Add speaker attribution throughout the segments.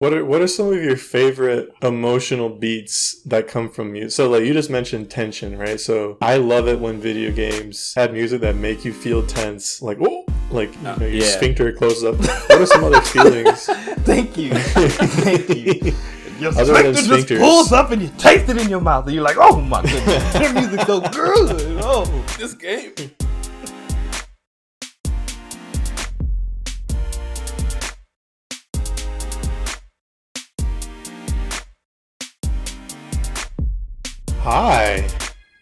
Speaker 1: What are some of your favorite emotional beats that come from music? So like you just mentioned tension, right? So I love it when video games have music that make you feel tense, like oh, like your sphincter closes up. What are some other feelings?
Speaker 2: Thank you. Your
Speaker 1: sphincter
Speaker 2: just pulls up and you taste it in your mouth and you're like, oh my goodness, this music's so good. Oh, this game.
Speaker 1: Hi,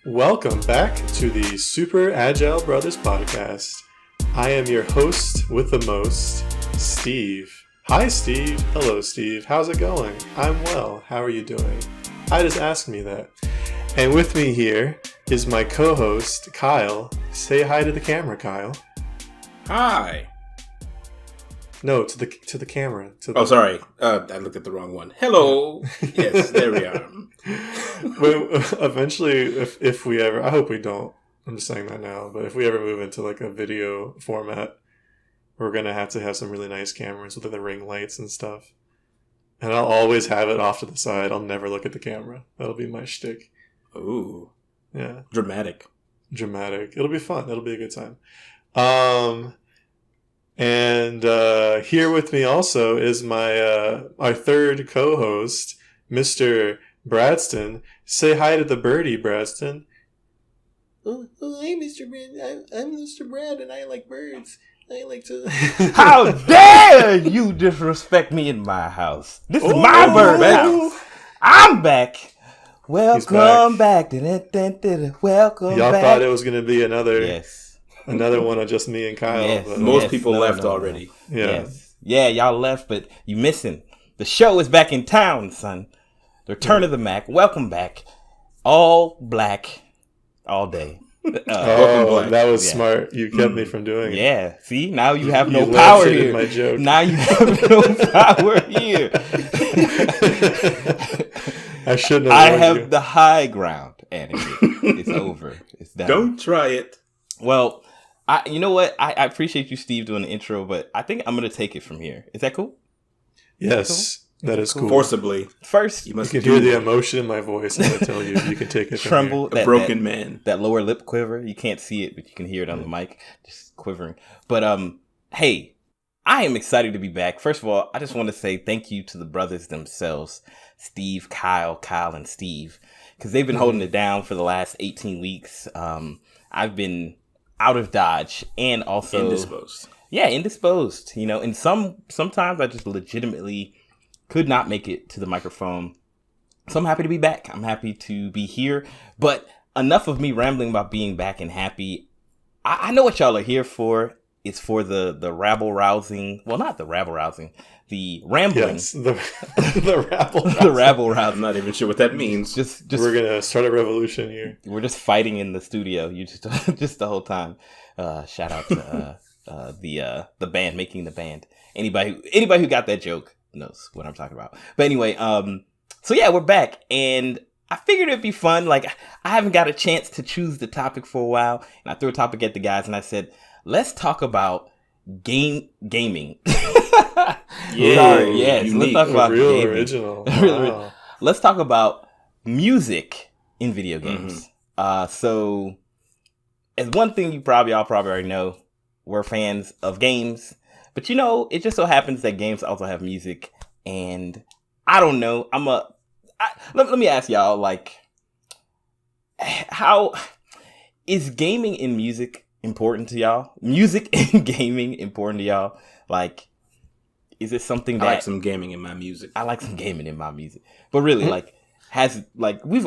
Speaker 1: welcome back to the Super Agile Brothers podcast. I am your host with the most, Steve. Hi, Steve. Hello, Steve. How's it going? I'm well. How are you doing? I just asked me that. And with me here is my co-host, Kyle. Say hi to the camera, Kyle.
Speaker 3: Hi.
Speaker 1: No, to the camera.
Speaker 3: Sorry. I looked at the wrong one. Hello. Yes, there we are.
Speaker 1: Eventually, if we ever, I hope we don't. I'm just saying that now. But if we ever move into like a video format, we're gonna have to have some really nice cameras with the ring lights and stuff. And I'll always have it off to the side. I'll never look at the camera. That'll be my shtick.
Speaker 3: Ooh.
Speaker 1: Yeah.
Speaker 3: Dramatic.
Speaker 1: It'll be fun. It'll be a good time. And here with me also is my our third co-host, Mr. Bradston. Say hi to the birdie, Bradston.
Speaker 4: Oh, hey, Mr. Brad. I'm Mr. Brad, and I like birds. I like to...
Speaker 2: How dare you disrespect me in my house? This is my bird house. I'm back. Welcome back. Welcome
Speaker 1: Y'all
Speaker 2: back.
Speaker 1: thought it was going to be another...
Speaker 2: Yes.
Speaker 1: Another one of just me and Kyle.
Speaker 2: Yes,
Speaker 1: but
Speaker 3: most people left already.
Speaker 1: Yeah.
Speaker 2: Yes. Yeah, y'all left, but you missing. The show is back in town, son. The return of the Mac. Welcome back. All black. All day.
Speaker 1: That was smart. You kept me from doing it.
Speaker 2: Yeah. See, now you have no
Speaker 1: You
Speaker 2: power here.
Speaker 1: my joke.
Speaker 2: Now you have no power here.
Speaker 1: I shouldn't
Speaker 2: I
Speaker 1: have.
Speaker 2: have the high ground, Annie. It's over. It's done.
Speaker 3: Don't try it.
Speaker 2: Well, you know what? I appreciate you, Steve, doing the intro, but I think I'm going to take it from here. Is that cool?
Speaker 1: Yes, that is cool.
Speaker 3: Forcibly.
Speaker 2: First,
Speaker 1: you can hear the emotion in my voice when I tell you you can take it from
Speaker 2: tremble.
Speaker 1: here.
Speaker 3: A broken man.
Speaker 2: That lower lip quiver. You can't see it, but you can hear it on the mic. Just quivering. But, hey, I am excited to be back. First of all, I just want to say thank you to the brothers themselves, Steve, Kyle, and Steve, because they've been holding it down for the last 18 weeks. I've been out of Dodge and also
Speaker 3: indisposed.
Speaker 2: Yeah, indisposed. You know, and sometimes I just legitimately could not make it to the microphone. So I'm happy to be back. I'm happy to be here. But enough of me rambling about being back and happy. I know what y'all are here for. It's for the rabble rousing. Well, not the rabble rousing. The rambling.
Speaker 1: Yes, the rabble rousing.
Speaker 2: The rabble rousing.
Speaker 3: I'm not even sure what that means.
Speaker 2: Just
Speaker 1: we're gonna start a revolution here.
Speaker 2: We're just fighting in the studio. You just the whole time. Shout out to the band making the band. Anybody who got that joke knows what I'm talking about. But anyway, so yeah, we're back, and I figured it'd be fun. Like, I haven't got a chance to choose the topic for a while, and I threw a topic at the guys, and I said, let's talk about gaming.
Speaker 3: Yeah,
Speaker 2: sorry, yes.
Speaker 3: Unique.
Speaker 2: Let's talk about
Speaker 1: real
Speaker 2: gaming.
Speaker 1: original.
Speaker 2: Wow. Let's talk about music in video games. So, as one thing y'all probably already know, we're fans of games. But you know, it just so happens that games also have music. And I don't know. Let me ask y'all, like, how is gaming and music important to y'all? Music and gaming important to y'all? Like, is it something that
Speaker 3: I like some gaming in my music?
Speaker 2: I like some gaming in my music. But really, we've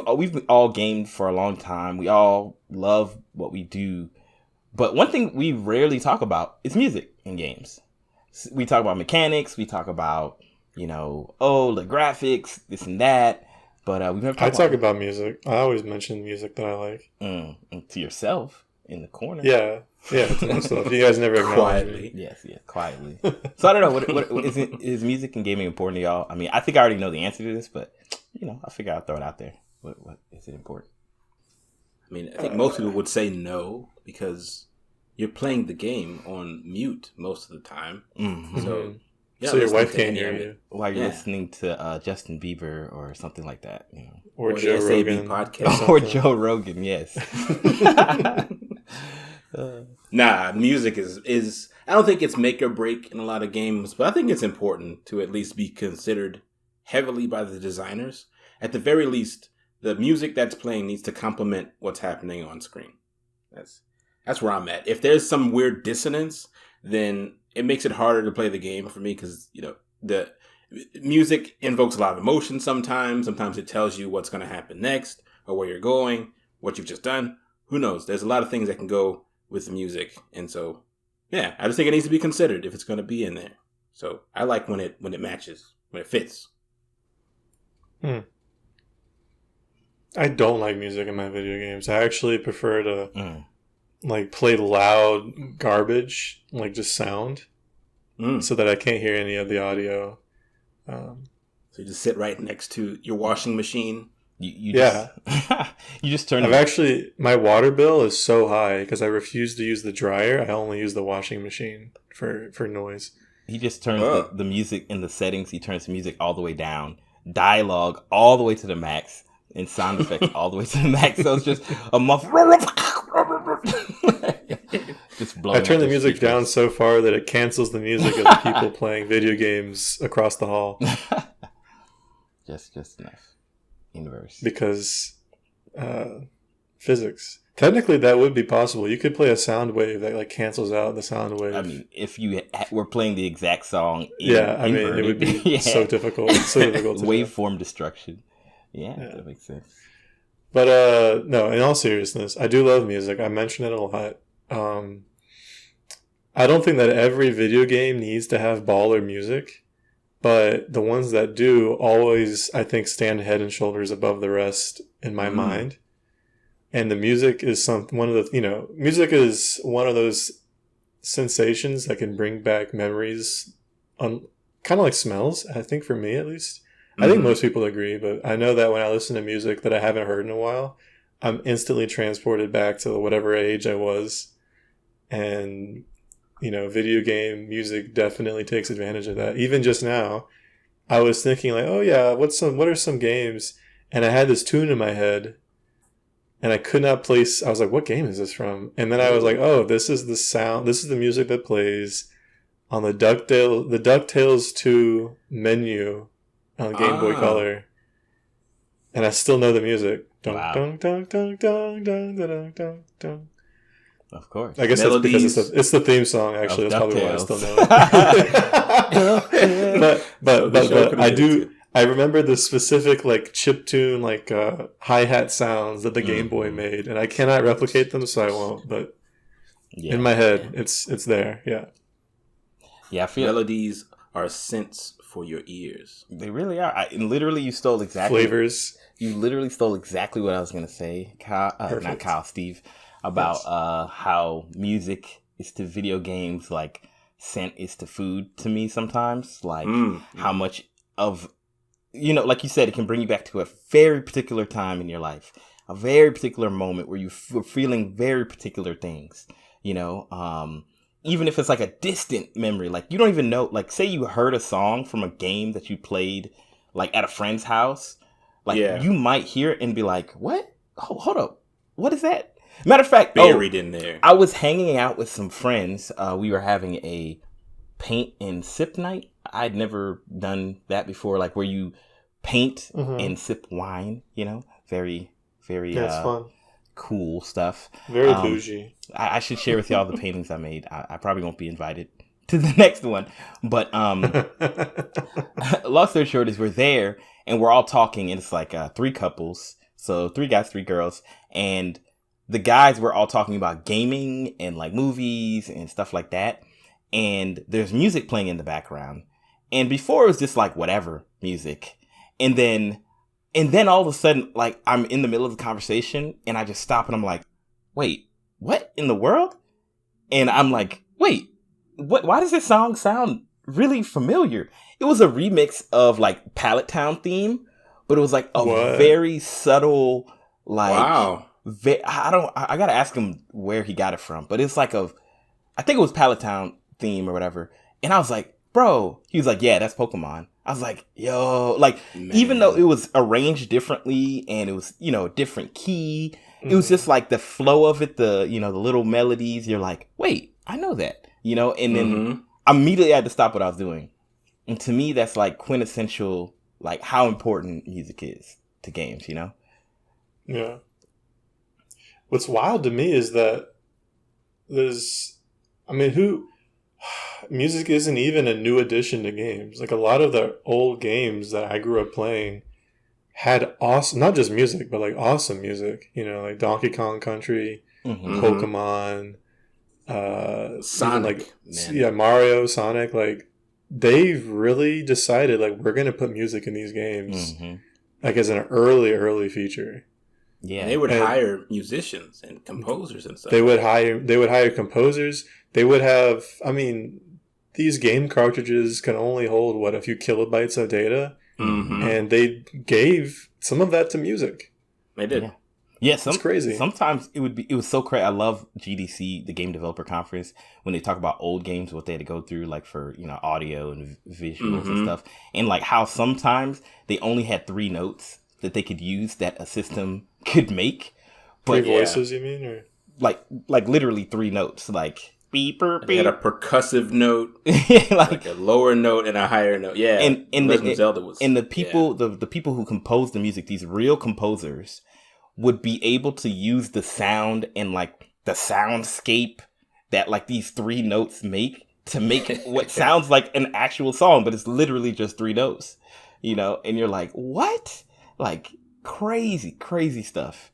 Speaker 2: all gamed for a long time. We all love what we do. But one thing we rarely talk about is music in games. We talk about mechanics. We talk about, the graphics, this and that. But we've never
Speaker 1: talk about music. I always mention music that I like.
Speaker 2: To yourself in the corner.
Speaker 1: Yeah, to myself. You guys never acknowledge
Speaker 3: quietly.
Speaker 2: Me. Yes, quietly. So I don't know. What is music and gaming important to y'all? I mean, I think I already know the answer to this, but I figure I'll throw it out there. What is it important?
Speaker 3: I mean, I think most people would say no because you're playing the game on mute most of the time.
Speaker 2: Mm-hmm.
Speaker 3: So Yeah,
Speaker 1: so your
Speaker 3: listening
Speaker 1: wife
Speaker 3: to
Speaker 1: can't
Speaker 3: any
Speaker 1: hear
Speaker 3: of it.
Speaker 1: you.
Speaker 2: While you're
Speaker 3: Yeah.
Speaker 2: listening to Justin Bieber or something like that, you know.
Speaker 1: Or
Speaker 3: Or the
Speaker 1: Joe
Speaker 3: SAB
Speaker 1: Rogan.
Speaker 3: podcast.
Speaker 2: Or
Speaker 1: something.
Speaker 2: Joe Rogan, yes.
Speaker 3: Nah, music is I don't think it's make or break in a lot of games, but I think it's important to at least be considered heavily by the designers. At the very least, the music that's playing needs to complement what's happening on screen. That's where I'm at. If there's some weird dissonance, then it makes it harder to play the game for me because, you know, the music invokes a lot of emotion sometimes. Sometimes it tells you what's going to happen next or where you're going, what you've just done. Who knows? There's a lot of things that can go with the music. And so, yeah, I just think it needs to be considered if it's going to be in there. So I like when it matches, when it fits.
Speaker 1: I don't like music in my video games. I actually prefer to like play loud garbage, like just sound, so that I can't hear any of the audio.
Speaker 3: So you just sit right next to your washing machine.
Speaker 2: You
Speaker 1: Yeah.
Speaker 2: You just turn.
Speaker 1: My water bill is so high because I refuse to use the dryer. I only use the washing machine for noise.
Speaker 2: He just turns the music in the settings. He turns the music all the way down, dialogue all the way to the max, and sound effects all the way to the max. So it's just a muffle. Just blowing.
Speaker 1: I turn
Speaker 2: out
Speaker 1: the music
Speaker 2: speakers.
Speaker 1: down so far that it cancels the music of the people playing video games across the hall
Speaker 2: just enough. Inverse.
Speaker 1: because physics. Technically, that would be possible. You could play a sound wave that like cancels out the sound wave.
Speaker 2: I mean, if you were playing the exact song,
Speaker 1: it would be so difficult. So difficult to do.
Speaker 2: Waveform destruction. Yeah, that makes sense.
Speaker 1: But no, in all seriousness, I do love music. I mention it a lot. I don't think that every video game needs to have baller music, but the ones that do always, I think, stand head and shoulders above the rest in my mind. And the music is music is one of those sensations that can bring back memories, kind of like smells. I think for me, at least, I think most people agree. But I know that when I listen to music that I haven't heard in a while, I'm instantly transported back to whatever age I was, and video game music definitely takes advantage of that. Even just now, I was thinking like, oh yeah, what are some games? And I had this tune in my head. And I could not place. I was like, "What game is this from?" And then I was like, "Oh, this is the sound. This is the music that plays on the DuckTales 2 menu on Game Boy Color." And I still know the music. Dun,
Speaker 2: Wow.
Speaker 1: dun, dun, dun, dun, dun, dun, dun, dun.
Speaker 2: Of course.
Speaker 1: I guess
Speaker 3: Melodies
Speaker 1: that's because it's the theme song. Actually,
Speaker 2: of
Speaker 1: that's probably why I still
Speaker 2: DuckTales.
Speaker 1: know it.
Speaker 3: So the show
Speaker 1: but I
Speaker 3: could've
Speaker 1: do.
Speaker 3: been it.
Speaker 1: I remember the specific like chiptune, like hi-hat sounds that the Game Boy made, and I cannot replicate them, so I won't. But in my head, it's there. Yeah,
Speaker 2: Yeah, I feel
Speaker 3: Melodies are scents for your ears.
Speaker 2: they really are. And literally, you stole exactly
Speaker 1: flavors.
Speaker 2: You literally stole exactly what I was gonna say, Kyle. Not Kyle, Steve, about how music is to video games like scent is to food to me sometimes. Like how much of like you said, it can bring you back to a very particular time in your life, a very particular moment where you were feeling very particular things, even if it's like a distant memory, like you don't even know, like say you heard a song from a game that you played like at a friend's house, like you might hear it and be like, what? Oh, hold up. What is that? Matter of fact,
Speaker 3: Buried in there.
Speaker 2: I was hanging out with some friends. We were having a paint and sip night. I'd never done that before, like where you paint and sip wine, very, very
Speaker 1: It's fun.
Speaker 2: cool stuff.
Speaker 1: Very bougie.
Speaker 2: I should share with y'all the paintings I made. I probably won't be invited to the next one. But long story short is we're there and we're all talking, and it's like 3 couples. So 3 guys, 3 girls. And the guys were all talking about gaming and like movies and stuff like that. And there's music playing in the background. And before it was just like whatever music. And then all of a sudden, like I'm in the middle of the conversation and I just stop and I'm like, wait, what in the world? And I'm like, wait, why does this song sound really familiar? It was a remix of like Pallet Town theme, but it was like a very subtle, like,
Speaker 3: wow.
Speaker 2: I gotta ask him where he got it from, but it's like I think it was Pallet Town theme or whatever. And I was like, bro. He was like, yeah, that's Pokemon. I was like, yo, like,
Speaker 3: Man.
Speaker 2: even though it was arranged differently and it was, a different key, it was just like the flow of it, the little melodies. You're like, wait, I know that, and then immediately I had to stop what I was doing. And to me, that's like quintessential, like how important music is to games,
Speaker 1: Yeah. What's wild to me is that music isn't even a new addition to games. Like a lot of the old games that I grew up playing had awesome, not just music, but like awesome music, like Donkey Kong Country, Pokemon,
Speaker 3: Sonic,
Speaker 1: Mario, Sonic, like they've really decided like we're going to put music in these games like as an early feature.
Speaker 2: Yeah,
Speaker 3: and they would hire musicians and composers and stuff.
Speaker 1: They would hire composers. They would have, these game cartridges can only hold a few kilobytes of data, and they gave some of that to music.
Speaker 3: They did.
Speaker 2: Yeah,
Speaker 1: it's crazy.
Speaker 2: Sometimes it was so crazy. I love GDC, the Game Developer Conference, when they talk about old games, what they had to go through, like for audio and visuals and stuff, and like how sometimes they only had 3 notes that they could use that a system could make. But
Speaker 1: 3 voices, you mean, or
Speaker 2: like literally 3 notes, like beep, beep.
Speaker 3: They had a percussive note,
Speaker 2: like
Speaker 3: a lower note and a higher note. Yeah,
Speaker 2: and
Speaker 3: Zelda was.
Speaker 2: And the people, the people who composed the music, these real composers, would be able to use the sound and like the soundscape that like these 3 notes make to make what sounds like an actual song, but it's literally just 3 notes, and you're like, what? Like crazy stuff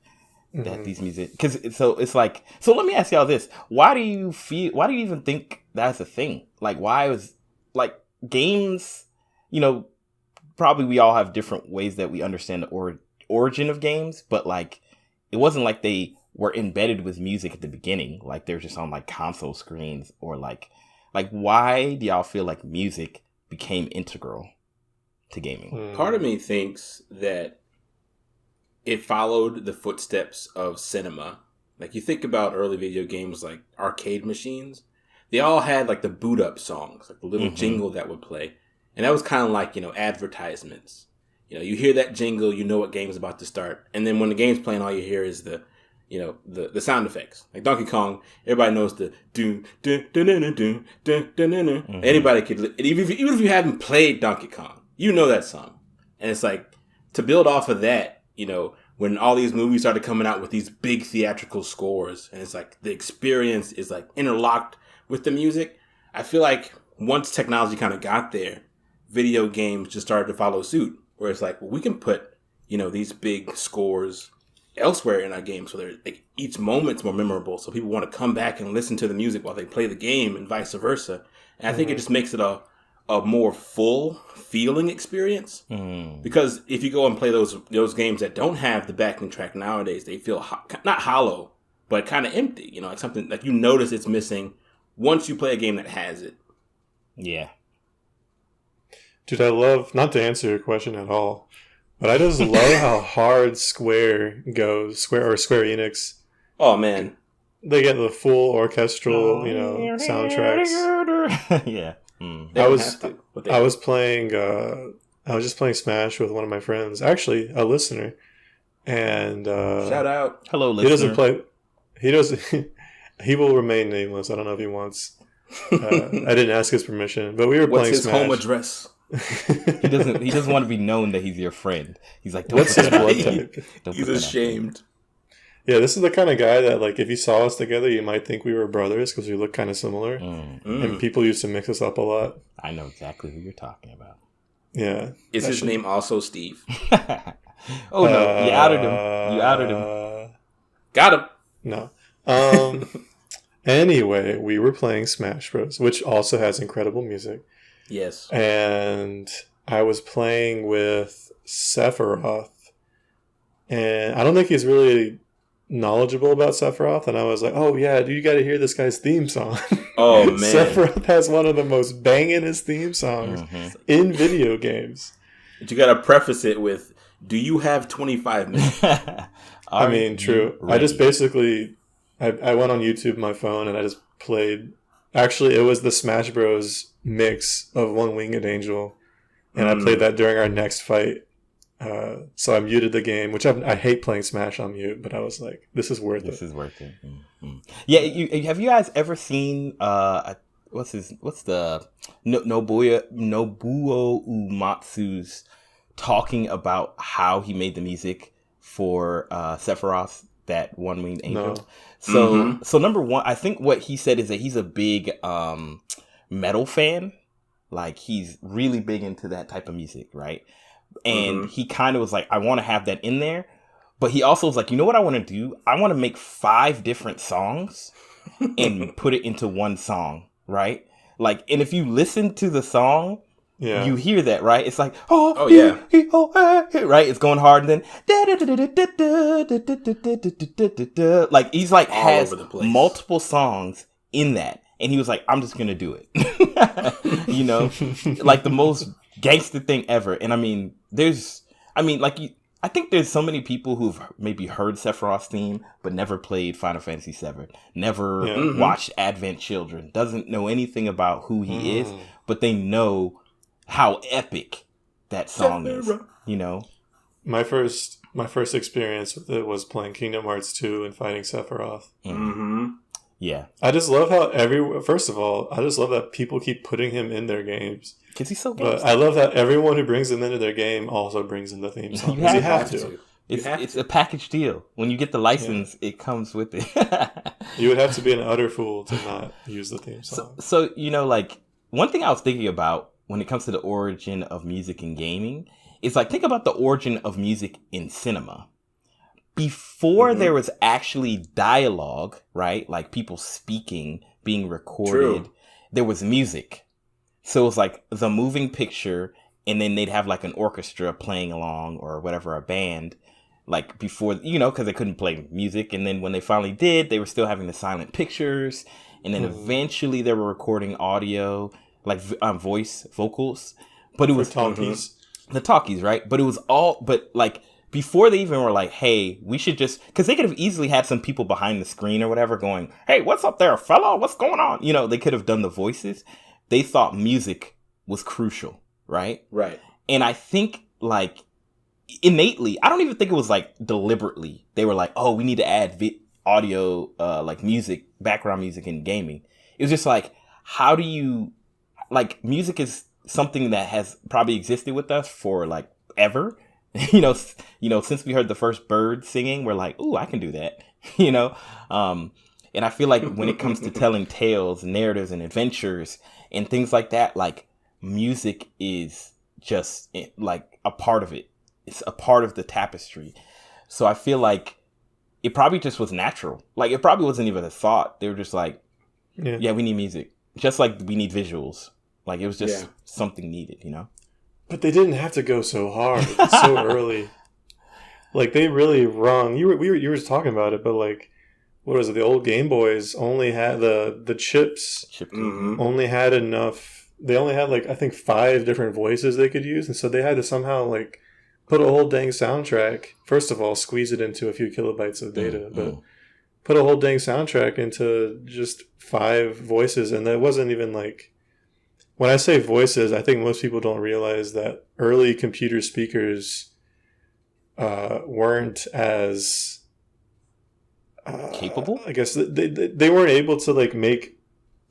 Speaker 2: that these music, so let me ask y'all this. Why do you even think that's a thing? Like, why was like games, probably we all have different ways that we understand the origin of games, but like it wasn't like they were embedded with music at the beginning, like they're just on like console screens, or like why do y'all feel like music became integral to gaming?
Speaker 3: Part of me thinks that it followed the footsteps of cinema. Like you think about early video games like arcade machines, they all had like the boot up songs, like the little jingle that would play. And that was kind of like, advertisements. You hear that jingle, you know what game's about to start. And then when the game's playing, all you hear is the sound effects. Like Donkey Kong, everybody knows the do do do do do do do. Anybody could, even if you haven't played Donkey Kong, you know that song. And it's like, to build off of that, when all these movies started coming out with these big theatrical scores, and it's like the experience is like interlocked with the music. I feel like once technology kind of got there, video games just started to follow suit, where it's like, well, we can put, these big scores elsewhere in our game, so they're like each moment's more memorable, so people want to come back and listen to the music while they play the game, and vice versa. And I think it just makes it a more full feeling experience, because if you go and play those games that don't have the backing track nowadays, they feel not hollow, but kind of empty. Like something like you notice it's missing once you play a game that has it.
Speaker 2: Yeah,
Speaker 1: dude, I love, not to answer your question at all, but I just love how hard Square Enix.
Speaker 3: Oh man,
Speaker 1: they get the full orchestral, soundtracks.
Speaker 2: Yeah.
Speaker 1: I was just playing Smash with one of my friends, actually a listener, and
Speaker 3: shout out,
Speaker 2: hello listener.
Speaker 1: He will remain nameless. I don't know if he wants. I didn't ask his permission, but we were playing
Speaker 3: Smash. What's his home address?
Speaker 2: He doesn't want to be known that he's your friend. He's like,
Speaker 1: what's his blood type?
Speaker 3: He's ashamed.
Speaker 1: Yeah, this is the kind of guy that, like, if you saw us together, you might think we were brothers because we look kind of similar. And people used to mix us up a lot.
Speaker 2: I know exactly who you're talking about.
Speaker 1: Yeah.
Speaker 3: Is his name also Steve?
Speaker 2: Oh, no. You outed him.
Speaker 3: Got him.
Speaker 1: No. Anyway, we were playing Smash Bros, which also has incredible music.
Speaker 3: Yes.
Speaker 1: And I was playing with Sephiroth. And I don't think he's really knowledgeable about Sephiroth, and I was like, oh yeah, dude, you gotta hear this guy's theme song.
Speaker 3: Oh man,
Speaker 1: Sephiroth has one of the most bangingest theme songs in video games.
Speaker 3: But you gotta preface it with, do you have 25 minutes?
Speaker 1: I mean, true. Ready? I just basically I went on YouTube on my phone and I just played, actually it was the Smash Bros mix of One Winged Angel, and I played that during our next fight. So I muted the game, which I hate playing Smash on mute, but I was like, this is worth it.
Speaker 2: This is worth it. Mm-hmm. Yeah, have you guys ever seen what's the Nobuo Uematsu's talking about how he made the music for Sephiroth, that One Winged Angel? No. So number one, I think what he said is that he's a big metal fan. Like, he's really big into that type of music, right? And he kind of was like, I want to have that in there. But he also was like, you know what I want to do? I want to make 5 different songs and put it into one song, right? Like, and if you listen to the song, you hear that, right? It's like, right? It's going hard, and then like, he's like, all has multiple songs in that. And he was like, I'm just going to do it. You know, like the most gangster thing ever. And I mean, I think there's so many people who've maybe heard Sephiroth's theme, but never played Final Fantasy VII, never watched Advent Children, doesn't know anything about who he is, but they know how epic that song is, you know?
Speaker 1: My first experience with it was playing Kingdom Hearts 2 and fighting Sephiroth.
Speaker 2: Yeah.
Speaker 1: I just love how first of all, I just love that people keep putting him in their games.
Speaker 2: Because he's so good.
Speaker 1: But I love that everyone who brings him into their game also brings in the theme song. You have to.
Speaker 2: It's a package deal. When you get the license, it comes with it.
Speaker 1: You would have to be an utter fool to not use the theme song.
Speaker 2: So, you know, like, one thing I was thinking about when it comes to the origin of music in gaming is, like, think about the origin of music in cinema. Before there was actually dialogue, right? Like people speaking, being recorded, there was music. So it was like the moving picture, and then they'd have like an orchestra playing along or whatever, a band, like before, you know, because they couldn't play music. And then when they finally did, they were still having the silent pictures. And then eventually they were recording audio, like vocals. But it was the talkies, right? But it was all, but like, before they even were like, hey, we should just, because they could have easily had some people behind the screen or whatever going, hey, what's up there, fella? What's going on? You know, they could have done the voices. They thought music was crucial, right?
Speaker 3: Right.
Speaker 2: And I think, like, innately, I don't even think it was like deliberately. They were like, oh, we need to add audio, like music, background music in gaming. It was just like, how do you, like, music is something that has probably existed with us for like ever. You know, since we heard the first bird singing, we're like, ooh, I can do that, you know? And I feel like when it comes to telling tales, narratives, and adventures, and things like that, like, music is just, like, a part of it. It's a part of the tapestry. So I feel like it probably just was natural. Like, it probably wasn't even a thought. They were just like, yeah, we need music. Just like we need visuals. Like, it was just something needed, you know?
Speaker 1: But they didn't have to go so hard so early. Like, they really wrung. You were talking about it, but like, what was it? The old Game Boys only had the chips. Only had enough. They only had, like, I think 5 different voices they could use, and so they had to somehow, like, put a whole dang soundtrack. First of all, squeeze it into a few kilobytes of data, but put a whole dang soundtrack into just 5 voices, and that wasn't even like. When I say voices, I think most people don't realize that early computer speakers weren't as
Speaker 2: capable.
Speaker 1: I guess they weren't able to, like, make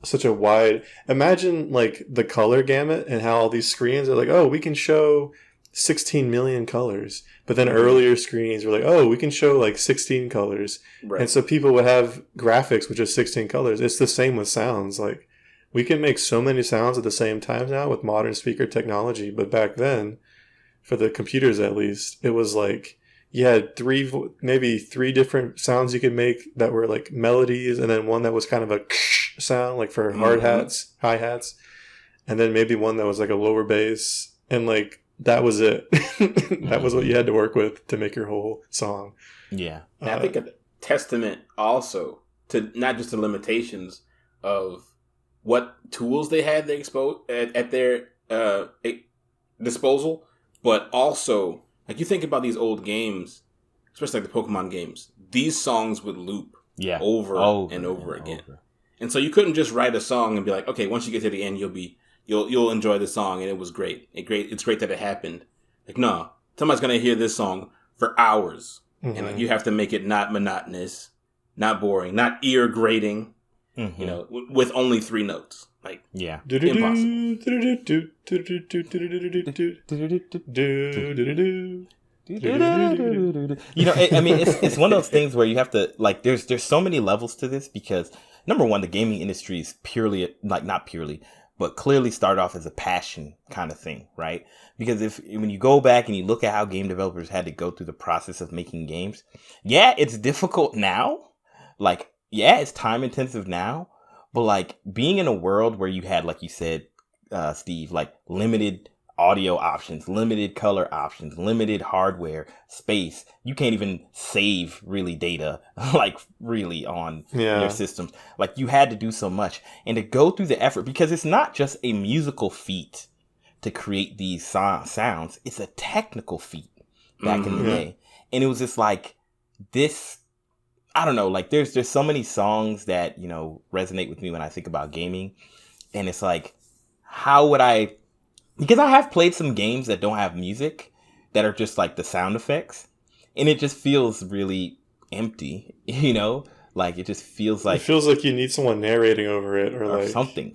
Speaker 1: such a wide. Imagine, like, the color gamut and how all these screens are like, oh, we can show 16 million colors, but then earlier screens were like, oh, we can show like 16 colors, and so people would have graphics with just 16 colors. It's the same with sounds, like. We can make so many sounds at the same time now with modern speaker technology, but back then, for the computers at least, it was like you had maybe three different sounds you could make that were like melodies, and then one that was kind of a sound, like for hi-hats, and then maybe one that was like a lower bass, and like that was it. That was what you had to work with to make your whole song.
Speaker 2: Yeah.
Speaker 3: And I think a testament also to not just the limitations of what tools they had at their disposal, but also, like, you think about these old games, especially like the Pokemon games, these songs would loop over and over again. And so you couldn't just write a song and be like, okay, once you get to the end, you'll be you'll enjoy the song, and it was great. It's great that it happened. Like, no, somebody's gonna hear this song for hours, and like you have to make it not monotonous, not boring, not ear grating. You know, with only 3 notes. Like,
Speaker 2: yeah,
Speaker 3: impossible.
Speaker 2: You know, I mean, it's one of those things where you have to, like, there's so many levels to this, because number one, the gaming industry is purely, like, not purely, but clearly started off as a passion kind of thing, right? Because when you go back and you look at how game developers had to go through the process of making games, yeah, it's difficult now. Like, yeah, it's time intensive now, but like being in a world where you had, like you said, Steve, like limited audio options, limited color options, limited hardware space. You can't even save really data, like really on your systems. Like you had to do so much, and to go through the effort, because it's not just a musical feat to create these sounds. It's a technical feat back in the day. And it was just like this, I don't know, like there's so many songs that, you know, resonate with me when I think about gaming. And it's like, how would I, because I have played some games that don't have music, that are just like the sound effects, and it just feels really empty, you know? Like it just feels like,
Speaker 1: it feels like you need someone narrating over it, or like
Speaker 2: something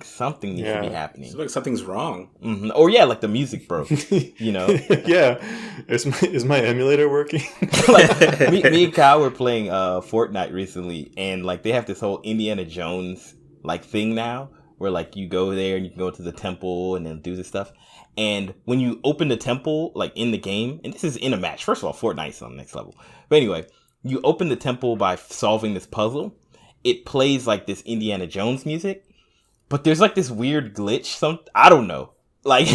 Speaker 2: needs to be happening.
Speaker 3: It's like something's wrong.
Speaker 2: Or yeah, like the music broke, you know?
Speaker 1: Yeah. Is my emulator working?
Speaker 2: Like me and Kyle were playing Fortnite recently, and like they have this whole Indiana Jones like thing now, where like you go there and you can go to the temple and then do this stuff. And when you open the temple, like in the game, and this is in a match. First of all, Fortnite's on the next level. But anyway, you open the temple by solving this puzzle. It plays like this Indiana Jones music, but there's like this weird glitch. I don't know. Like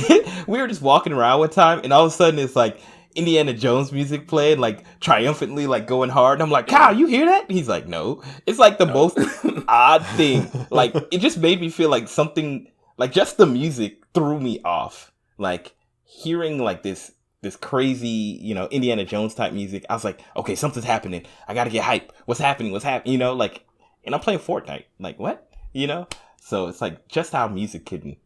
Speaker 2: we were just walking around one time, and all of a sudden it's like Indiana Jones music playing, like triumphantly, like going hard. And I'm like, Kyle, you hear that? And he's like, no. It's like the most odd thing. Like it just made me feel like something, like just the music threw me off. Like hearing like this crazy, you know, Indiana Jones type music. I was like, okay, something's happening. I gotta get hype. What's happening? You know, like, and I'm playing Fortnite. Like, what? You know? So it's like just how music can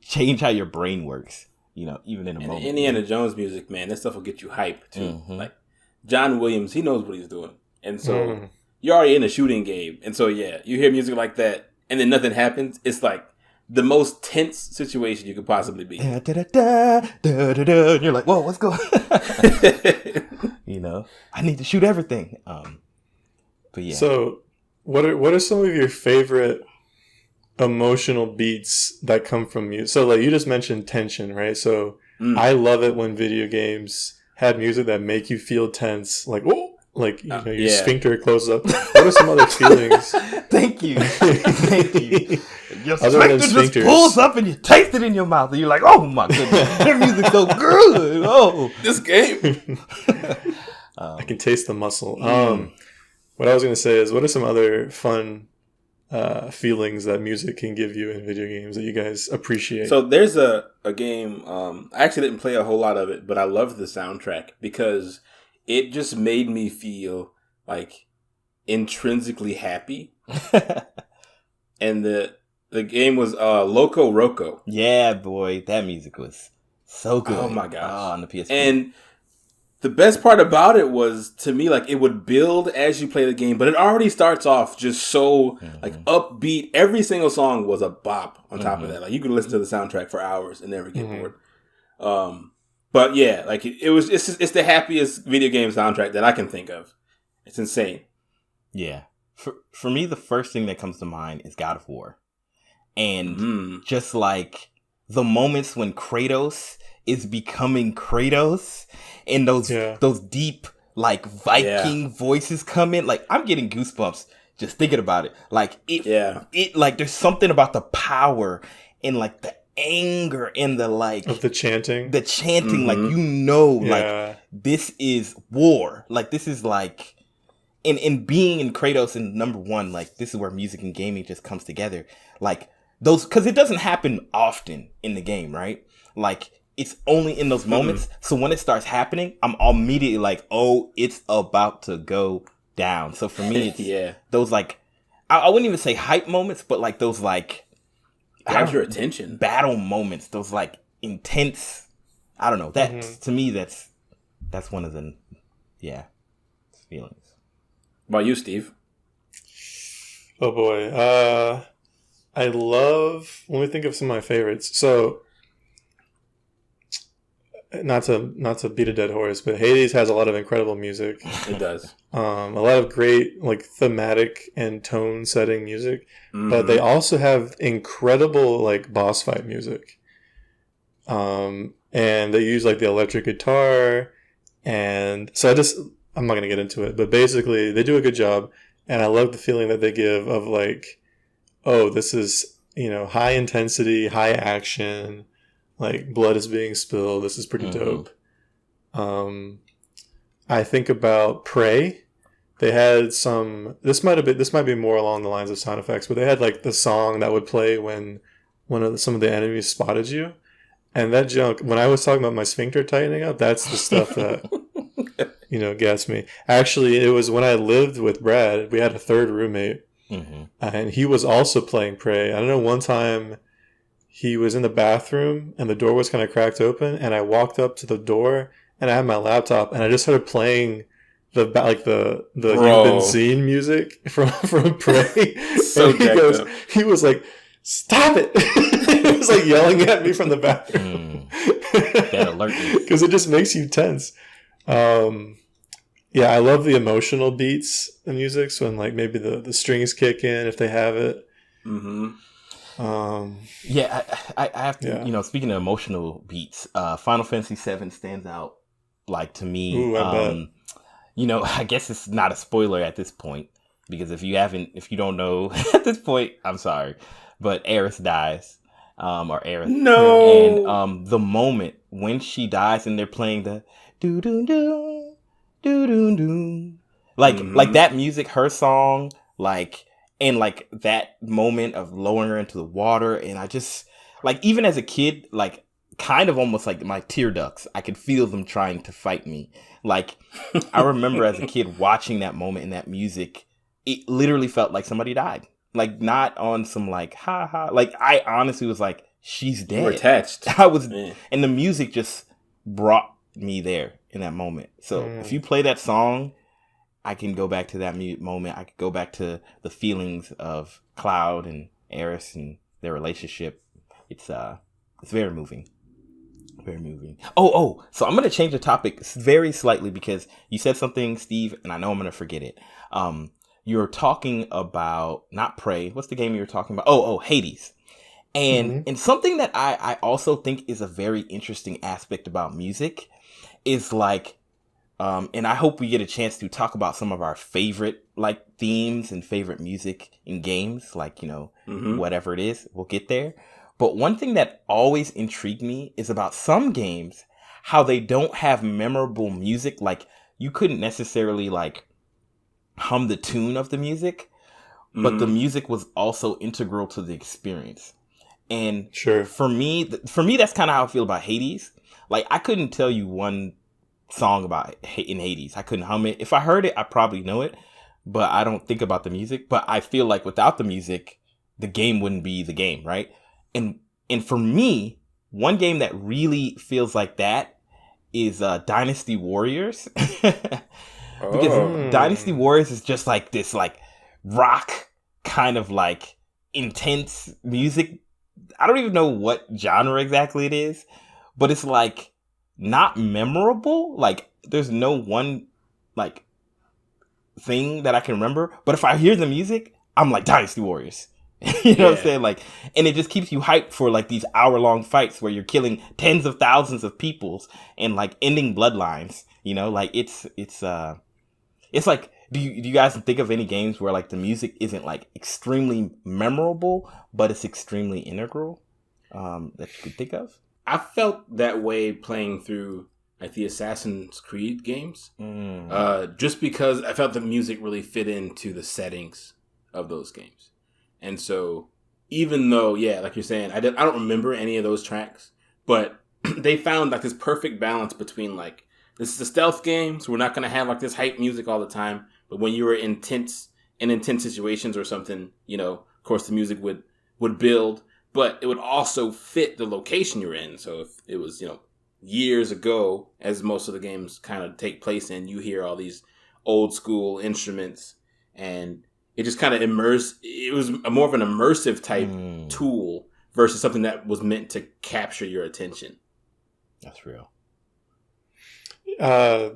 Speaker 2: change how your brain works, you know, even in a moment.
Speaker 3: Indiana Jones music, man, that stuff will get you hype too. Like John Williams, he knows what he's doing. And so you're already in a shooting game. And so, yeah, you hear music like that and then nothing happens. It's like the most tense situation you could possibly be.
Speaker 2: And you're like, whoa, what's going on? You know, I need to shoot everything. But yeah.
Speaker 1: So what are some of your favorite emotional beats that come from music? So like you just mentioned tension, right? So I love it when video games have music that make you feel tense. Like, oh, like, you know, your sphincter closes up. What are some other feelings?
Speaker 2: Thank you. Thank you. Your
Speaker 1: Other
Speaker 2: sphincter just pulls up and you taste it in your mouth. And you're like, oh my goodness, that music's so good. Oh,
Speaker 3: this game.
Speaker 1: I can taste the muscle. What I was going to say is, what are some other fun feelings that music can give you in video games that you guys appreciate?
Speaker 3: So there's a game, I actually didn't play a whole lot of it, but I loved the soundtrack because it just made me feel like intrinsically happy. And the game was Loco Roco.
Speaker 2: Yeah, boy, that music was so good.
Speaker 3: Oh my gosh.
Speaker 2: On the PS4.
Speaker 3: And the best part about it was, to me, like, it would build as you play the game, but it already starts off just so like upbeat. Every single song was a bop on top of that. Like, you could listen to the soundtrack for hours and never get bored. But yeah, like it's the happiest video game soundtrack that I can think of. It's insane.
Speaker 2: Yeah. For me, the first thing that comes to mind is God of War. And just like the moments when Kratos is becoming Kratos, and those deep like Viking voices come in, like I'm getting goosebumps just thinking about it. Like it like there's something about the power and like the anger and the like
Speaker 1: of the chanting,
Speaker 2: like, you know, like this is war. Like this is like, and being in Kratos, and number one, like this is where music and gaming just comes together. Like those, because it doesn't happen often in the game, right? Like it's only in those moments. So when it starts happening, I'm immediately like, oh, it's about to go down. So for me, it's those like, I wouldn't even say hype moments, but like those like
Speaker 3: grabs your attention.
Speaker 2: Battle moments, those like intense. I don't know. That to me, that's one of the feelings.
Speaker 3: What about you, Steve?
Speaker 1: Oh boy, I love. Let me think of some of my favorites. So, not to beat a dead horse, but Hades has a lot of incredible music.
Speaker 3: It does.
Speaker 1: A lot of great like thematic and tone setting music, but they also have incredible like boss fight music. And they use like the electric guitar, and so I'm not gonna get into it, but basically they do a good job, and I love the feeling that they give of like, oh, this is high intensity, high action. Like blood is being spilled. This is pretty dope. I think about Prey. They had some. This might be more along the lines of sound effects, but they had like the song that would play when some of the enemies spotted you, and that junk. When I was talking about my sphincter tightening up, that's the stuff that gets me. Actually, it was when I lived with Brad. We had a third roommate, and he was also playing Prey. I don't know. One time, he was in the bathroom and the door was kind of cracked open, and I walked up to the door and I had my laptop and I just started playing the You've Been Seen music from Prey.
Speaker 3: So
Speaker 1: he was like, "Stop it!" He was like yelling at me from the bathroom.
Speaker 2: That alert me
Speaker 1: because it just makes you tense. Yeah, I love the emotional beats in music. So when like maybe the strings kick in if they have it.
Speaker 2: Yeah, I have to, speaking of emotional beats, Final Fantasy VII stands out like to me.
Speaker 1: Ooh, I bet.
Speaker 2: I guess it's not a spoiler at this point because if you don't know at this point, I'm sorry, but Aerith dies, or Aerith.
Speaker 3: No.
Speaker 2: And the moment when she dies and they're playing the doo doo doo doo doo doo, like that music, her song, like. And like that moment of lowering her into the water, and I just like even as a kid, like kind of almost like my tear ducts, I could feel them trying to fight me. Like I remember as a kid watching that moment and that music, it literally felt like somebody died. Like not on some like ha ha. Like I honestly was like, she's dead.
Speaker 3: You were attached.
Speaker 2: I was, and the music just brought me there in that moment. So if you play that song, I can go back to that moment. I could go back to the feelings of Cloud and Aerith and their relationship. It's very moving. Very moving. Oh, so I'm going to change the topic very slightly because you said something, Steve, and I know I'm going to forget it. You're talking about, not Prey. What's the game you were talking about? Oh, Hades. And something that I also think is a very interesting aspect about music is like, and I hope we get a chance to talk about some of our favorite like themes and favorite music in games, like, whatever it is, we'll get there. But one thing that always intrigued me is about some games, how they don't have memorable music. Like you couldn't necessarily like hum the tune of the music, but the music was also integral to the experience. And for me, that's kind of how I feel about Hades. Like I couldn't tell you one song about in Hades. I couldn't hum it. If I heard it, I probably know it, but I don't think about the music. But I feel like without the music, the game wouldn't be the game, right? And for me, one game that really feels like that is Dynasty Warriors. Because Dynasty Warriors is just like this like rock kind of like intense music. I don't even know what genre exactly it is, but it's like not memorable. Like there's no one like thing that I can remember, but if I hear the music, I'm like Dynasty Warriors. You know what I'm saying? Like, and it just keeps you hyped for like these hour-long fights where you're killing tens of thousands of peoples and like ending bloodlines. Like it's like, do you guys think of any games where like the music isn't like extremely memorable, but it's extremely integral that you could think of?
Speaker 3: I felt that way playing through like the Assassin's Creed games, just because I felt the music really fit into the settings of those games. And so even though, like you're saying, I don't remember any of those tracks, but they found like this perfect balance between like, this is a stealth game, so we're not going to have like this hype music all the time. But when you were in intense situations or something, of course the music would build. but it would also fit the location you're in. So if it was, years ago, as most of the games kind of take place in, you hear all these old school instruments, and it just kind of immersed. It was more of an immersive type tool versus something that was meant to capture your attention.
Speaker 2: That's real.
Speaker 1: I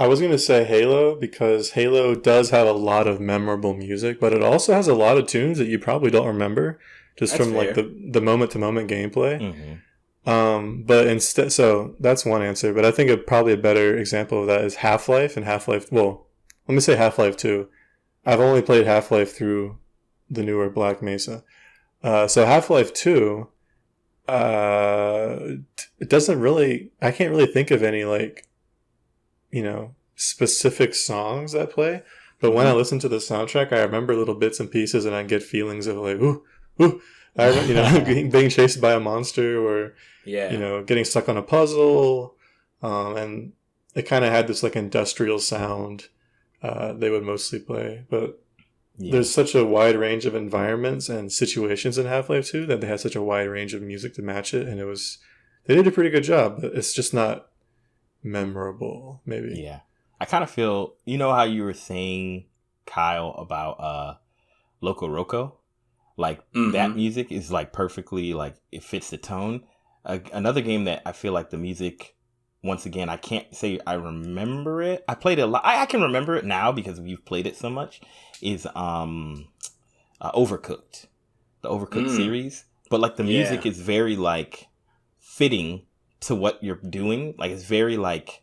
Speaker 1: was going to say Halo, because Halo does have a lot of memorable music, but it also has a lot of tunes that you probably don't remember just
Speaker 3: That's
Speaker 1: from
Speaker 3: fair.
Speaker 1: like the moment to moment gameplay.
Speaker 2: Mm-hmm.
Speaker 1: But instead, so that's one answer, but I think probably a better example of that is Half-Life and Half-Life. Well, let me say Half-Life 2. I've only played Half-Life through the newer Black Mesa. So Half-Life 2, it doesn't really, I can't really think of any like, specific songs that play. But when I listen to the soundtrack, I remember little bits and pieces, and I get feelings of like, ooh, I remember, being chased by a monster, or getting stuck on a puzzle, and it kind of had this like industrial sound. They would mostly play, but there's such a wide range of environments and situations in Half-Life 2 that they had such a wide range of music to match it, and they did a pretty good job, but it's just not memorable, maybe.
Speaker 2: Yeah. I kind of feel, how you were saying, Kyle, about Loco Roco? Like, that music is, like, perfectly, like, it fits the tone. Another game that I feel like the music, once again, I can't say I remember it. I played it a lot. I can remember it now because we've played it so much, is Overcooked. The Overcooked series. But, like, the music is very, like, fitting to what you're doing. Like, it's very, like,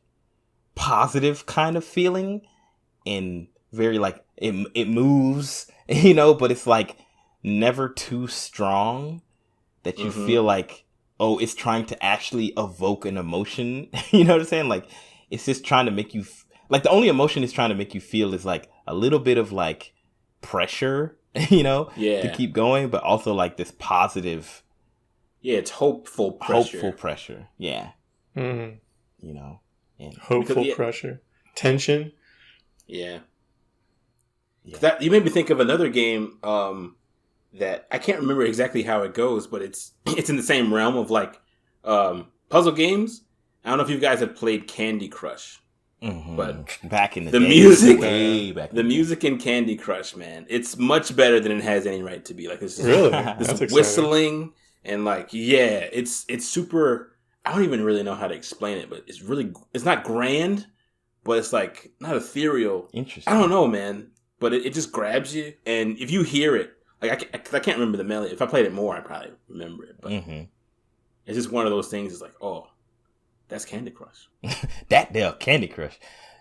Speaker 2: positive kind of feeling, and very like it moves, but it's like never too strong that you feel like, oh, it's trying to actually evoke an emotion. You know what I'm saying? Like, it's just trying to make you like, the only emotion it's trying to make you feel is like a little bit of like pressure, to keep going, but also like this positive,
Speaker 3: it's hopeful pressure.
Speaker 2: Yeah.
Speaker 1: Mm-hmm.
Speaker 2: And
Speaker 1: hopeful pressure, tension.
Speaker 3: Yeah. That you made me think of another game that I can't remember exactly how it goes, but it's in the same realm of like puzzle games. I don't know if you guys have played Candy Crush, but
Speaker 2: back in the day,
Speaker 3: music,
Speaker 2: the
Speaker 3: music in Candy Crush, man, it's much better than it has any right to be. Like, this
Speaker 1: really,
Speaker 3: this whistling and like, it's super. I don't even really know how to explain it, but it's not grand, but it's like not ethereal.
Speaker 2: Interesting.
Speaker 3: I don't know, man, but it just grabs you. And if you hear it, like I can't remember the melody. If I played it more, I'd probably remember it. But it's just one of those things. It's like, oh, that's Candy Crush.
Speaker 2: That damn Candy Crush.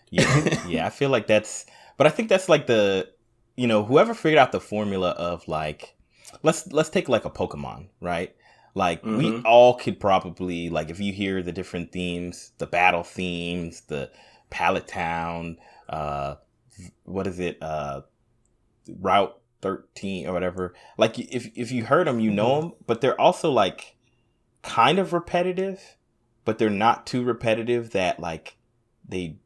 Speaker 2: Yeah, I feel like that's, but I think that's like the, whoever figured out the formula of like, let's take like a Pokemon, right? Like, we all could probably, like, if you hear the different themes, the battle themes, the Pallet Town, what is it, Route 13 or whatever. Like, if you heard them, you know them, but they're also, like, kind of repetitive, but they're not too repetitive that, like, they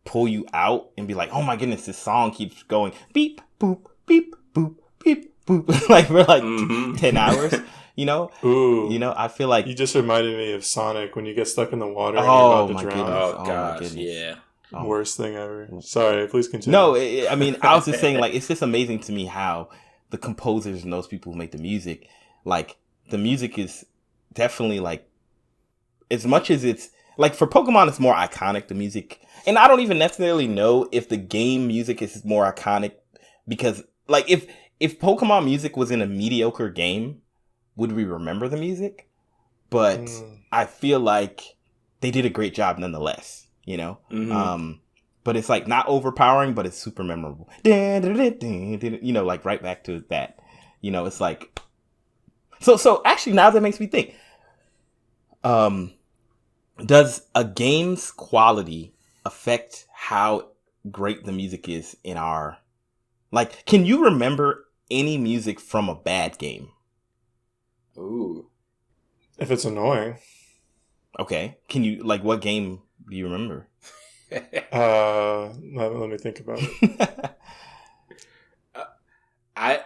Speaker 2: pull you out and be like, oh my goodness, this song keeps going beep, boop, beep, boop, beep, boop, like, for, like, 10 hours.
Speaker 1: Ooh.
Speaker 2: I feel like
Speaker 1: you just reminded me of Sonic when you get stuck in the water and
Speaker 2: oh
Speaker 1: you're
Speaker 2: my
Speaker 1: about to drown.
Speaker 2: goodness!
Speaker 3: Oh
Speaker 2: my
Speaker 3: gosh,
Speaker 2: goodness.
Speaker 3: yeah.
Speaker 1: Worst thing ever. Sorry, please continue.
Speaker 2: No, I mean, I was just saying, like, it's just amazing to me how the composers and those people who make the music, like, the music is definitely, like, as much as it's, like, for Pokemon, it's more iconic, the music. And I don't even necessarily know if the game music is more iconic, because, like, if Pokemon music was in a mediocre game, would we remember the music? But I feel like they did a great job nonetheless, but it's like not overpowering, but it's super memorable. Like right back to that, it's like, so actually now that makes me think, does a game's quality affect how great the music is in our, like, can you remember any music from a bad game?
Speaker 3: Ooh.
Speaker 1: If it's annoying.
Speaker 2: Okay. Can you, like, what game do you remember?
Speaker 1: Let me think about it.
Speaker 3: I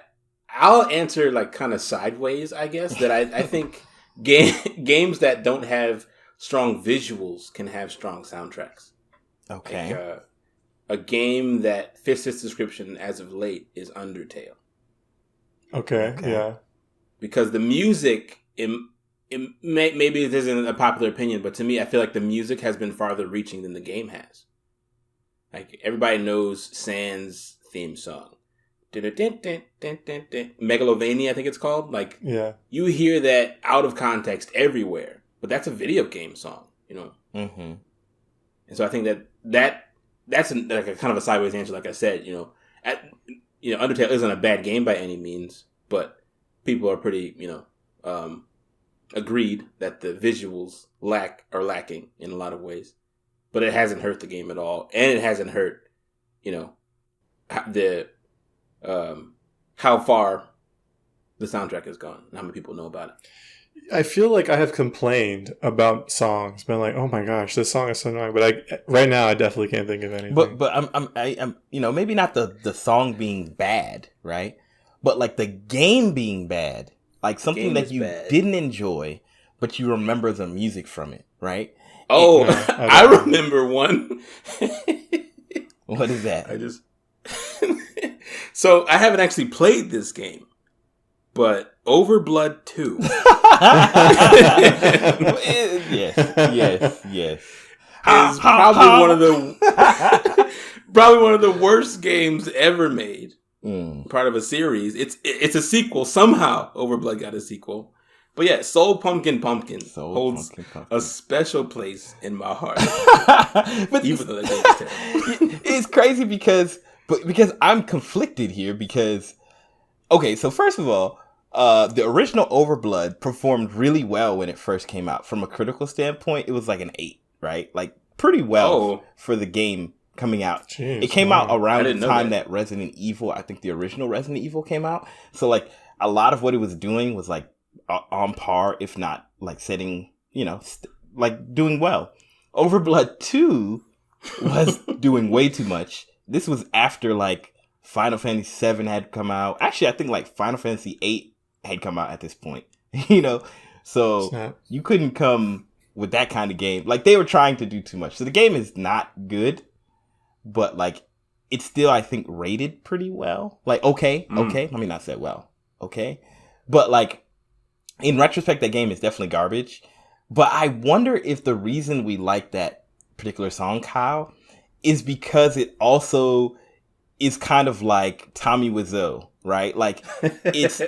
Speaker 3: I'll answer like kind of sideways, I guess. That I think games that don't have strong visuals can have strong soundtracks.
Speaker 2: Okay.
Speaker 3: Like, a game that fits this description as of late is Undertale.
Speaker 1: Okay. Yeah.
Speaker 3: Because the music, maybe it isn't a popular opinion, but to me, I feel like the music has been farther reaching than the game has. Like, everybody knows Sans' theme song. Megalovania, I think it's called. Like,
Speaker 1: yeah,
Speaker 3: you hear that out of context everywhere, but that's a video game song, you know?
Speaker 2: Mm-hmm.
Speaker 3: And so I think that's like a kind of a sideways answer, like I said, you know. Undertale isn't a bad game by any means, but people are pretty, agreed that the visuals are lacking in a lot of ways. But it hasn't hurt the game at all, and it hasn't hurt, how far the soundtrack has gone, and how many people know about it.
Speaker 1: I feel like I have complained about songs, been like, "Oh my gosh, this song is so annoying." But right now, I definitely can't think of anything.
Speaker 2: But I'm maybe not the song being bad, right? But like the game being bad, like something that you didn't enjoy, but you remember the music from it, right?
Speaker 3: Oh, I remember one.
Speaker 2: What is that?
Speaker 3: So I haven't actually played this game, but Overblood 2.
Speaker 2: Yes.
Speaker 3: Is probably one of the worst games ever made. Part of a series. It's a sequel. Somehow Overblood got a sequel. But yeah, Soul Pumpkin holds a special place in my heart.
Speaker 2: But
Speaker 3: even though that game is terrible.
Speaker 2: It's crazy because I'm conflicted here because, okay, so first of all, the original Overblood performed really well when it first came out. From a critical standpoint, it was like an 8, right? Like pretty well for the game coming out.
Speaker 1: Jeez,
Speaker 2: it came out around the time that Resident Evil, I think the original Resident Evil came out. So like a lot of what it was doing was like on par, if not like setting, like doing well. Overblood 2 was doing way too much. This was after like Final Fantasy VII had come out. Actually, I think like Final Fantasy VIII had come out at this point, so
Speaker 1: Snap.
Speaker 2: You couldn't come with that kind of game. Like they were trying to do too much. So the game is not good, but like it's still, I think, rated pretty well. Like, okay. Let me not say well. Okay. But like in retrospect, that game is definitely garbage. But I wonder if the reason we like that particular song, Kyle, is because it also is kind of like Tommy Wiseau, right? Like it's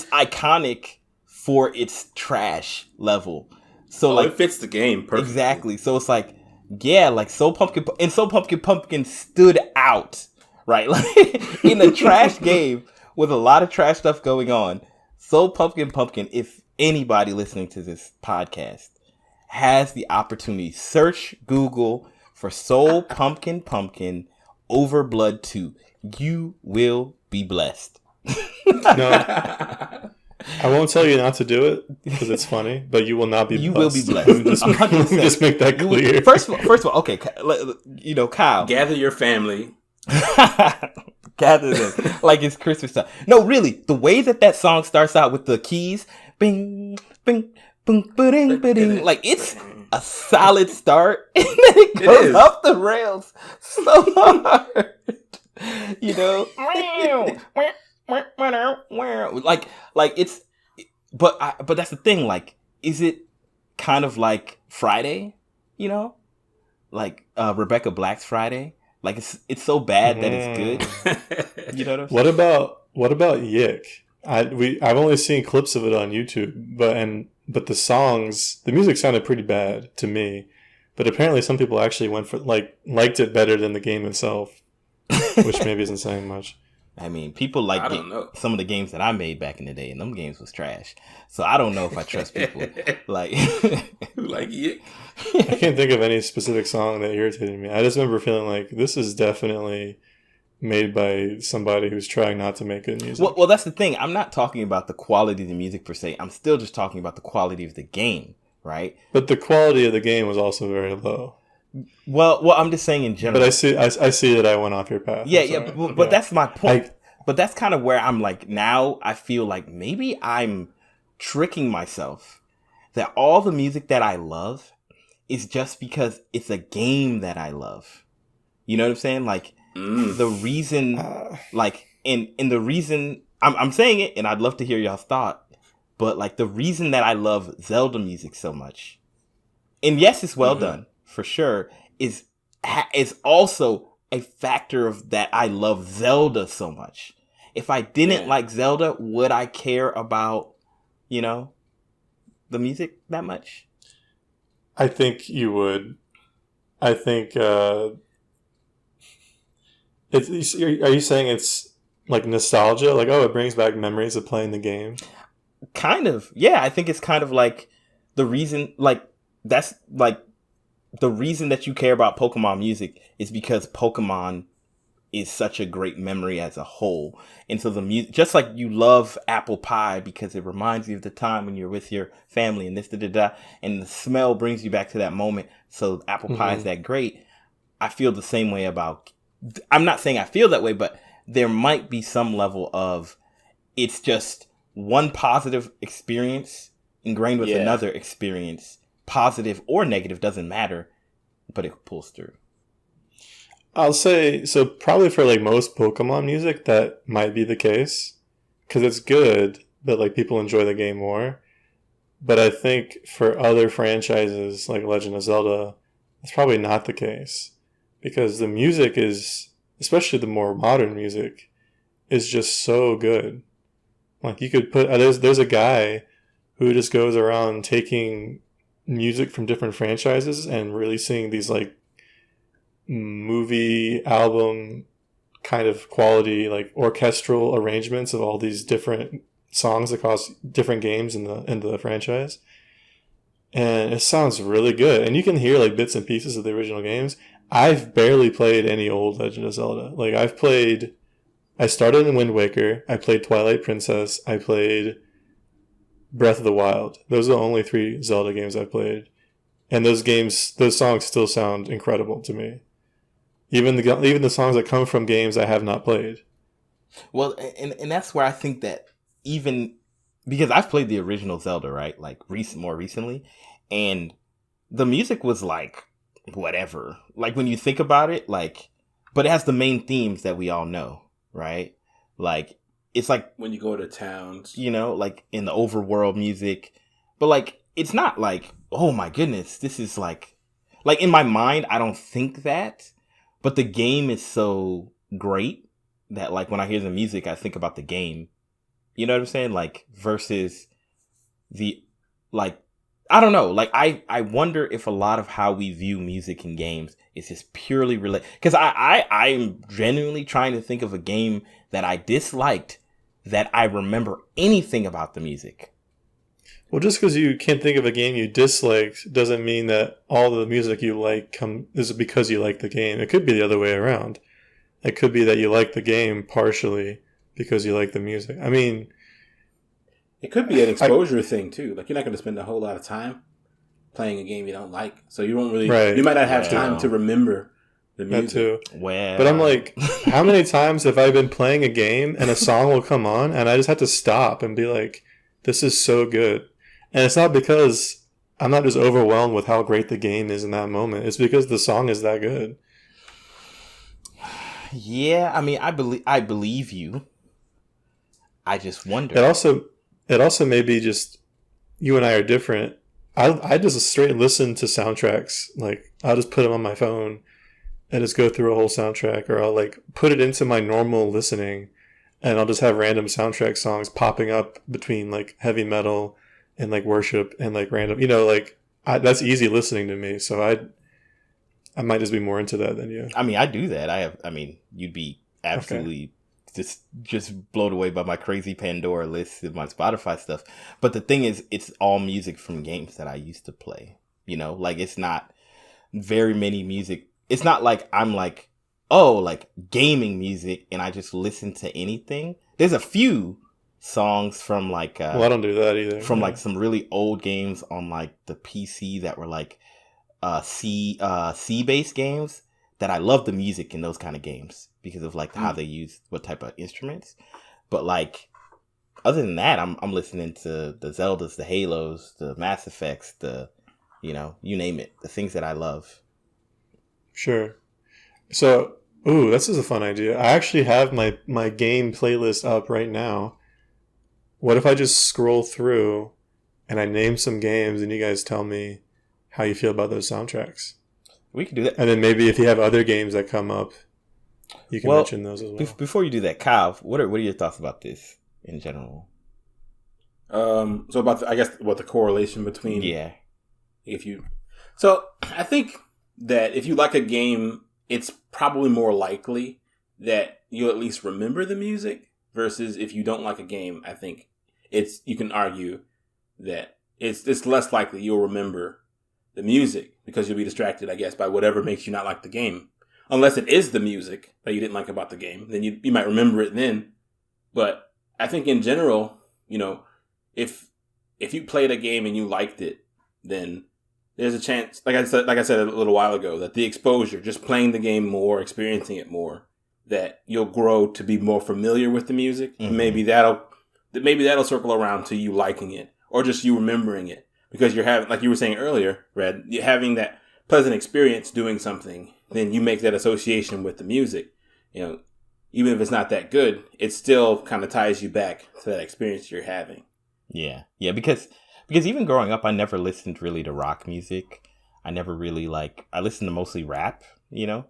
Speaker 2: iconic for its trash level. So like
Speaker 3: it fits the game perfectly.
Speaker 2: Exactly. So it's like, yeah, like Soul Pumpkin stood out, right? Like in a trash game with a lot of trash stuff going on. Soul Pumpkin, if anybody listening to this podcast has the opportunity, search Google for Soul Pumpkin Overblood 2. You will be blessed.
Speaker 1: No, I won't tell you not to do it because it's funny, but you will not be.
Speaker 2: You
Speaker 1: blessed.
Speaker 2: will be blessed.
Speaker 1: Just make that clear.
Speaker 2: First of all, okay, Kyle,
Speaker 3: gather your family.
Speaker 2: Gather them like it's Christmas time. No, really, the way that song starts out with the keys, bing, bing, boom, ba-ding, ba-ding, like it's a solid start, and then it goes off the rails so hard. Like it's, but that's the thing. Like, is it kind of like Friday? Like Rebecca Black's Friday. Like it's so bad that it's good. You know what I'm saying?
Speaker 1: What about Yick? I've only seen clips of it on YouTube, but the music sounded pretty bad to me. But apparently some people actually went for liked it better than the game itself, which maybe isn't saying much.
Speaker 2: I mean, people like some of the games that I made back in the day, and them games was trash. So I don't know if I trust people. Like
Speaker 3: Yick.
Speaker 1: I can't think of any specific song that irritated me. I just remember feeling like this is definitely made by somebody who's trying not to make good music.
Speaker 2: Well, that's the thing. I'm not talking about the quality of the music per se. I'm still just talking about the quality of the game, right?
Speaker 1: But the quality of the game was also very low.
Speaker 2: Well, I'm just saying in general.
Speaker 1: But I see that I went off your path.
Speaker 2: Yeah, but that's my point. But that's kind of where I'm like, now I feel like maybe I'm tricking myself that all the music that I love is just because it's a game that I love. You know what I'm saying? Like, the reason, like, and the reason, I'm saying it, and I'd love to hear y'all's thought, but, like, the reason that I love Zelda music so much, and yes, it's well done, for sure, is also a factor of that I love Zelda so much. If I didn't like Zelda, would I care about, you know, the music that much?
Speaker 1: I think you would. I think it's. Are you saying it's like nostalgia? Like, oh, it brings back memories of playing the game.
Speaker 2: Kind of, yeah. I think it's kind of like the reason, like that's like the reason that you care about Pokemon music is because Pokemon is such a great memory as a whole. And so the music, just like you love apple pie because it reminds you of the time when you're with your family and this, da, da, da, and the smell brings you back to that moment. So apple pie is that great. I feel the same way about, I'm not saying I feel that way, but there might be some level of, it's just one positive experience ingrained with another experience, positive or negative, doesn't matter, but it pulls through.
Speaker 1: I'll say, so probably for like most Pokemon music, that might be the case. Because it's good, but like people enjoy the game more. But I think for other franchises like Legend of Zelda, it's probably not the case. Because the music is, especially the more modern music, is just so good. Like you could put, there's a guy who just goes around taking music from different franchises and releasing these like movie album kind of quality like orchestral arrangements of all these different songs across different games in the franchise, and it sounds really good, and you can hear like bits and pieces of the original games. I've barely played any old Legend of Zelda. Like I started in Wind Waker, I played Twilight Princess, I played Breath of the Wild. Those are the only 3 Zelda games I've played, and those songs still sound incredible to me. Even the songs that come from games I have not played.
Speaker 2: Well, and that's where I think that even because I've played the original Zelda, right? Like more recently, and the music was like whatever. Like when you think about it, like, but it has the main themes that we all know, right? Like it's like
Speaker 3: when you go to towns,
Speaker 2: you know, like in the overworld music, but like it's not like, oh my goodness, this is like in my mind, I don't think that. But the game is so great that, like, when I hear the music, I think about the game. You know what I'm saying? Like, versus the, like, I don't know. Like, I wonder if a lot of how we view music in games is just purely related. Because I'm genuinely trying to think of a game that I disliked that I remember anything about the music.
Speaker 1: Well, just because you can't think of a game you disliked doesn't mean that all the music you like is because you like the game. It could be the other way around. It could be that you like the game partially because you like the music. I mean,
Speaker 3: it could be an exposure thing too. Like you're not going to spend a whole lot of time playing a game you don't like, so you won't really. Right. You might not have time to remember the music.
Speaker 1: That too.
Speaker 2: Well,
Speaker 1: but I'm like, how many times have I been playing a game and a song will come on and I just have to stop and be like, "This is so good." And it's not because I'm not just overwhelmed with how great the game is in that moment. It's because the song is that good.
Speaker 2: Yeah, I mean, I believe you. I just wonder.
Speaker 1: It also may be just you and I are different. I just straight listen to soundtracks. Like I'll just put them on my phone and just go through a whole soundtrack, or I'll like put it into my normal listening, and I'll just have random soundtrack songs popping up between like heavy metal and like worship and like random, you know, like that's easy listening to me. So I might just be more into that than you.
Speaker 2: I mean, I do that. I mean, you'd be absolutely just blown away by my crazy Pandora list and my Spotify stuff. But the thing is, it's all music from games that I used to play. You know, like it's not very many music. It's not like I'm like, oh, like gaming music and I just listen to anything. There's a few songs from like
Speaker 1: well, I don't do that either.
Speaker 2: From like some really old games on like the PC that were like C based games that I love the music in those kind of games because of like how they use what type of instruments. But like other than that, I'm listening to the Zeldas, the Halos, the Mass Effects, the you name it, the things that I love.
Speaker 1: Sure. So, ooh, this is a fun idea. I actually have my game playlist up right now. What if I just scroll through and I name some games and you guys tell me how you feel about those soundtracks?
Speaker 2: We can do that.
Speaker 1: And then maybe if you have other games that come up, you can mention those as well.
Speaker 2: Before you do that, Kyle, what are your thoughts about this in general?
Speaker 3: So about the correlation between I think that if you like a game, it's probably more likely that you'll at least remember the music versus if you don't like a game. I think you can argue that it's less likely you'll remember the music because you'll be distracted, I guess, by whatever makes you not like the game. Unless it is the music that you didn't like about the game, then you might remember it then. But I think in general, if you played a game and you liked it, then there's a chance, like I said a little while ago, that the exposure, just playing the game more, experiencing it more, that you'll grow to be more familiar with the music. Mm-hmm. And maybe that'll circle around to you liking it or just you remembering it because you're having, like you were saying earlier, Red, you're having that pleasant experience doing something. Then you make that association with the music. Even if it's not that good, it still kind of ties you back to that experience you're having.
Speaker 2: Yeah, because even growing up, I never listened really to rock music. I never really I listened to mostly rap,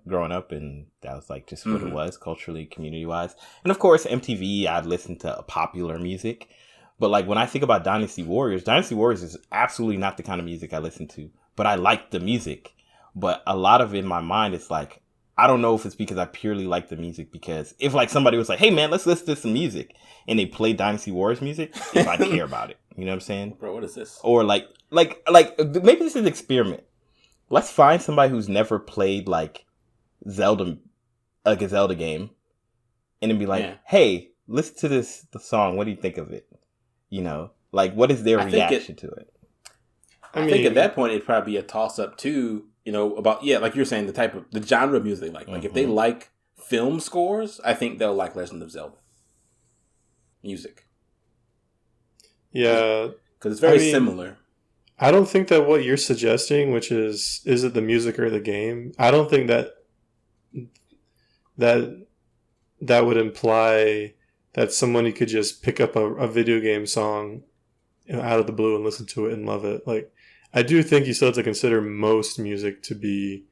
Speaker 2: growing up, and that was like just what it was culturally, community-wise. And of course, MTV, I'd listen to popular music. But like when I think about Dynasty Warriors is absolutely not the kind of music I listen to, but I like the music. But a lot of it in my mind, it's like, I don't know if it's because I purely like the music, because if like somebody was like, hey man, let's listen to some music, and they play Dynasty Warriors music, if I care about it. You know what I'm saying?
Speaker 3: Bro, what is this?
Speaker 2: Or like maybe this is an experiment. Let's find somebody who's never played like a Zelda game, and then be like, hey, listen to the song. What do you think of it? What is their reaction to it?
Speaker 3: I think at that point, it'd probably be a toss up too. About, like you're saying, the genre of music they like. Like, if they like film scores, I think they'll like Legend of Zelda music.
Speaker 1: Yeah.
Speaker 3: Because it's very similar.
Speaker 1: I don't think that what you're suggesting, which is it the music or the game, I don't think that would imply that someone could just pick up a video game song out of the blue and listen to it and love it. Like, I do think you still have to consider most music to be...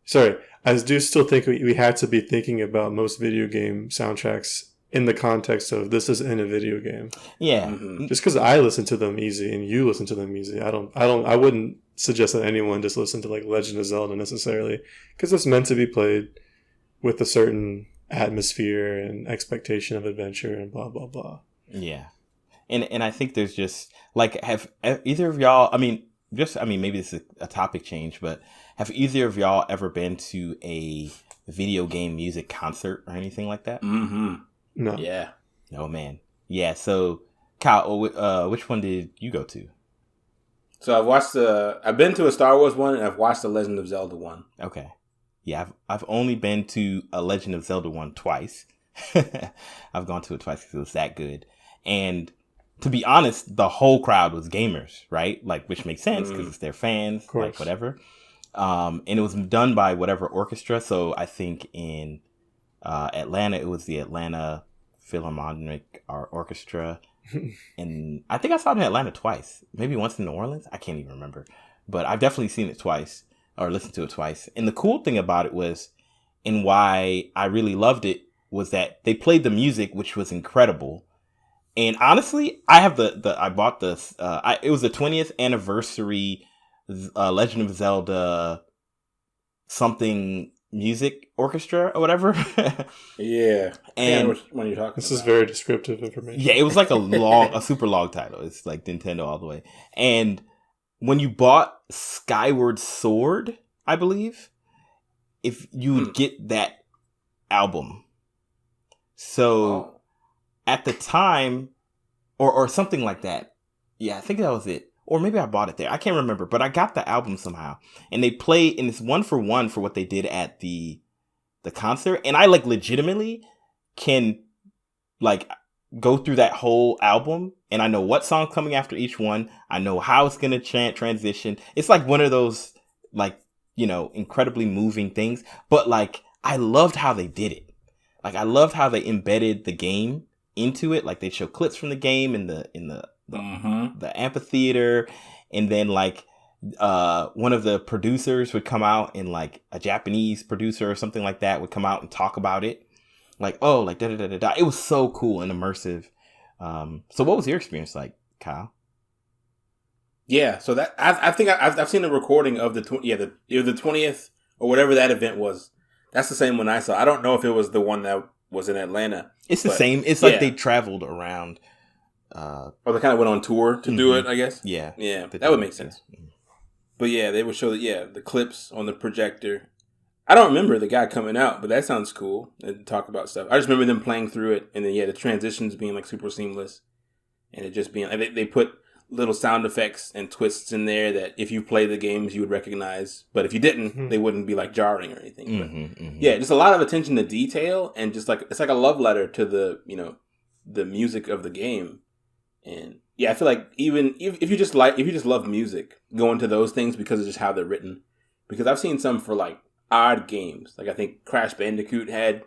Speaker 1: Sorry, I do still think we had to be thinking about most video game soundtracks in the context of this is in a video game.
Speaker 2: Yeah.
Speaker 1: Mm-hmm. Just because I listen to them easy and you listen to them easy, I wouldn't suggest that anyone just listen to like Legend of Zelda necessarily, because it's meant to be played with a certain atmosphere and expectation of adventure and blah, blah, blah.
Speaker 2: Yeah. And I think there's just like, have either of y'all, maybe this is a topic change, but have either of y'all ever been to a video game music concert or anything like that?
Speaker 3: Mm-hmm.
Speaker 1: No.
Speaker 3: Yeah.
Speaker 2: Oh, man. Yeah. So, Kyle, which one did you go to?
Speaker 3: So I've been to a Star Wars one, and I've watched the Legend of Zelda one.
Speaker 2: Okay. Yeah, I've only been to a Legend of Zelda one twice. I've gone to it twice because it was that good. And to be honest, the whole crowd was gamers, right? Like, which makes sense because it's their fans, like whatever. And it was done by whatever orchestra. So I think in Atlanta, it was the Atlanta Philharmonic Orchestra. And I think I saw it in Atlanta twice, maybe once in New Orleans. I can't even remember, but I've definitely seen it twice or listened to it twice. And the cool thing about it was, and why I really loved it, was that they played the music, which was incredible. And honestly, I have I bought this. It was the 20th anniversary Legend of Zelda something music orchestra or whatever.
Speaker 3: Yeah.
Speaker 2: And
Speaker 3: which one you're talking
Speaker 1: This
Speaker 3: about.
Speaker 1: is very descriptive information.
Speaker 2: Yeah, it was like a super long title. It's like Nintendo all the way. And when you bought Skyward Sword, I believe, if you would get that album. So at the time, or something like that. Yeah, I think that was it. or maybe I bought it there. I can't remember, but I got the album somehow. And they play, and it's 1-for-1 for what they did at the concert. And I like legitimately can like go through that whole album, and I know what song's coming after each one. I know how it's gonna transition. It's like one of those like, you know, incredibly moving things. But like, I loved how they did it. Like, I loved how they embedded the game into it. Like, they show clips from the game in the amphitheater, and then like one of the producers would come out, and like a Japanese producer or something like that would come out and talk about it. Like, oh, like da da da da da. It was so cool and immersive. So what was your experience like, Kyle?
Speaker 3: Yeah, so that I think I've seen a recording of the 20th or whatever that event was. That's the same one I saw. I don't know if it was the one that was in Atlanta.
Speaker 2: It's the same. It's like they traveled around.
Speaker 3: Or they kind of went on tour to do it, I guess.
Speaker 2: Yeah,
Speaker 3: that would make sense. But yeah, they would show the clips on the projector. I don't remember the guy coming out, but that sounds cool. And talk about stuff. I just remember them playing through it, and then the transitions being like super seamless, and it just being like they put little sound effects and twists in there that if you play the games you would recognize, but if you didn't, they wouldn't be like jarring or anything. But yeah, just a lot of attention to detail, and just like it's like a love letter to the the music of the game. And yeah, I feel like even if you just love music, go into those things because of just how they're written. Because I've seen some for like odd games, like I think Crash Bandicoot had,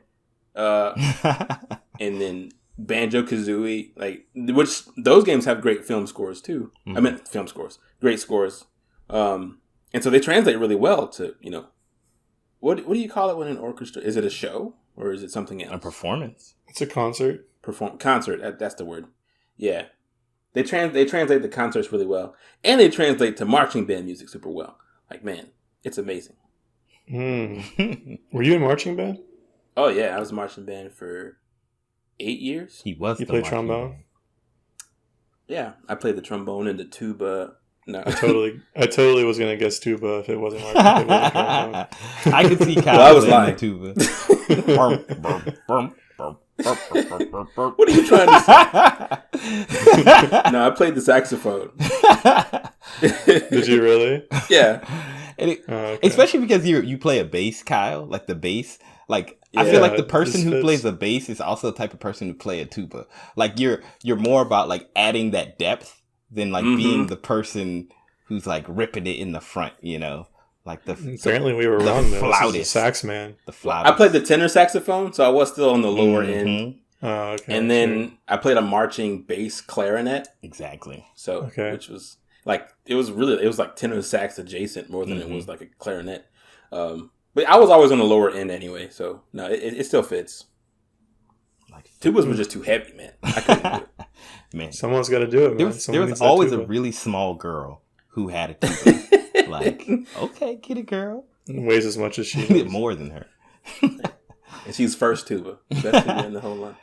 Speaker 3: and then Banjo-Kazooie, like, which those games have great film scores too. I meant film scores, great scores, and so they translate really well to what do you call it when an orchestra? Is it a show or is it something else?
Speaker 2: A performance.
Speaker 1: It's a concert.
Speaker 3: Concert. That's the word. Yeah. They translate the concerts really well, and they translate to marching band music super well. Like, man, it's amazing.
Speaker 1: Were you in marching band?
Speaker 3: Oh yeah, I was in marching band for 8 years.
Speaker 2: He was.
Speaker 1: You played trombone?
Speaker 2: Band.
Speaker 3: Yeah, I played the trombone and the tuba. No,
Speaker 1: I totally was gonna guess tuba if it wasn't marching. Trombone.
Speaker 2: I could see Kyle.
Speaker 3: I was lying.
Speaker 2: Tuba.
Speaker 3: What are you trying to say? No, I played the saxophone.
Speaker 1: Did you really?
Speaker 3: Yeah.
Speaker 2: Okay. Especially because you play a bass, Kyle, like the bass. Like, I feel like the person who plays a bass is also the type of person who play a tuba. Like, you're more about like adding that depth than like being the person who's like ripping it in the front, Like
Speaker 1: apparently we were wrong though. This is a sax man.
Speaker 2: The flautist.
Speaker 3: I played the tenor saxophone, so I was still on the lower end.
Speaker 1: Oh, okay.
Speaker 3: And then I played a marching bass clarinet.
Speaker 2: Exactly.
Speaker 3: So which was like it was like tenor sax adjacent more than it was like a clarinet. But I was always on the lower end anyway, so no, it still fits. Like tubas were just too heavy, man. I couldn't do it.
Speaker 2: Man,
Speaker 1: someone's got to do it. Man.
Speaker 2: There was always a really small girl who had a tuba. Like, okay, get it, girl.
Speaker 1: Weighs as much as she does.
Speaker 2: More than her.
Speaker 3: And she's first tuba. Best tuba in the whole line.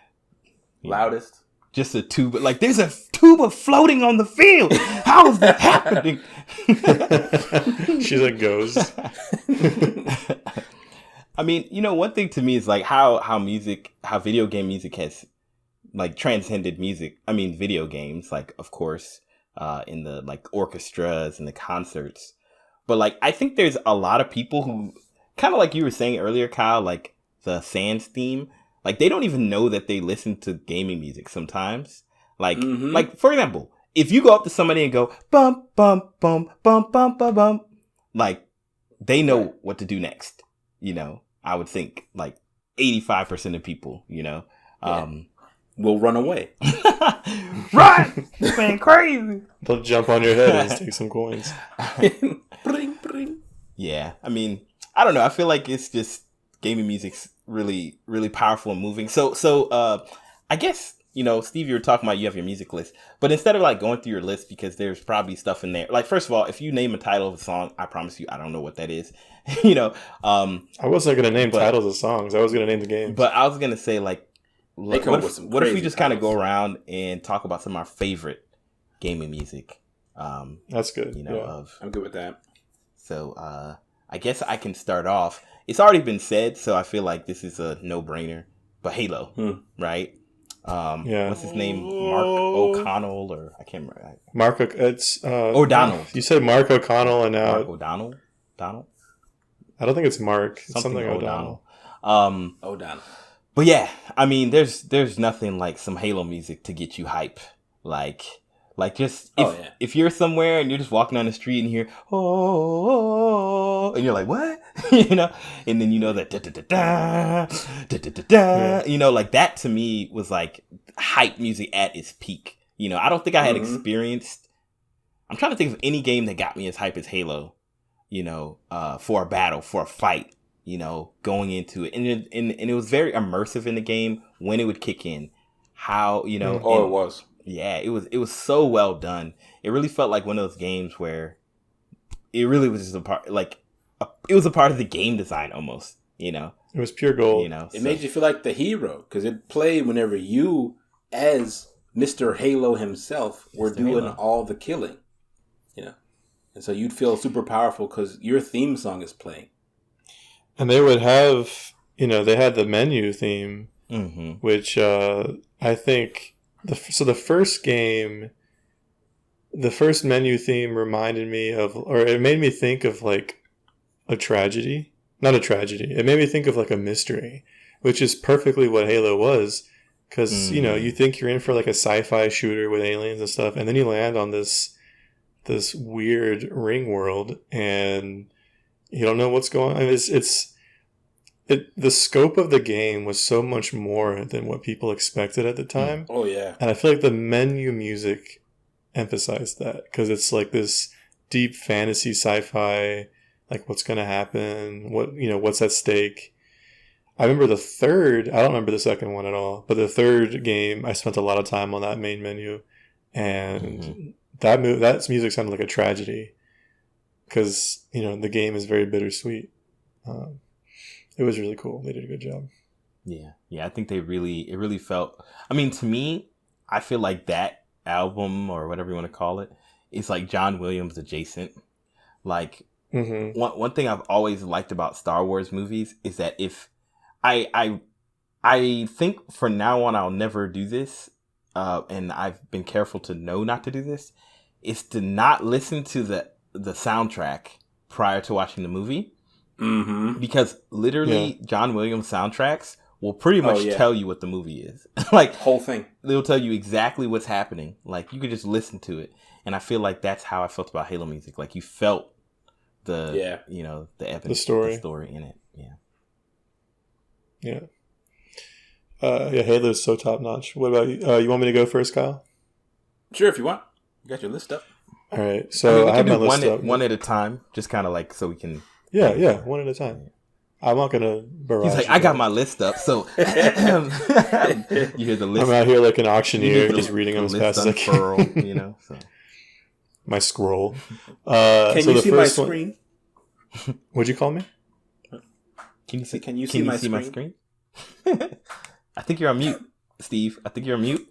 Speaker 3: Loudest.
Speaker 2: Just a tuba. Like, there's a tuba floating on the field. How is that happening?
Speaker 1: She's a ghost.
Speaker 2: I mean, one thing to me is like how video game music has like transcended music. I mean, video games, like, of course, in the like orchestras and the concerts. But like, I think there's a lot of people who kind of like you were saying earlier, Kyle, like the Sans theme, like they don't even know that they listen to gaming music sometimes. Like, like for example, if you go up to somebody and go bum bum bum bum bum bum bum, like they know what to do next. I would think like 85% of people,
Speaker 3: will run away.
Speaker 2: Run! This man crazy.
Speaker 1: They'll jump on your head and take some coins.
Speaker 3: Bring, bring.
Speaker 2: Yeah, I mean, I don't know. I feel like it's just gaming music's really, really powerful and moving. So, I guess, Steve, you were talking about you have your music list, but instead of like going through your list, because there's probably stuff in there. Like, first of all, if you name a title of a song, I promise you, I don't know what that is. I
Speaker 1: wasn't gonna name titles of songs. I was gonna name the game.
Speaker 2: But I was gonna say like, what if we just kind of go around and talk about some of our favorite gaming music?
Speaker 1: That's good.
Speaker 3: I'm good with that.
Speaker 2: So I guess I can start off. It's already been said, so I feel like this is a no-brainer. But Halo, right? What's his name? Mark O'Connell, or I can't remember.
Speaker 1: It's
Speaker 2: O'Donnell.
Speaker 1: You said Mark O'Connell, and now
Speaker 2: Mark O'Donnell. Donald.
Speaker 1: I don't think it's Mark. It's
Speaker 2: Something
Speaker 1: O'Donnell.
Speaker 3: O'Donnell.
Speaker 2: But yeah, I mean, there's nothing like some Halo music to get you hype. Like just if you're somewhere and you're just walking down the street and you hear and you're like, what? You know, and then you know that you know, like that to me was like hype music at its peak. You know, I don't think I had experienced. I'm trying to think of any game that got me as hype as Halo. You know, for a battle, for a fight. You know, going into it, and it was very immersive in the game when it would kick in. How, you know?
Speaker 3: It was.
Speaker 2: Yeah, it was so well done. It really felt like one of those games where it really was just a part, it was a part of the game design almost. You know,
Speaker 1: it was pure gold.
Speaker 2: You know,
Speaker 3: it made you feel like the hero because it played whenever you, as Mr. Halo himself, were doing all the killing. You know, and so you'd feel super powerful because your theme song is playing.
Speaker 1: And they would have, you know, they had the menu theme, which I think the first game, the first menu theme reminded me of, or it made me think of like a tragedy. Not a tragedy. It made me think of like a mystery, which is perfectly what Halo was. Because, you know, you think you're in for like a sci-fi shooter with aliens and stuff, and then you land on this weird ring world, and you don't know what's going on. The scope of the game was so much more than what people expected at the time.
Speaker 3: Oh, yeah.
Speaker 1: And I feel like the menu music emphasized that because it's like this deep fantasy sci-fi, like what's going to happen, what's at stake. I remember I don't remember the second one at all, but the third game, I spent a lot of time on that main menu, and that music sounded like a tragedy because, you know, the game is very bittersweet. It was really cool. They did a good job.
Speaker 2: Yeah. I think it really felt. I mean, to me, I feel like that album or whatever you want to call it is like John Williams adjacent. Like one thing I've always liked about Star Wars movies is that if I think from now on I'll never do this, and I've been careful to know not to do this, is to not listen to the soundtrack prior to watching the movie. Because literally John Williams soundtracks will pretty much tell you what the movie is. Like
Speaker 3: whole thing.
Speaker 2: They'll tell you exactly what's happening. Like you could just listen to it. And I feel like that's how I felt about Halo music. Like you felt the epic
Speaker 1: story
Speaker 2: in it.
Speaker 1: Yeah. Halo's so top notch. What about you? You want me to go first, Kyle?
Speaker 3: Sure, if you want. You got your list up.
Speaker 1: All right. So I have my list up.
Speaker 2: One at a time, just kind of like so we can.
Speaker 1: Yeah, one at a time. I'm not gonna barrage.
Speaker 2: He's like, I got my list up, so you hear the list.
Speaker 1: I'm out here like an auctioneer, just reading them as fast as I can.
Speaker 2: You know, so.
Speaker 1: My scroll.
Speaker 3: Can you see my screen?
Speaker 1: What'd you call me?
Speaker 3: Can you see my screen?
Speaker 2: I think you're on mute, Steve. I think you're on mute.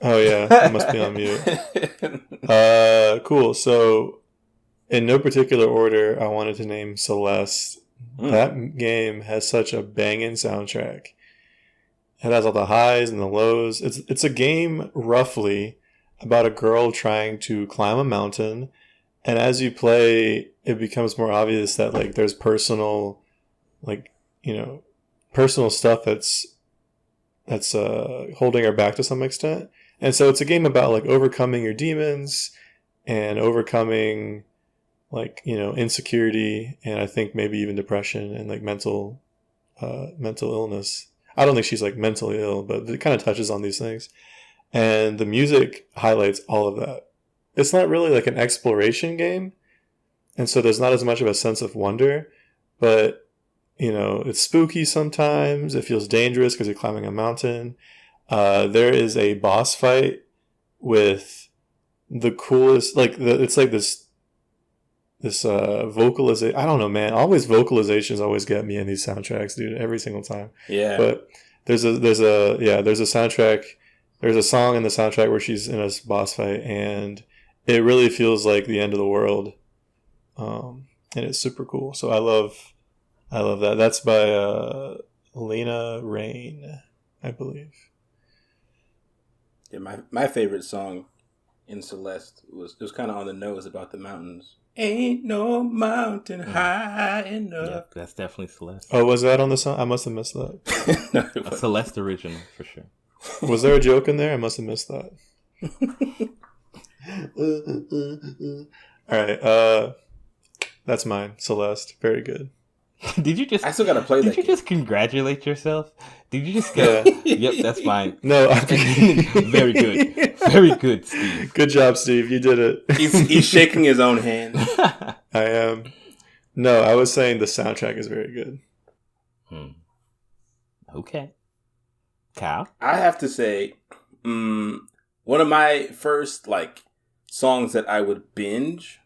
Speaker 1: Oh yeah, I must be on mute. Cool. So, in no particular order, I wanted to name Celeste. That game has such a banging soundtrack. It has all the highs and the lows. It's a game roughly about a girl trying to climb a mountain, and as you play, it becomes more obvious that like there's personal stuff that's holding her back to some extent. And so it's a game about like overcoming your demons and overcoming like, insecurity, and I think maybe even depression and like mental illness. I don't think she's like mentally ill, but it kind of touches on these things. And the music highlights all of that. It's not really like an exploration game, and so there's not as much of a sense of wonder, but it's spooky sometimes. It feels dangerous because you're climbing a mountain. There is a boss fight with the coolest, it's like this vocalization. I don't know, man. Always vocalizations always get me in these soundtracks, dude. Every single time.
Speaker 3: Yeah.
Speaker 1: But there's a soundtrack. There's a song in the soundtrack where she's in a boss fight, and it really feels like the end of the world. And it's super cool. So I love that. That's by Lena Rain, I believe.
Speaker 3: Yeah, my favorite song in Celeste was kind of on the nose about the mountains. Ain't no mountain high enough.
Speaker 2: Yeah, that's definitely Celeste.
Speaker 1: Oh, was that on the song? I must have missed that.
Speaker 3: No, it
Speaker 2: A
Speaker 3: wasn't.
Speaker 2: Celeste original for sure.
Speaker 1: Was there a joke in there? I must have missed that. All right, that's mine. Celeste, very good.
Speaker 2: Did you just?
Speaker 3: I still gotta play that
Speaker 2: Did you
Speaker 3: game.
Speaker 2: just congratulate yourself? Did you just go? Yep, that's mine.
Speaker 1: No,
Speaker 2: Very good, very good, Steve.
Speaker 1: Good job, Steve. You did it.
Speaker 3: He's shaking his own hand.
Speaker 1: I am. No, I was saying the soundtrack is very good.
Speaker 2: Okay, Kyle.
Speaker 3: I have to say, one of my first songs that I would binge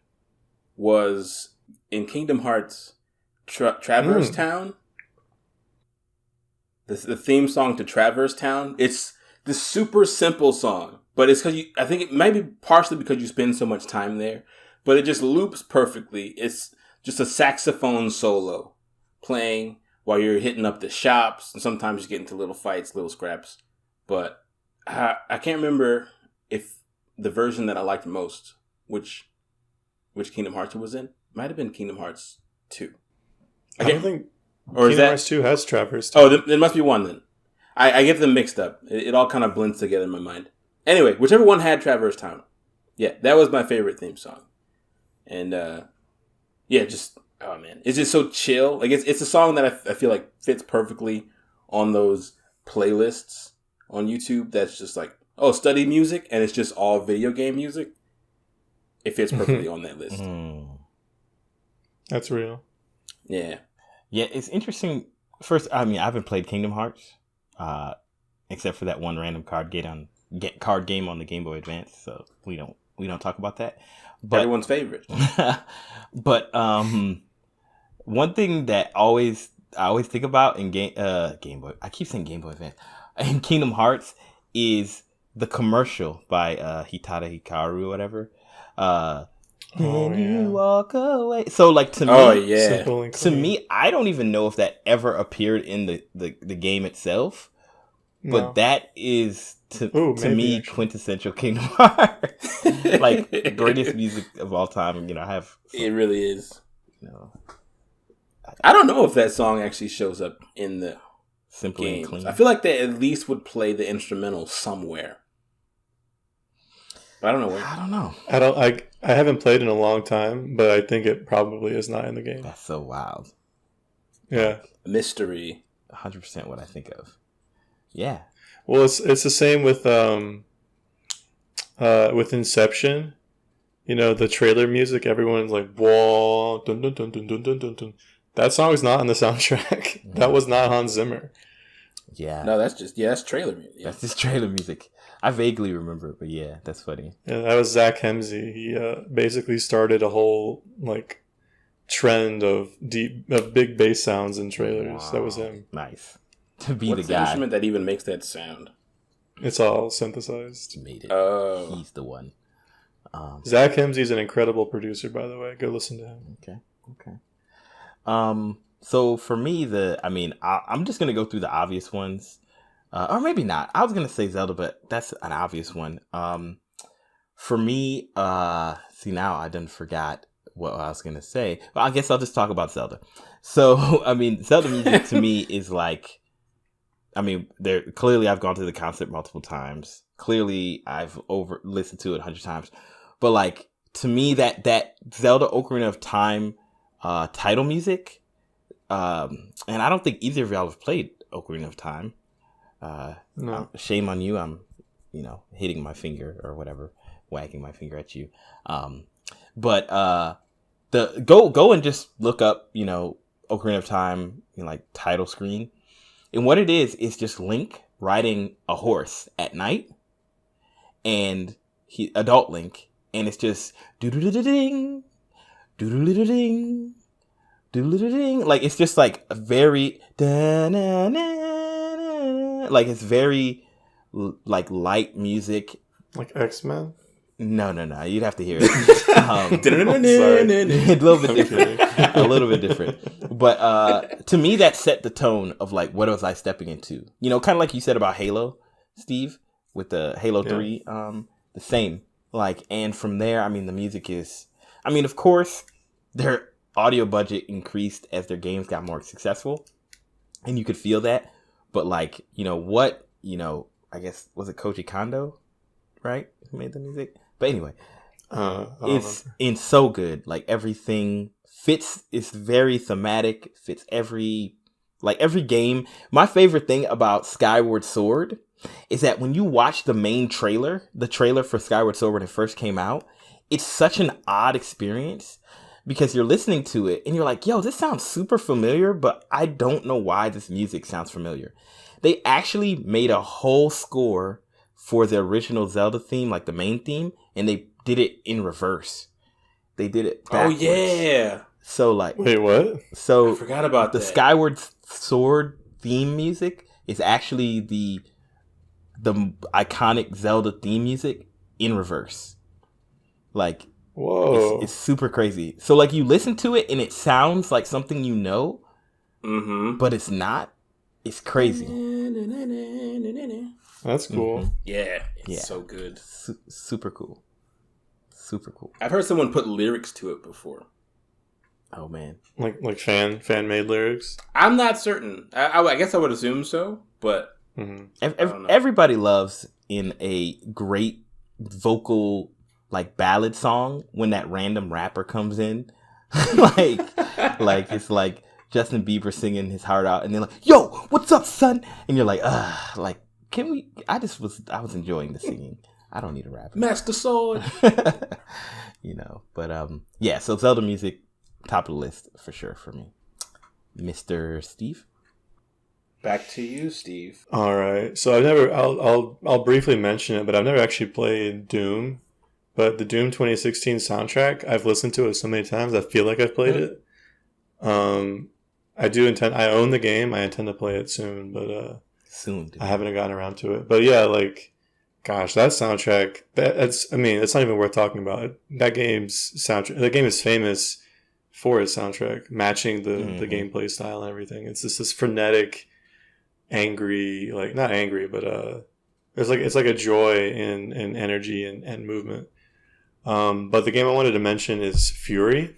Speaker 3: was in Kingdom Hearts Traverse Town. The theme song to Traverse Town. It's this super simple song, but it's because I think it might be partially because you spend so much time there, but it just loops perfectly. It's just a saxophone solo playing while you're hitting up the shops, and sometimes you get into little fights, little scraps. But I can't remember if the version that I liked most, which Kingdom Hearts it was in, might have been Kingdom Hearts 2.
Speaker 1: I don't think
Speaker 3: or is
Speaker 1: Kingdom
Speaker 3: that
Speaker 1: Hearts 2 has Traverse.
Speaker 3: Oh, there must be one then. I get them mixed up. It all kind of blends together in my mind. Anyway, whichever one had Traverse Town. Yeah, that was my favorite theme song. And yeah, just oh man, it's just so chill. Like it's a song that I feel like fits perfectly on those playlists on YouTube. That's just like study music, and it's just all video game music. It fits perfectly on that list.
Speaker 1: That's real.
Speaker 3: Yeah.
Speaker 2: Yeah, it's interesting. First, I mean, I haven't played Kingdom Hearts, except for that one random card game on the Game Boy Advance. So we don't talk about that. But
Speaker 3: Everyone's favorite.
Speaker 2: but one thing that I always think about in Game Boy, I keep saying Game Boy Advance, in Kingdom Hearts is the commercial by Hitada Hikaru or whatever. Can you walk away? So like to me,
Speaker 3: yeah.
Speaker 2: To me, I don't even know if that ever appeared in the game itself.
Speaker 1: No.
Speaker 2: But that is to me
Speaker 1: actually.
Speaker 2: quintessential Kingdom Hearts. Like greatest music of all time. You know, I have
Speaker 3: It really is.
Speaker 2: you know,
Speaker 3: I don't know if that song actually shows up in the
Speaker 2: Simple and
Speaker 3: games.
Speaker 2: clean.
Speaker 3: I feel like they at least would play the instrumental somewhere. But I don't know where.
Speaker 2: I don't know.
Speaker 1: I haven't played in a long time, but I think it probably is not in the game.
Speaker 2: That's so wild.
Speaker 1: Yeah.
Speaker 3: Mystery.
Speaker 2: 100% what I think of. Yeah.
Speaker 1: Well, it's the same with Inception. You know, the trailer music. Everyone's like, "Whoa, dun dun dun dun dun dun dun dun." That song is not on the soundtrack. That was not Hans Zimmer.
Speaker 2: Yeah.
Speaker 3: No, that's trailer music. Yeah.
Speaker 2: That's just trailer music. I vaguely remember it, but yeah, that's funny.
Speaker 1: Yeah, that was Zach Hemsey. He basically started a whole trend of big bass sounds in trailers.
Speaker 2: Wow.
Speaker 1: That was him.
Speaker 2: Nice. To be
Speaker 3: What's
Speaker 2: the
Speaker 3: the
Speaker 2: guy.
Speaker 3: instrument that even makes that sound?
Speaker 1: It's all synthesized.
Speaker 2: He made it.
Speaker 3: Oh.
Speaker 2: He's the one.
Speaker 1: Zach Hemsey's an incredible producer, by the way. Go listen to him.
Speaker 2: Okay. So for me, I'm just gonna go through the obvious ones, or maybe not. I was gonna say Zelda, but that's an obvious one. For me, see now I done forgot what I was gonna say. Well, I guess I'll just talk about Zelda. So I mean, Zelda music to me is like, there clearly I've gone through the concert multiple times. Clearly I've listened to it 100 times, but like to me that Zelda Ocarina of Time title music. And I don't think either of y'all have played Ocarina of Time.
Speaker 1: No.
Speaker 2: Shame on you. I'm, hitting my finger or whatever, wagging my finger at you. But go and just look up, Ocarina of Time, title screen. And what it is just Link riding a horse at night, and adult Link, and it's just doo-doo-doo-ding, doo-doo-doo-ding. Like it's just like a very like it's very like light music.
Speaker 1: Like X-Men?
Speaker 2: No, you'd have to hear it. A little bit different. But to me that set the tone of like what was I stepping into. Kind of like you said about Halo, Steve. with the Halo
Speaker 1: Yeah.
Speaker 2: 3, the same. Like, and from there, I mean, the music is, I mean, of course, their audio budget increased as their games got more successful, and you could feel that. But like, I guess, was it Koji Kondo, right, who made the music? But anyway, it's so good. Like, everything fits. It's very thematic. Fits every game. My favorite thing about Skyward Sword is that when you watch the main trailer, the trailer for Skyward Sword when it first came out, it's such an odd experience because you're listening to it and you're like, yo, this sounds super familiar, but I don't know why this music sounds familiar. They actually made a whole score for the original Zelda theme, like the main theme, and they did it in reverse. They did it backwards.
Speaker 3: Oh, yeah.
Speaker 2: So, like...
Speaker 1: Wait, what?
Speaker 2: So,
Speaker 3: I forgot about
Speaker 2: the
Speaker 3: that.
Speaker 2: Skyward Sword theme music is actually the iconic Zelda theme music in reverse. Like,
Speaker 1: Whoa.
Speaker 2: it's super crazy. So, like, you listen to it and it sounds like something you know, but it's not. It's crazy.
Speaker 1: That's cool.
Speaker 3: Yeah, it's
Speaker 2: Yeah.
Speaker 3: so good.
Speaker 2: Super cool. Super cool.
Speaker 3: I've heard someone put lyrics to it before.
Speaker 2: Oh, man.
Speaker 1: Like fan made lyrics.
Speaker 3: I'm not certain. I guess I would assume so, but
Speaker 1: Mm-hmm.
Speaker 3: I don't know.
Speaker 2: Everybody loves in a great vocal, like, ballad song when that random rapper comes in. like it's like Justin Bieber singing his heart out and they're like, yo, what's up, son? And you're like, like, can we? I was enjoying the singing. I don't need a rapper.
Speaker 3: Master Sword.
Speaker 2: But yeah, so Zelda music, top of the list for sure for me. Mr. Steve?
Speaker 3: Back to you, Steve.
Speaker 1: All right. So I'll briefly mention it, but I've never actually played Doom. But the Doom 2016 soundtrack, I've listened to it so many times, I feel like I've played it. I own the game. I intend to play it soon, but
Speaker 2: Soon. Dude.
Speaker 1: I haven't gotten around to it. But yeah, like, gosh, that soundtrack, it's not even worth talking about. That game is famous for its soundtrack, matching the gameplay style and everything. It's just this frenetic, angry, like, not angry, but it's like a joy and energy and movement. But the game I wanted to mention is Fury,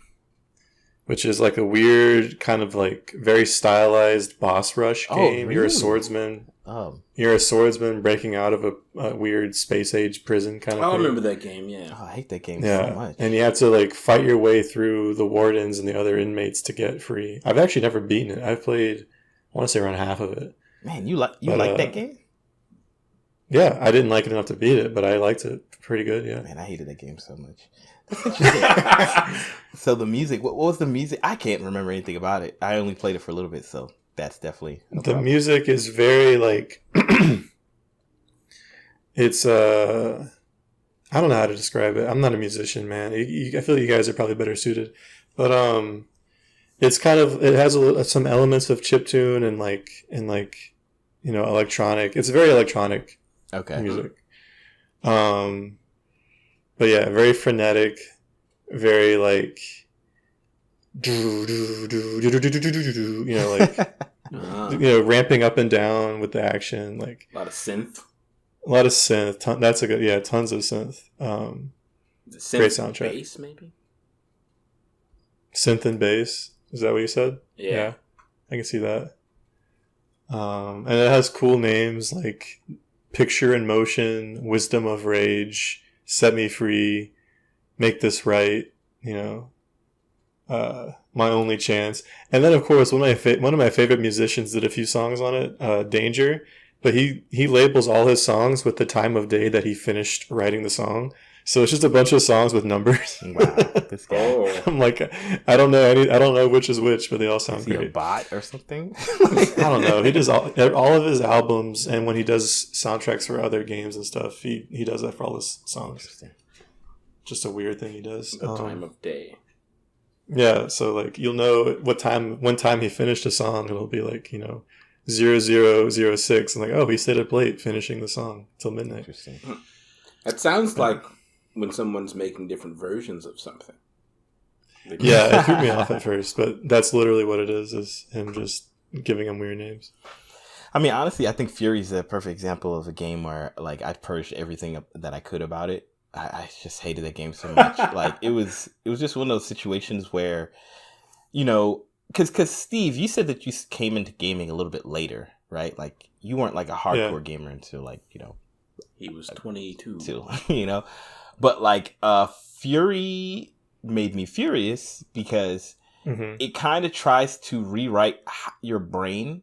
Speaker 1: which is like a weird kind of like very stylized boss rush game.
Speaker 2: Oh, really?
Speaker 1: You're a swordsman. You're a swordsman breaking out of a weird space age prison kind of
Speaker 3: I
Speaker 1: thing.
Speaker 3: remember that game, yeah.
Speaker 2: Oh, I hate that game so much.
Speaker 1: And you have to like fight your way through the wardens and the other inmates to get free. I've actually never beaten it. I've played, I want to say around half of it.
Speaker 2: Man, you like that game?
Speaker 1: Yeah, I didn't like it enough to beat it, but I liked it pretty good, yeah.
Speaker 2: Man, I hated that game so much. That's interesting. So the music, what was the music? I can't remember anything about it. I only played it for a little bit, so that's definitely a
Speaker 1: The
Speaker 2: problem.
Speaker 1: music is very like it's I don't know how to describe it. I'm not a musician, man. I feel you guys are probably better suited, but it's kind of, it has some elements of chiptune and like electronic. It's very electronic music. But yeah, very frenetic, very like ramping up and down with the action, like
Speaker 3: A lot of synth.
Speaker 1: That's a good, tons of synth.
Speaker 3: Synth
Speaker 1: Great soundtrack.
Speaker 3: Bass, maybe?
Speaker 1: Synth and bass. Is that what you said?
Speaker 3: Yeah.
Speaker 1: I can see that. And it has cool names like Picture in Motion, Wisdom of Rage, Set Me Free, Make This Right, My Only Chance. And then, of course, one of my favorite musicians did a few songs on it, Danger. But he labels all his songs with the time of day that he finished writing the song. So it's just a bunch of songs with numbers.
Speaker 2: Wow, this guy.
Speaker 3: Oh.
Speaker 1: I'm like, I don't know which is which, but they all sound
Speaker 2: Is he
Speaker 1: great.
Speaker 2: a bot or something?
Speaker 1: I don't know. He does all of his albums, and when he does soundtracks for other games and stuff, he does that for all his songs.
Speaker 2: Interesting. Just
Speaker 1: Just a weird thing he does.
Speaker 3: The time of day.
Speaker 1: Yeah, so like you'll know when time he finished a song, it'll be like 0006, and like, oh, he stayed up late finishing the song till midnight.
Speaker 2: Interesting.
Speaker 3: That sounds like when someone's making different versions of something.
Speaker 1: Yeah, it threw me off at first, but that's literally what it is him just giving him weird names.
Speaker 2: I mean, honestly, I think Fury's a perfect example of a game where like I purged everything that I could about it. I just hated that game so much. Like it was just one of those situations where, you know, because Steve, you said that you came into gaming a little bit later, right? Like you weren't like a hardcore gamer until like, you know,
Speaker 3: he was 22.
Speaker 2: You know, but like Fury made me furious because it kind of tries to rewrite your brain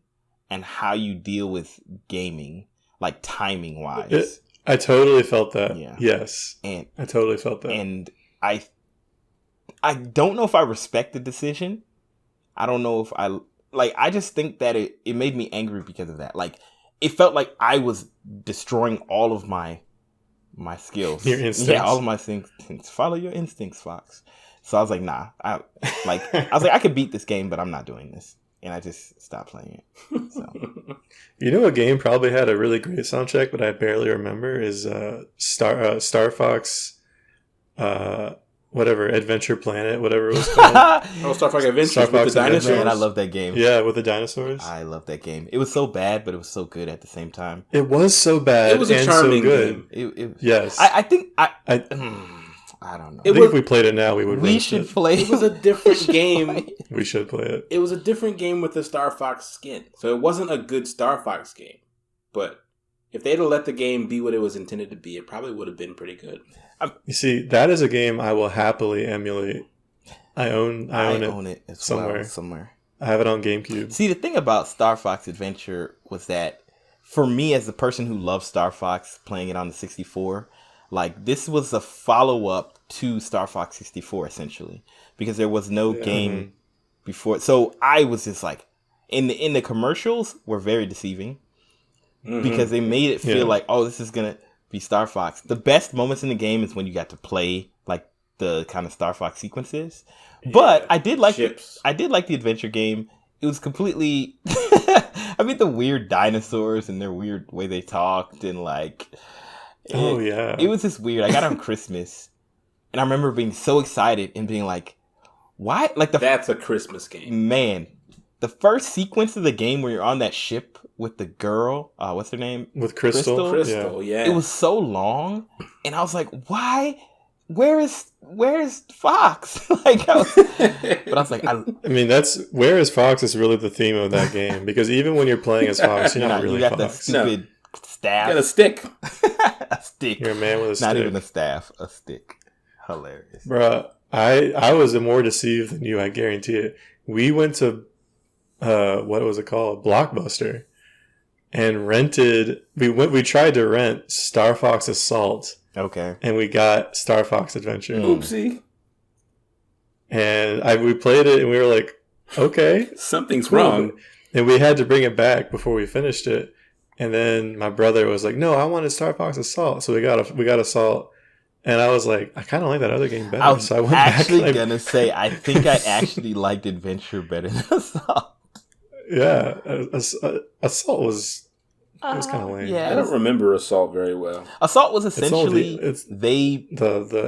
Speaker 2: and how you deal with gaming, like timing wise.
Speaker 1: I totally felt that.
Speaker 2: Yeah.
Speaker 1: Yes.
Speaker 2: And
Speaker 1: I totally felt that.
Speaker 2: And I don't know if I respect the decision. I don't know if I just think that it made me angry because of that. Like it felt like I was destroying all of my skills.
Speaker 1: Your instincts.
Speaker 2: Yeah, all of my instincts. Follow your instincts, Fox. So I was like, nah. I was like, I could beat this game, but I'm not doing this. And I just stopped playing it. So.
Speaker 1: You know, a game probably had a really great soundtrack, but I barely remember is Star Fox, whatever, Adventure Planet, whatever it was called.
Speaker 3: Star Fox Adventures
Speaker 1: Star
Speaker 3: with
Speaker 1: Fox
Speaker 3: the dinosaurs.
Speaker 2: Man, I love that game.
Speaker 1: Yeah, with the dinosaurs.
Speaker 2: I love that game. It was so bad, but it was so good at the same time.
Speaker 1: It was so bad.
Speaker 3: It was a
Speaker 1: and
Speaker 3: charming
Speaker 1: so good.
Speaker 2: It
Speaker 1: Yes.
Speaker 2: I think I don't know.
Speaker 1: I think if we played it now, we would.
Speaker 2: We should play.
Speaker 3: It was a different game.
Speaker 1: We should play it.
Speaker 3: It was a different game with the Star Fox skin. So it wasn't a good Star Fox game. But if they'd have let the game be what it was intended to be, it probably would have been pretty good.
Speaker 1: You see, that is a game I will happily emulate. I own it
Speaker 2: as
Speaker 1: somewhere.
Speaker 2: well, somewhere.
Speaker 1: I have it on GameCube.
Speaker 2: See, the thing about Star Fox Adventure was that for me, as the person who loves Star Fox, playing it on the 64, like this was a follow-up to Star Fox 64 essentially, because there was no game before. So I was just like, in the commercials were very deceiving because they made it feel like, oh, this is gonna be Star Fox. The best moments in the game is when you got to play like the kind of Star Fox sequences. But I did like the adventure game. It was completely I mean the weird dinosaurs and their weird way they talked and like it was just weird. I got it on Christmas and I remember being so excited and being like, why? Like
Speaker 3: that's a Christmas game.
Speaker 2: Man, the first sequence of the game where you're on that ship with the girl, what's her name?
Speaker 1: With Crystal,
Speaker 3: yeah.
Speaker 2: It was so long and I was like, why? Where is Fox? Like, but I was like, I mean,
Speaker 1: where is Fox is really the theme of that game because even when you're playing as Fox, you're not really
Speaker 2: you got
Speaker 1: Fox.
Speaker 2: that stupid staff.
Speaker 3: You got a stick.
Speaker 2: A stick.
Speaker 1: You're a man with a stick.
Speaker 2: Not even a staff, a stick. Hilarious,
Speaker 1: bruh. I was more deceived than you. I guarantee it. We went to what was it called, Blockbuster, and rented. We tried to rent Star Fox Assault.
Speaker 2: Okay.
Speaker 1: And we got Star Fox Adventure.
Speaker 3: Oopsie.
Speaker 1: And we played it and we were like, okay.
Speaker 3: Something's wrong.
Speaker 1: And we had to bring it back before we finished it. And then my brother was like, no, I wanted Star Fox Assault. So we got Assault. And I was like, I kind of like that other game better.
Speaker 2: I was
Speaker 1: so I went
Speaker 2: actually
Speaker 1: back,
Speaker 2: going to say, I think I actually liked Adventure better than Assault.
Speaker 1: Yeah. Assault was... It was kind of lame.
Speaker 2: Yeah,
Speaker 3: I don't remember Assault very well.
Speaker 2: Assault was essentially
Speaker 1: the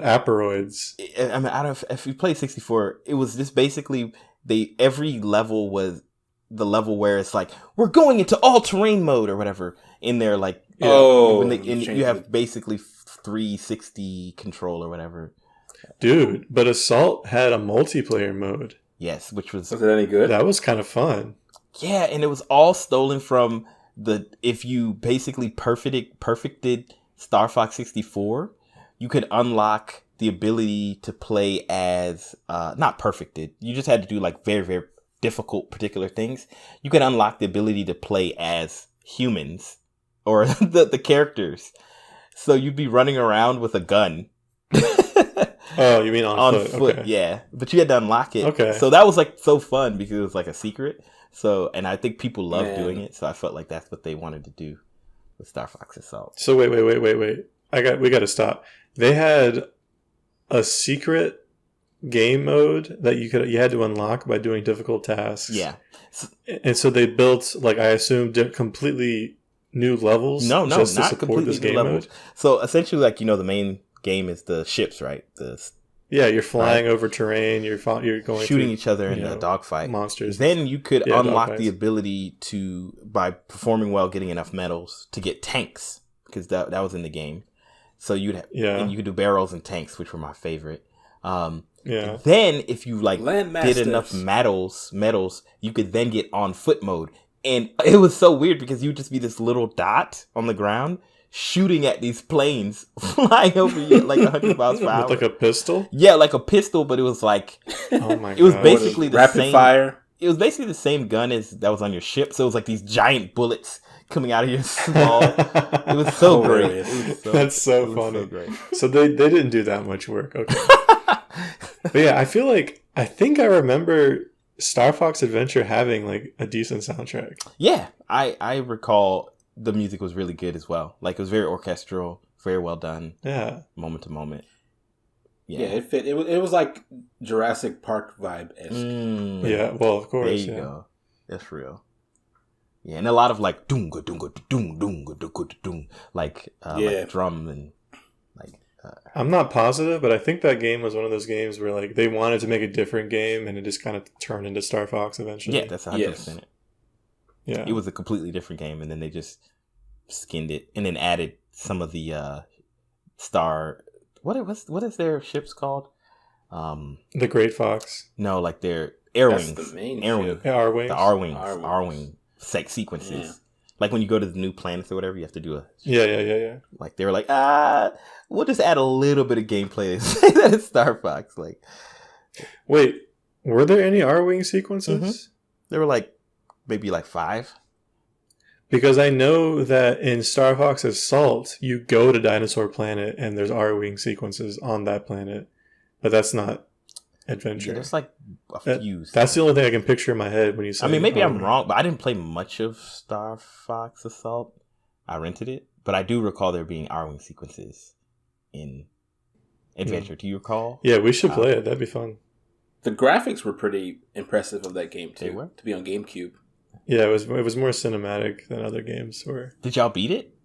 Speaker 1: Aperoids.
Speaker 2: I mean, if you play 64, it was just basically every level was the level where it's like we're going into all terrain mode or whatever in there. Like you have basically 360 control or whatever.
Speaker 1: Dude, but Assault had a multiplayer mode.
Speaker 2: Yes, which was
Speaker 3: it any good?
Speaker 1: That was kind of fun.
Speaker 2: Yeah, and it was all stolen from. If you basically perfected Star Fox 64, you could unlock the ability to play as not perfected. You just had to do like very, very difficult particular things. You could unlock the ability to play as humans or the characters. So you'd be running around with a gun.
Speaker 1: Oh, you mean on foot?
Speaker 2: Okay. Yeah. But you had to unlock it.
Speaker 1: Okay.
Speaker 2: So that was like so fun because it was like a secret. So, and I think people love doing it. So I felt like that's what they wanted to do with Star Fox Assault.
Speaker 1: So wait. We got to stop. They had a secret game mode that you had to unlock by doing difficult tasks.
Speaker 2: Yeah.
Speaker 1: And so they built, like, I assume, completely new levels.
Speaker 2: No,
Speaker 1: just
Speaker 2: not
Speaker 1: to support
Speaker 2: completely
Speaker 1: this
Speaker 2: new
Speaker 1: game
Speaker 2: levels.
Speaker 1: mode.
Speaker 2: So essentially, like, the main game is the ships, right? The
Speaker 1: Yeah, you're flying over terrain. You're going
Speaker 2: shooting
Speaker 1: through,
Speaker 2: each other in
Speaker 1: you
Speaker 2: a
Speaker 1: know,
Speaker 2: dogfight.
Speaker 1: monsters.
Speaker 2: Then you could
Speaker 1: Yeah,
Speaker 2: unlock
Speaker 1: dogfights.
Speaker 2: the ability to, by performing well, getting enough medals, to get tanks, because that was in the game. So and you could do barrels and tanks, which were my favorite.
Speaker 1: Yeah.
Speaker 2: And then if you like
Speaker 3: Landmasters.
Speaker 2: did enough medals, you could then get on foot mode. And it was so weird because you would just be this little dot on the ground shooting at these planes flying over you at like 100 miles per hour.
Speaker 1: With like a pistol?
Speaker 2: Yeah, like a pistol, but it was like
Speaker 1: Oh my god.
Speaker 2: it was basically the
Speaker 3: rapid
Speaker 2: same
Speaker 3: fire.
Speaker 2: It was basically the same gun as that was on your ship. So it was like these giant bullets coming out of your small. It was so great.
Speaker 3: Hilarious.
Speaker 1: That's so funny.
Speaker 2: So great.
Speaker 1: So they didn't do that much work. Okay. But yeah, I think I remember Star Fox Adventure having like a decent soundtrack.
Speaker 2: Yeah, I recall the music was really good as well. Like it was very orchestral, very well done.
Speaker 1: Yeah.
Speaker 2: Moment to moment.
Speaker 3: Yeah, it fit. It was like Jurassic Park vibe.
Speaker 1: Yeah, well, of course.
Speaker 2: There you go. That's real. Yeah, and a lot of like doonga doonga doong doonga doonga doong, like drum and like.
Speaker 1: I'm not positive, but I think that game was one of those games where like they wanted to make a different game, and it just kind of turned into Star Fox eventually.
Speaker 2: Yeah, that's 100% it.
Speaker 1: Yeah,
Speaker 2: it was a completely different game, and then they just skinned it, and then added some of the star. What is their ships called?
Speaker 1: The Great Fox.
Speaker 2: No, like their air wings.
Speaker 3: That's the main
Speaker 2: Air-wing.
Speaker 3: ship.
Speaker 1: Yeah, R-Wings.
Speaker 2: The R-wings.
Speaker 3: R-wings.
Speaker 2: R-wing sequences.
Speaker 3: Yeah.
Speaker 2: Like when you go to the new planets or whatever, you have to do a...
Speaker 1: Yeah.
Speaker 2: Like they were like, we'll just add a little bit of gameplay that is Star Fox. Like,
Speaker 1: Wait, were there any R-Wing sequences?
Speaker 2: Mhm. There were like maybe like 5.
Speaker 1: Because I know that in Star Fox Assault, you go to Dinosaur Planet and there's R-Wing sequences on that planet. But that's not Adventure.
Speaker 2: Yeah, there's like a few.
Speaker 1: That's the only thing I can picture in my head when you say
Speaker 2: I mean, maybe I'm
Speaker 1: R-Wing.
Speaker 2: wrong, but I didn't play much of Star Fox Assault. I rented it, but I do recall there being R-Wing sequences in Adventure. Do you recall?
Speaker 1: Yeah, we should play it. That'd be fun.
Speaker 3: The graphics were pretty impressive of that game too.
Speaker 2: They were?
Speaker 3: To be on GameCube.
Speaker 1: Yeah, it was more cinematic than other games were.
Speaker 2: Did y'all beat it,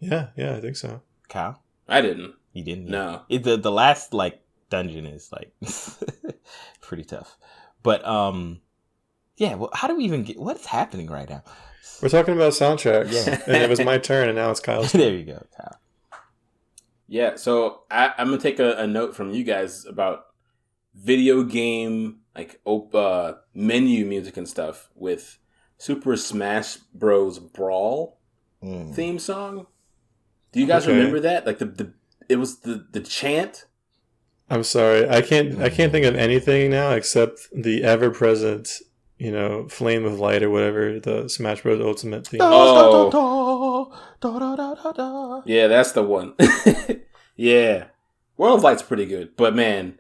Speaker 1: Yeah, I think so.
Speaker 2: Kyle?
Speaker 3: I didn't.
Speaker 2: You didn't?
Speaker 3: No.
Speaker 2: The last like dungeon is like pretty tough, but yeah. Well, how do we even get? What's happening right now?
Speaker 1: We're talking about soundtracks.
Speaker 2: Yeah.
Speaker 1: And it was my turn, and now it's Kyle's turn.
Speaker 2: There you go, Kyle.
Speaker 3: Yeah, so I'm gonna take a note from you guys about video game menu music and stuff with Super Smash Bros. Brawl theme song. Do you guys remember that? Like it was the chant.
Speaker 1: I'm sorry, I can't think of anything now except the ever-present, Flame of Light or whatever, the Smash Bros. Ultimate theme.
Speaker 3: Oh. Yeah, that's the one. Yeah, World of Light's pretty good, but man,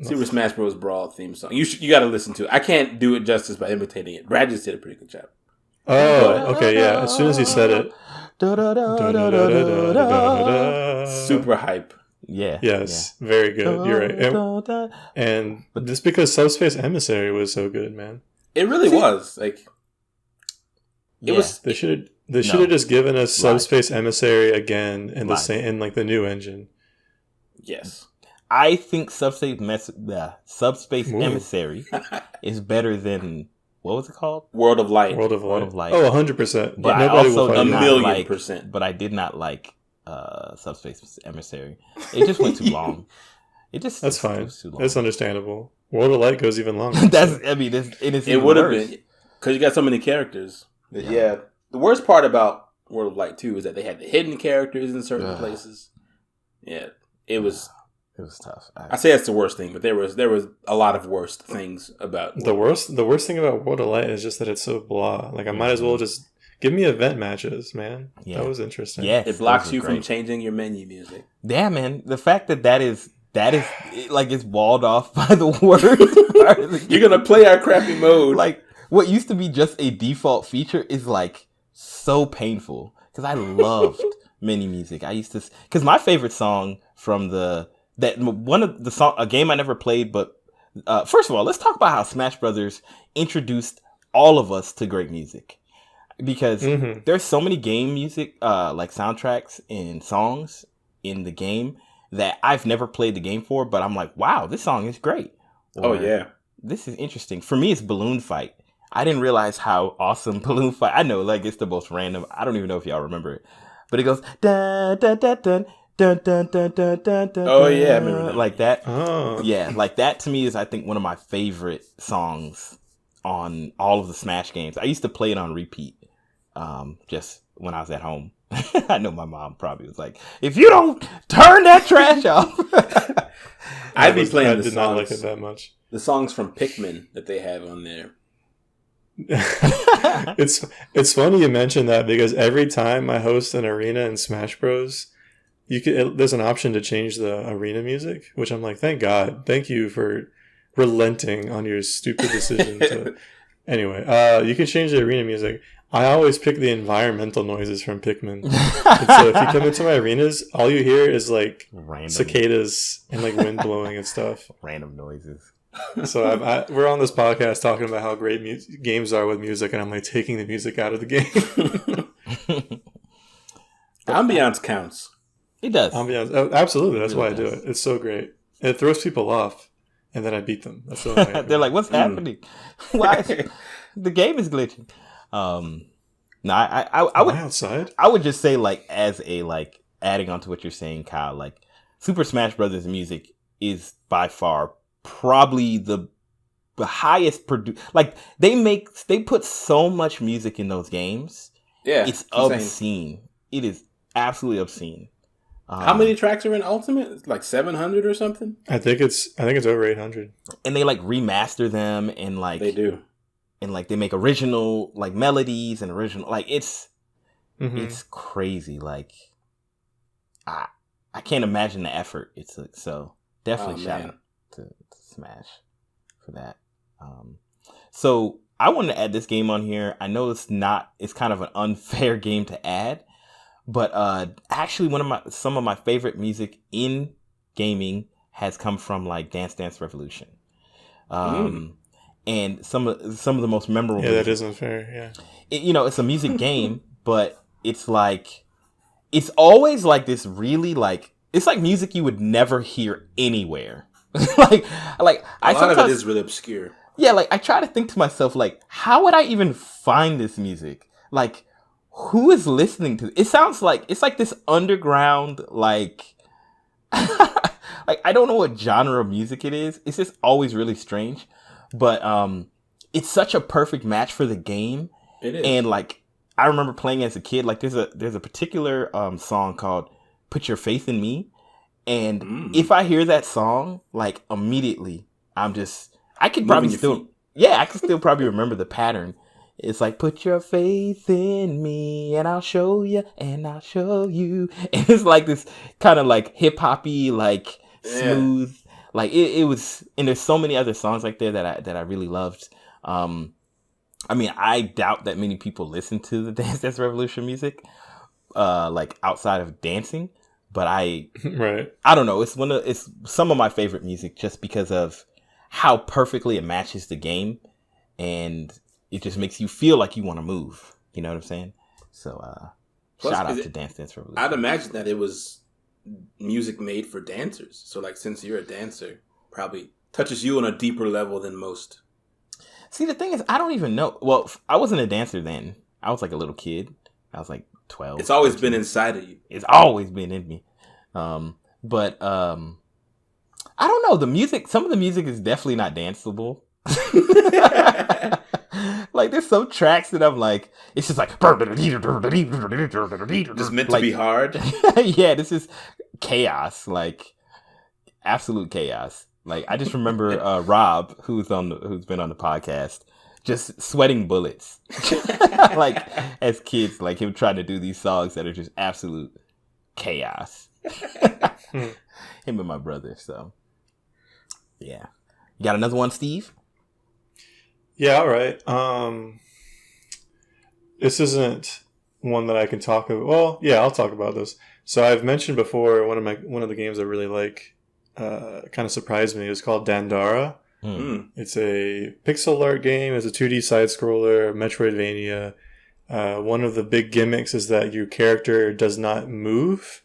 Speaker 3: Super Smash Bros. Brawl theme song. You got to listen to it. I can't do it justice by imitating it. Brad just did a pretty good job.
Speaker 1: Oh, okay, yeah. As soon as he said it.
Speaker 3: Super hype.
Speaker 2: Yeah.
Speaker 1: Yes, very good. You're right. And just because Subspace Emissary was so good, man.
Speaker 3: It really was. Like, it was.
Speaker 1: They should have just given us Subspace Emissary again in the new engine.
Speaker 3: Yes.
Speaker 2: I think Subspace Emissary is better than, what was it called?
Speaker 3: World of Light.
Speaker 1: World of Light. Oh, 100%.
Speaker 2: But I
Speaker 1: nobody
Speaker 2: also
Speaker 1: will fight
Speaker 2: did
Speaker 1: that.
Speaker 2: not
Speaker 3: 1,000,000%.
Speaker 2: But I did not like Subspace Emissary. It just went too long.
Speaker 1: That's fine.
Speaker 2: It was too long.
Speaker 1: That's understandable. World of Light goes even longer.
Speaker 2: It
Speaker 3: would have been, because you got so many characters. Yeah. The worst part about World of Light 2 is that they had the hidden characters in certain places. Yeah. It was
Speaker 2: tough.
Speaker 3: I say that's the worst thing, but there was a lot of worst things about
Speaker 1: the worst thing about World of Light is just that it's so blah. Like I might as well just give me event matches, man.
Speaker 2: Yeah.
Speaker 1: That was interesting.
Speaker 2: Yes,
Speaker 3: it blocks you from changing your menu music.
Speaker 2: Yeah, man. The fact that is like it's walled off by the worst part of the game.
Speaker 3: You're gonna play our crappy mode.
Speaker 2: Like what used to be just a default feature is like so painful because I loved menu music. I used to because my favorite song from a game I never played, but first of all, let's talk about how Smash Brothers introduced all of us to great music. Because there's so many game music, like soundtracks and songs in the game that I've never played the game for, but I'm like, wow, this song is great. Or, this is interesting. For me, it's Balloon Fight. I didn't realize how awesome Balloon Fight. I know, like, it's the most random. I don't even know if y'all remember it, but it goes dun dun dun dun dun dun dun dun dun dun.
Speaker 3: Oh yeah, I remember that.
Speaker 2: Like that.
Speaker 1: Oh.
Speaker 2: Yeah, like that to me is, I think, one of my favorite songs on all of the Smash games. I used to play it on repeat, just when I was at home. I know my mom probably was like, "If you don't turn that trash off."
Speaker 3: I'd be playing
Speaker 1: I
Speaker 3: the
Speaker 1: did
Speaker 3: songs.
Speaker 1: not like it that much.
Speaker 3: The songs from Pikmin that they have on there.
Speaker 1: It's funny you mention that, because every time I host an arena in Smash Bros, there's an option to change the arena music, which I'm like, thank God, thank you for relenting on your stupid decision to. Anyway, you can change the arena music. I always pick the environmental noises from Pikmin. And so if you come into my arenas, all you hear is like
Speaker 2: Random.
Speaker 1: Cicadas and like wind blowing and stuff.
Speaker 2: Random noises.
Speaker 1: So we're on this podcast talking about how great games are with music, and I'm like taking the music out of the game.
Speaker 3: Ambiance counts.
Speaker 2: It does.
Speaker 1: Ambiance, absolutely. That's
Speaker 2: really
Speaker 1: why I do
Speaker 2: does.
Speaker 1: it. It's so great. It throws people off, and then I beat them. That's the only way I do
Speaker 2: They're
Speaker 1: it.
Speaker 2: like, "What's happening? Why is the game is glitching?" No, I
Speaker 1: Am
Speaker 2: would
Speaker 1: I outside?
Speaker 2: I would just say, like, as a, like, adding on to what you're saying, Kyle, like, Super Smash Brothers music is by far probably the highest like, they put so much music in those games.
Speaker 3: Yeah,
Speaker 2: It's
Speaker 3: insane.
Speaker 2: obscene. It is absolutely obscene.
Speaker 3: How many tracks are in Ultimate? It's like 700 or something.
Speaker 1: I think it's over 800.
Speaker 2: And they, like, remaster them, and, like,
Speaker 3: They do.
Speaker 2: and, like, they make original, like, melodies and original, like, it's
Speaker 1: Mhm.
Speaker 2: it's crazy. Like, I can't imagine the effort it took. So definitely
Speaker 3: Oh,
Speaker 2: shout
Speaker 3: man.
Speaker 2: out to Smash for that. So I wanted to add this game on here. I know it's kind of an unfair game to add, but actually some of my favorite music in gaming has come from, like, Dance Dance Revolution. And some of the most memorable
Speaker 1: Yeah, that
Speaker 2: music.
Speaker 1: isn't fair. Yeah.
Speaker 2: It's a music game, but it's like, it's always like this really, like, it's like music you would never hear anywhere. like
Speaker 3: A lot of
Speaker 2: sometimes-
Speaker 3: it is really obscure.
Speaker 2: yeah, like, I try to think to myself, like, how would I even find this music? Like, who is listening to it? It sounds like it's like this underground, like, like, I don't know what genre of music it is. It's just always really strange. But it's such a perfect match for the game.
Speaker 3: It is.
Speaker 2: And, like, I remember playing as a kid, like, there's a particular song called "Put Your Faith in Me," and if I hear that song, like, immediately, I could probably
Speaker 3: Moving your
Speaker 2: still,
Speaker 3: feet.
Speaker 2: yeah, I could still probably remember the pattern. It's like, "Put your faith in me, and I'll show you, and I'll show you," and it's like this kind of, like, hip hoppy, like, smooth, like, it was. And there's so many other songs like there that I really loved. I mean, I doubt that many people listen to the Dance Dance Revolution music, like, outside of dancing. But
Speaker 1: Right.
Speaker 2: I don't know. It's some of my favorite music just because of how perfectly it matches the game, and it just makes you feel like you want to move. You know what I'm saying? So,
Speaker 3: Plus,
Speaker 2: shout out to Dance Dance Revolution.
Speaker 3: I'd imagine that it was music made for dancers. So, like, since you're a dancer, probably touches you on a deeper level than most.
Speaker 2: See, the thing is, I don't even know. Well, I wasn't a dancer then. I was like a little kid. I was like 12.
Speaker 3: It's always
Speaker 2: 13.
Speaker 3: been inside of you.
Speaker 2: It's always been in me. But I don't know. The music, some of the music is definitely not danceable. Like, there's some tracks that I'm like, it's just like,
Speaker 3: Just meant to be hard.
Speaker 2: yeah, this is chaos, like, absolute chaos. Like, I just remember Rob, who's been on the podcast, just sweating bullets. Like, as kids, like, him trying to do these songs that are just absolute chaos. Him and my brother. So, yeah. You got another one, Steve?
Speaker 1: Yeah, all right. This isn't one that I can talk about. Well, yeah, I'll talk about this. So I've mentioned before one of the games I really like, kind of surprised me. It's called Dandara. It's a pixel art game. It's a 2D side scroller, Metroidvania. One of the big gimmicks is that your character does not move.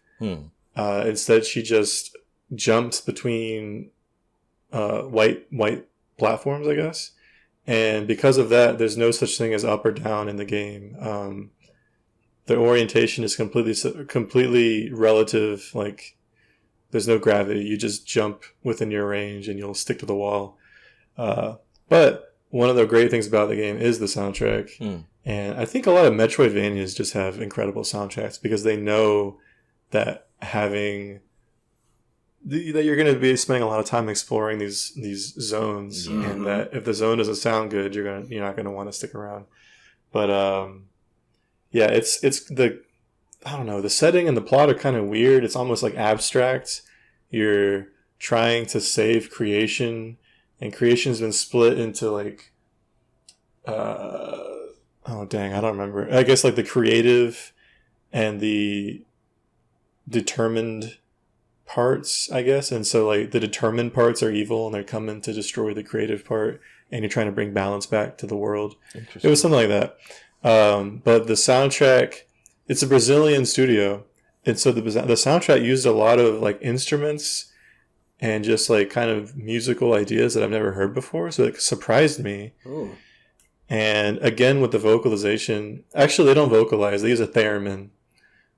Speaker 1: Instead, she just jumps between white platforms, I guess. And because of that, there's no such thing as up or down in the game. The orientation is completely relative. Like, there's no gravity. You just jump within your range and you'll stick to the wall. But one of the great things about the game is the soundtrack. And I think a lot of Metroidvanias just have incredible soundtracks because they know that that you're going to be spending a lot of time exploring these zones, and that if the zone doesn't sound good, you're not going to want to stick around. But yeah, it's the, I don't know, the setting and the plot are kind of weird. It's almost like abstract. You're trying to save creation, and creation's been split into like oh dang, I don't remember. I guess like the creative and the determined parts, I guess. And so like the determined parts are evil and they're coming to destroy the creative part, and you're trying to bring balance back to the world. It was something like that. But the soundtrack, it's a Brazilian studio, and so the soundtrack used a lot of like instruments and just like kind of musical ideas that I've never heard before, so it surprised me.
Speaker 3: Ooh.
Speaker 1: And again with the vocalization, actually they don't vocalize, they use a theremin.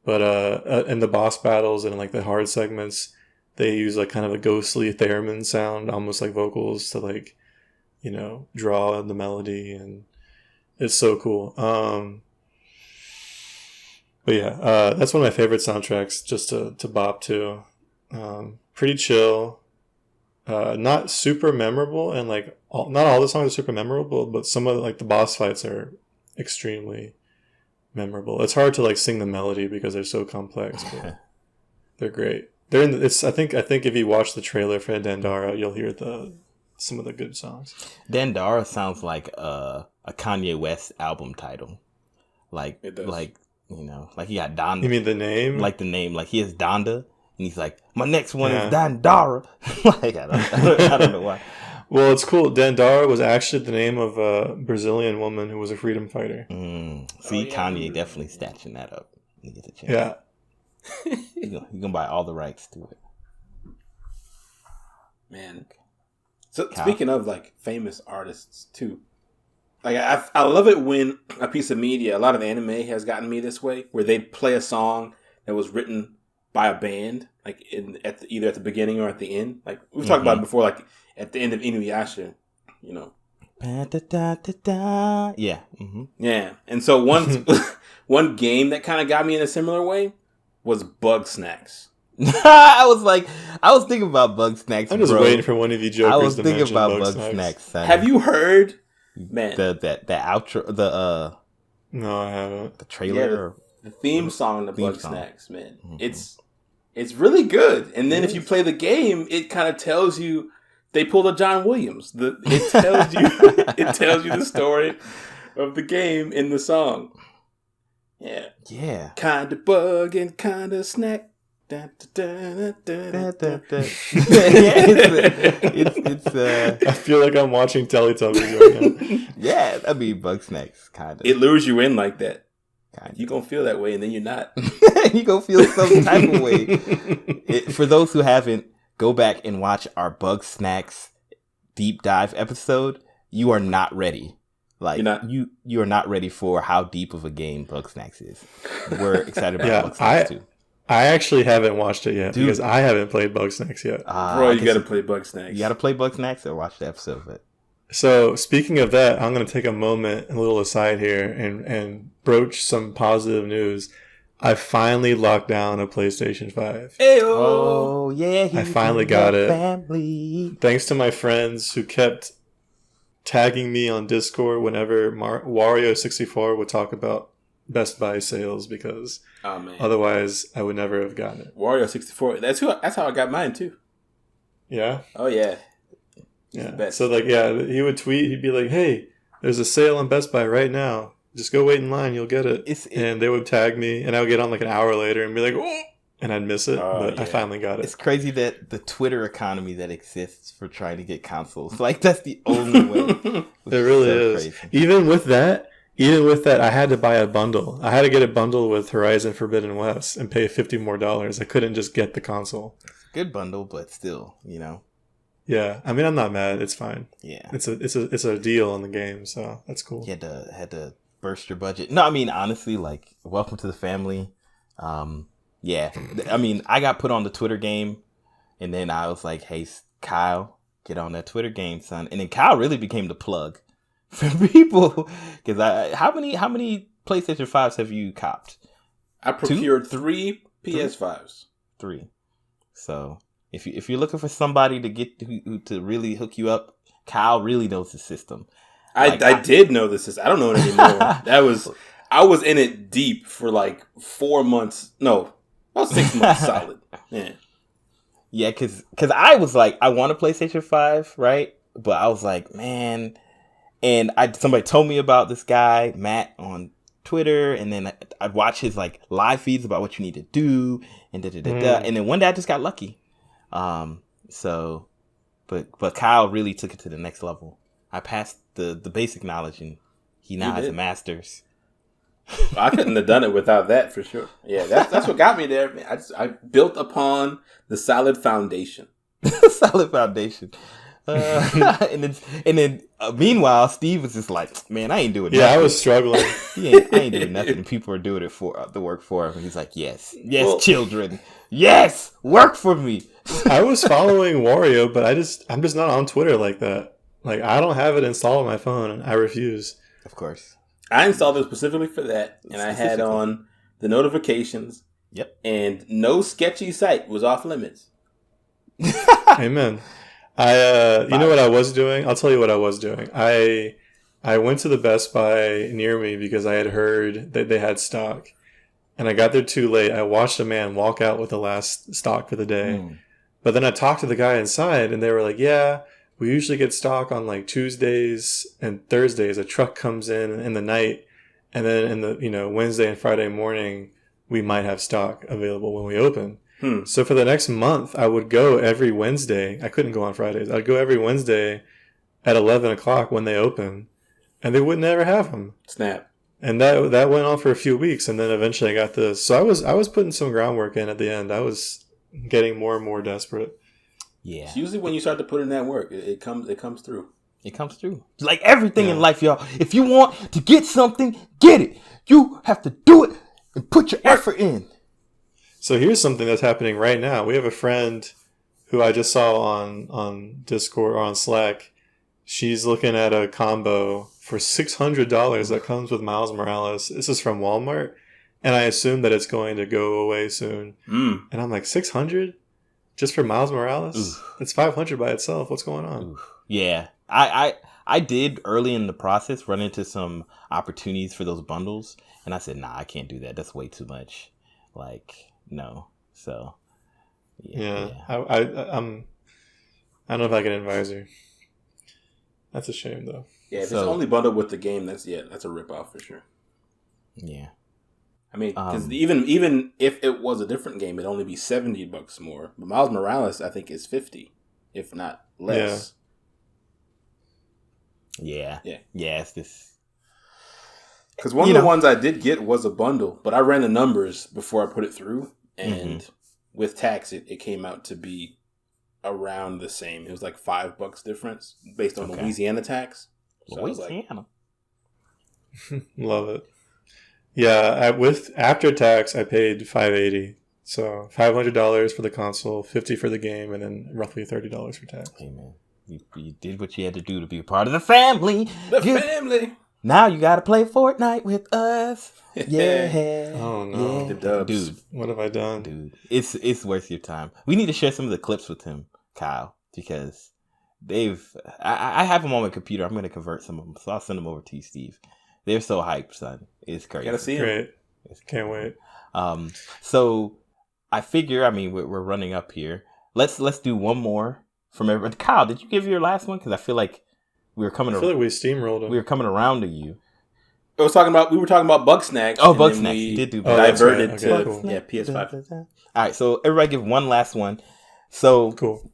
Speaker 1: But in the boss battles and in like the hard segments, they use like kind of a ghostly theremin sound, almost like vocals, to like, draw in the melody, and it's so cool. But yeah, that's one of my favorite soundtracks just to bop to. Pretty chill, not super memorable, and like not all the songs are super memorable, but some of like the boss fights are extremely memorable. It's hard to like sing the melody because they're so complex, but they're great. They're in it's I think if you watch the trailer for Dandara, you'll hear some of the good songs.
Speaker 2: Dandara sounds like a Kanye West album title. Like
Speaker 3: It does.
Speaker 2: like like he got Donda.
Speaker 1: You mean the name?
Speaker 2: Like the name, like he has Donda, and he's like, my next one
Speaker 1: Yeah.
Speaker 2: is Dandara. Like I don't know why.
Speaker 1: Well, it's cool. Dandara was actually the name of a Brazilian woman who was a freedom fighter.
Speaker 2: See,
Speaker 3: yeah,
Speaker 2: Kanye definitely snatching that up. He gets a chance.
Speaker 1: Yeah.
Speaker 2: He's gonna buy all the rights to it.
Speaker 3: Man. So
Speaker 2: Kyle.
Speaker 3: speaking of like famous artists too, like I love it when a piece of media, a lot of anime has gotten me this way, where they play a song that was written by a band, like either at the beginning or at the end. Like we've talked about it before, like at the end of Inuyasha,
Speaker 2: Yeah.
Speaker 3: Yeah, and so one game that kind of got me in a similar way was Bug Snacks.
Speaker 2: I was thinking about Bug Snacks.
Speaker 1: I'm just
Speaker 2: bro.
Speaker 1: waiting for one of you jokers
Speaker 2: I was
Speaker 1: to
Speaker 2: thinking
Speaker 1: mention
Speaker 2: about
Speaker 1: Bug
Speaker 2: Bug Snacks. Son.
Speaker 3: Have you heard, man,
Speaker 2: the outro,
Speaker 1: No, I haven't.
Speaker 2: the trailer?
Speaker 3: the theme song to
Speaker 2: Theme
Speaker 3: Bug
Speaker 2: song.
Speaker 3: Snacks, man? It's really good. And then if you play the game, it kind of tells you they pulled a John Williams. It tells you the story of the game in the song. Yeah.
Speaker 2: Yeah.
Speaker 3: Kinda bug and kinda snack. Da, da, da, da, da, da.
Speaker 2: It's
Speaker 1: I feel like I'm watching Teletubbies right now.
Speaker 2: yeah, I mean Bug Snacks kind of.
Speaker 3: It lures you in like that. You gonna feel that way, and then you're not.
Speaker 2: You gonna feel some type of way. For those who haven't, go back and watch our Bug Snacks deep dive episode. You are not ready. Like
Speaker 3: You're not?
Speaker 2: you are not ready for how deep of a game Bug Snacks is. We're excited about
Speaker 1: Yeah,
Speaker 2: Bug Snacks too.
Speaker 1: I actually haven't watched it yet
Speaker 2: Dude.
Speaker 1: because I haven't played Bug Snacks yet.
Speaker 3: Bro,
Speaker 2: I
Speaker 3: you
Speaker 2: guess
Speaker 3: gotta play Bug Snacks.
Speaker 2: You gotta play Bug Snacks or watch the episode of it.
Speaker 1: So speaking of that, I'm going to take a moment, a little aside here, and broach some positive news. I finally locked down a PlayStation 5.
Speaker 3: Ayo!
Speaker 2: Oh yeah,
Speaker 1: I finally got it.
Speaker 2: Family.
Speaker 1: Thanks to my friends who kept tagging me on Discord whenever Wario64 would talk about Best Buy sales, because
Speaker 3: Oh man,
Speaker 1: otherwise I would never have gotten it.
Speaker 3: Wario 64. That's how I got mine too.
Speaker 1: Yeah?
Speaker 3: Oh yeah. He's
Speaker 1: Yeah.
Speaker 3: the best.
Speaker 1: So like, yeah, he would tweet, he'd be like, hey, there's a sale on Best Buy right now. Just go wait in line, you'll get it. And they would tag me, and I would get on like an hour later and be like, oh, and I'd miss it. But
Speaker 3: yeah.
Speaker 1: I finally got it.
Speaker 2: It's crazy that the Twitter economy that exists for trying to get consoles, like that's the only way.
Speaker 1: It really is.
Speaker 2: Crazy.
Speaker 1: Even even with that, I had to buy a bundle. I had to get a bundle with Horizon Forbidden West and pay $50 more. I couldn't just get the console.
Speaker 2: Good bundle, but still, you know.
Speaker 1: Yeah, I mean, I'm not mad. It's fine.
Speaker 2: Yeah,
Speaker 1: it's a deal in the game, so that's cool.
Speaker 2: You had to burst your budget. No, I mean honestly, like welcome to the family. Yeah, I mean I got put on the Twitter game, and then I was like, hey Kyle, get on that Twitter game, son. And then Kyle really became the plug for people because how many PlayStation 5s have you copped?
Speaker 3: I procured 3 PS5s.
Speaker 2: 3. So if you're looking for somebody to get to really hook you up, Kyle really knows the system.
Speaker 3: I did know the system. I don't know it anymore. I was in it deep for like 4 months. No, about 6 months solid. Yeah.
Speaker 2: Yeah, because I was like, I want a PlayStation 5, right? But I was like, man, and somebody told me about this guy Matt on Twitter, and then I'd watch his like live feeds about what you need to do, and and then one day I just got lucky. So, but Kyle really took it to the next level. I passed the basic knowledge, and he now has a master's.
Speaker 3: I couldn't have done it without that for sure. Yeah, that's what got me there. Man. I built upon the solid foundation.
Speaker 2: Solid foundation. And then meanwhile, Steve was just like, "Man, I ain't doing nothing."
Speaker 1: Yeah, I was struggling.
Speaker 2: I ain't doing nothing. And people are doing it for the work for him. And he's like, "Yes, well, children, yes, work for me."
Speaker 1: I was following Wario, but I'm just not on Twitter like that. Like I don't have it installed on my phone, and I refuse.
Speaker 2: Of course.
Speaker 3: I installed it specifically for that, and I had on the notifications.
Speaker 2: Yep.
Speaker 3: And no sketchy site was off limits.
Speaker 1: Amen. You know what I was doing? I'll tell you what I was doing. I went to the Best Buy near me because I had heard that they had stock, and I got there too late. I watched a man walk out with the last stock for the day, but then I talked to the guy inside, and they were like, "Yeah, we usually get stock on like Tuesdays and Thursdays. A truck comes in the night, and then in the Wednesday and Friday morning, we might have stock available when we open." So for the next month, I would go every Wednesday. I couldn't go on Fridays. I'd go every Wednesday at 11 o'clock when they open, and they would never have them.
Speaker 3: Snap.
Speaker 1: And that went on for a few weeks, and then eventually I got this. So I was putting some groundwork in at the end. I was getting more and more desperate.
Speaker 2: Yeah.
Speaker 3: It's usually when you start to put in that work, it comes through.
Speaker 2: It comes through. Like everything in life, y'all. If you want to get something, get it. You have to do it and put your effort in.
Speaker 1: So here's something that's happening right now. We have a friend who I just saw on Discord or on Slack. She's looking at a combo for $600 that comes with Miles Morales. This is from Walmart, and I assume that it's going to go away soon. And I'm like, $600 just for Miles Morales? Oof. It's $500 by itself. What's going on?
Speaker 2: Oof. Yeah, I did early in the process run into some opportunities for those bundles, and I said, nah, I can't do that. That's way too much. Like, no. So, yeah.
Speaker 1: I don't know if I can advise her. That's a shame, though.
Speaker 3: Yeah, if it's only bundled with the game, that's a ripoff for sure.
Speaker 2: Yeah.
Speaker 3: I mean, because even if it was a different game, it'd only be $70 more. But Miles Morales, I think, is $50, if not less.
Speaker 2: Yeah. It's this.
Speaker 3: Because one of the ones I did get was a bundle, but I ran the numbers before I put it through, and with tax, it came out to be around the same. It was like $5 difference based on Louisiana tax. So
Speaker 2: Louisiana.
Speaker 1: Love it. Yeah, with after tax, I paid $580. So $500 for the console, $50 for the game, and then roughly $30 for tax.
Speaker 2: Hey man, you did what you had to do to be a part of the family.
Speaker 3: Family.
Speaker 2: Now you got to play Fortnite with us. Yeah.
Speaker 1: Oh no,
Speaker 3: the dubs.
Speaker 2: Dude,
Speaker 1: what have I done?
Speaker 2: Dude, it's worth your time. We need to share some of the clips with him, Kyle, because I have them on my computer. I'm going to convert some of them, so I'll send them over to you, Steve. They're so hyped, son. It's crazy.
Speaker 3: Gotta see them.
Speaker 1: Great. Can't wait.
Speaker 2: So I figure, I mean, we're running up here. Let's do one more from everybody. Kyle, did you give your last one? Because I feel like we were coming.
Speaker 1: I feel like we steamrolled him.
Speaker 2: We were coming around to you.
Speaker 3: We were talking about Bug Snacks.
Speaker 2: Oh, Bug Snacks. You did do.
Speaker 3: Diverted to
Speaker 1: cool.
Speaker 3: PS5.
Speaker 2: All right, so everybody give one last one. So
Speaker 1: cool.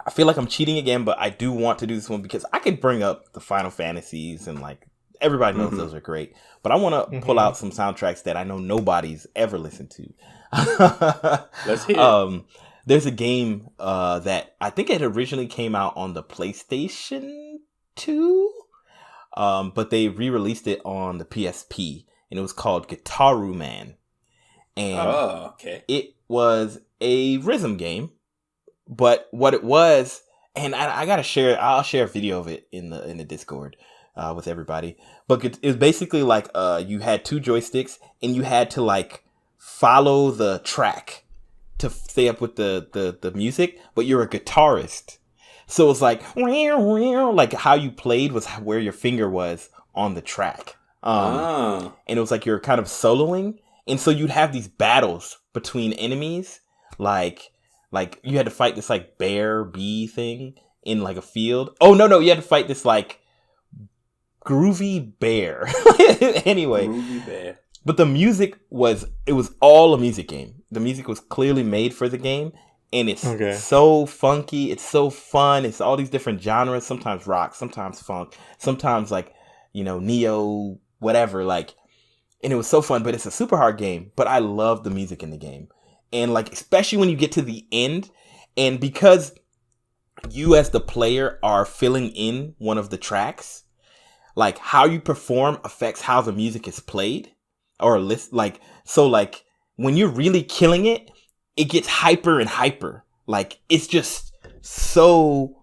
Speaker 2: I feel like I'm cheating again, but I do want to do this one because I could bring up the Final Fantasies and like Everybody knows those are great. But I want to pull out some soundtracks that I know nobody's ever listened to.
Speaker 3: Let's hear it.
Speaker 2: There's a game that I think it originally came out on the PlayStation 2, but they re-released it on the PSP, and it was called Guitaru Man. And it was a rhythm game, but what it was, and I gotta share, I'll share a video of it in the Discord with everybody. But it was basically like you had 2 joysticks, and you had to like follow the track to stay up with the music, but you're a guitarist. So it's like how you played was where your finger was on the track. And it was like you're kind of soloing. And so you'd have these battles between enemies, like you had to fight this like bee thing in like a field. Oh no, you had to fight this like groovy bear. Anyway, groovy bear. But the music was all a music game. The music was clearly made for the game, and it's so funky. It's so fun. It's all these different genres. Sometimes rock, sometimes funk, sometimes like neo, whatever. Like. And it was so fun, but it's a super hard game. But I love the music in the game. And like, especially when you get to the end, and because you as the player are filling in one of the tracks, like how you perform affects how the music is played. Or so when you're really killing it, it gets hyper and hyper. Like it's just so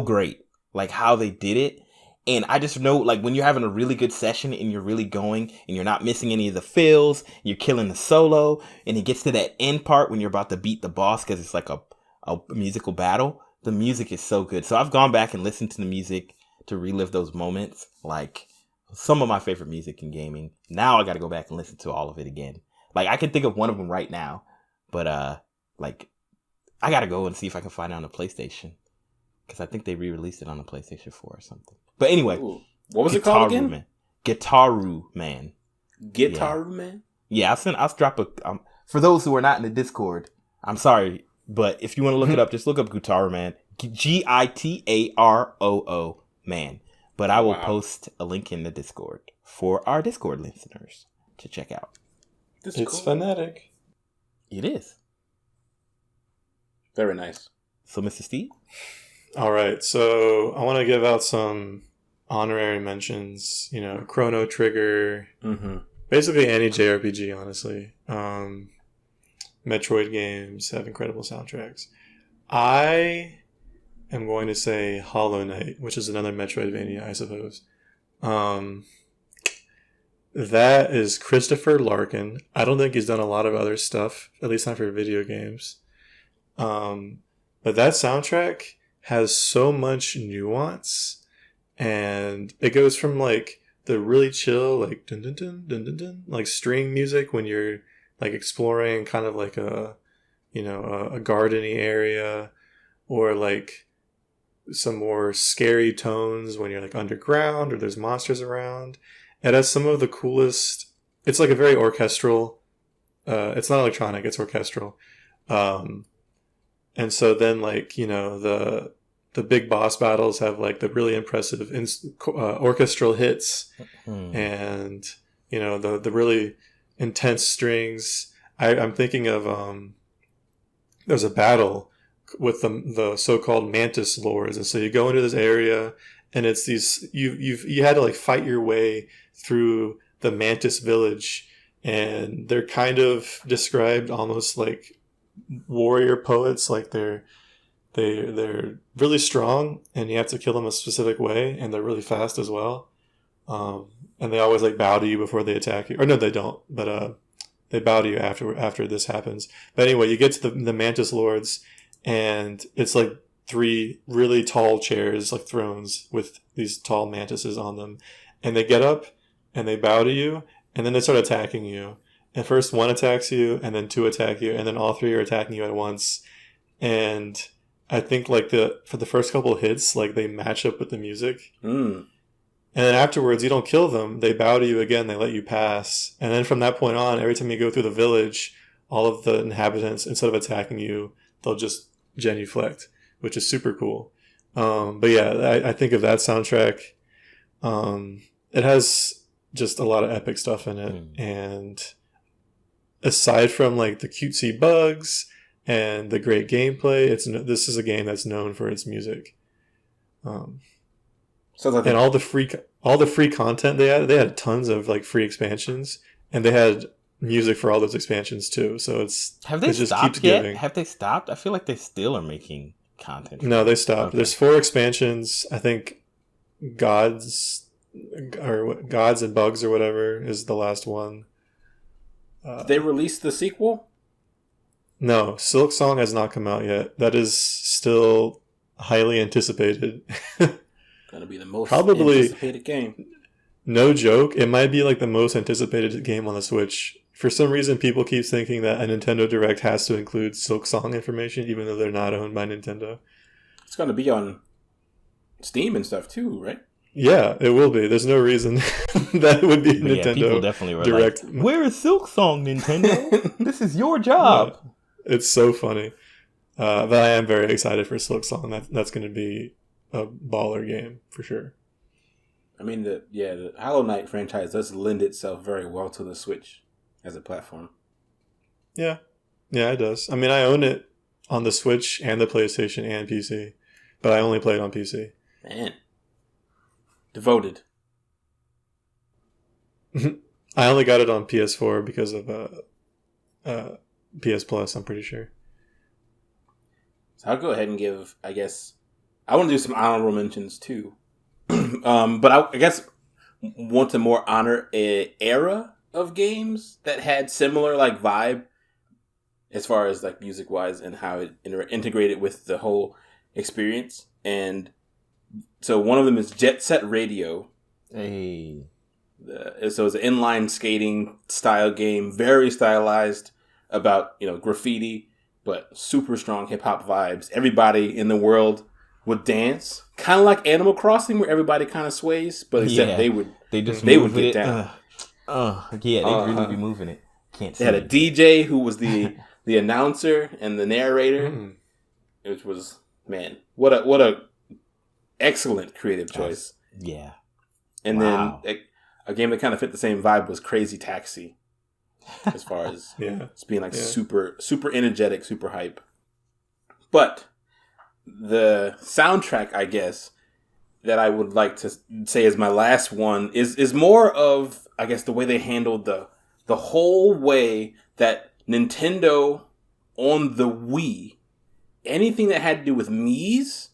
Speaker 2: great. Like how they did it. And I just know, like, when you're having a really good session and you're really going and you're not missing any of the fills, you're killing the solo, and it gets to that end part when you're about to beat the boss because it's like a musical battle. The music is so good. So I've gone back and listened to the music to relive those moments. Like, some of my favorite music in gaming. Now I got to go back and listen to all of it again. Like, I can think of one of them right now. But, I got to go and see if I can find it on the PlayStation. Because I think they re-released it on the PlayStation 4 or something. But anyway.
Speaker 3: Ooh. What was it called again?
Speaker 2: Guitaru Man.
Speaker 3: Guitaru Man?
Speaker 2: Yeah, I'll drop a... for those who are not in the Discord, I'm sorry, but if you want to look it up, just look up Guitaru Man. Gitaroo Man. But I will post a link in the Discord for our Discord listeners to check out.
Speaker 1: It's phonetic.
Speaker 2: It is.
Speaker 3: Very nice.
Speaker 2: So, Mr. Steve?
Speaker 1: All right, so I want to give out some honorary mentions. Chrono Trigger, basically any JRPG, honestly. Metroid games have incredible soundtracks. I am going to say Hollow Knight, which is another Metroidvania, I suppose. That is Christopher Larkin. I don't think he's done a lot of other stuff, at least not for video games. But that soundtrack has so much nuance, and it goes from like the really chill like dun dun dun dun dun dun like string music when you're like exploring kind of like a a gardeny area, or like some more scary tones when you're like underground or there's monsters around. It has some of the coolest. It's like a very orchestral. It's not electronic. It's orchestral. And so then, like, the big boss battles have, like, the really impressive orchestral hits and, the really intense strings. I'm thinking of, there's a battle with the so-called Mantis Lords. And so you go into this area, and it's these, you had to, like, fight your way through the Mantis village. And they're kind of described almost like warrior poets, like they're really strong, and you have to kill them a specific way, and they're really fast as well. And they always like bow to you before they attack you, or no, they don't, but they bow to you after this happens. But anyway, you get to the Mantis Lords, and it's like 3 really tall chairs, like thrones, with these tall mantises on them, and they get up and they bow to you, and then they start attacking you. And first 1 attacks you, and then 2 attack you, and then all 3 are attacking you at once. And I think like for the first couple of hits, like they match up with the music. And then afterwards, you don't kill them. They bow to you again. They let you pass. And then from that point on, every time you go through the village, all of the inhabitants, instead of attacking you, they'll just genuflect, which is super cool. But yeah, I think of that soundtrack. it has just a lot of epic stuff in it. And aside from like the cutesy bugs and the great gameplay, this is a game that's known for its music.
Speaker 3: Sounds like
Speaker 1: and all the free content they had tons of like free expansions, and they had music for all those expansions too. So it just
Speaker 2: stopped
Speaker 1: keeps
Speaker 2: yet?
Speaker 1: giving.
Speaker 2: Have they stopped? I feel like they still are making content.
Speaker 1: No, they stopped.
Speaker 2: Okay.
Speaker 1: There's 4 expansions. I think Gods and Bugs or whatever is the last one.
Speaker 3: Did they release the sequel?
Speaker 1: No, Silk Song has not come out yet. That is still highly anticipated.
Speaker 3: Gonna be the most
Speaker 1: Probably
Speaker 3: anticipated game.
Speaker 1: No joke, it might be like the most anticipated game on the Switch. For some reason, people keep thinking that a Nintendo Direct has to include Silk Song information, even though they're not owned by Nintendo.
Speaker 3: It's gonna be on Steam and stuff too, right?
Speaker 1: Yeah, it will be. There's no reason that it would be
Speaker 2: But
Speaker 1: Nintendo
Speaker 2: people definitely were
Speaker 1: Direct.
Speaker 2: like, "Where is Silk Song, Nintendo? This is your job."
Speaker 1: Yeah, it's so funny. But I am very excited for Silk Song. That's going to be a baller game for sure.
Speaker 3: I mean, the Hollow Knight franchise does lend itself very well to the Switch as a platform.
Speaker 1: Yeah, it does. I mean, I own it on the Switch and the PlayStation and PC, but I only play it on PC.
Speaker 3: Man. Devoted.
Speaker 1: I only got it on PS4 because of PS Plus, I'm pretty sure.
Speaker 3: So I'll go ahead and give, I guess, I want to do some honorable mentions too. But I guess want to more honor an era of games that had similar like vibe as far as like music wise and how it integrated with the whole experience. And so one of them is Jet Set Radio.
Speaker 2: Hey.
Speaker 3: So it's an inline skating style game, very stylized, about graffiti, but super strong hip hop vibes. Everybody in the world would dance, kind of like Animal Crossing, where everybody kind of sways, but except they would get down.
Speaker 2: They really be moving it. Can't see.
Speaker 3: They had a DJ who was the announcer and the narrator, which was, man, what a excellent creative choice.
Speaker 2: Yeah.
Speaker 3: And then a game that kind of fit the same vibe was Crazy Taxi, as far as it's being like super energetic, super hype. But the soundtrack, I guess, that I would like to say is my last one is more of, I guess, the way they handled the whole way that Nintendo on the Wii, anything that had to do with Mii's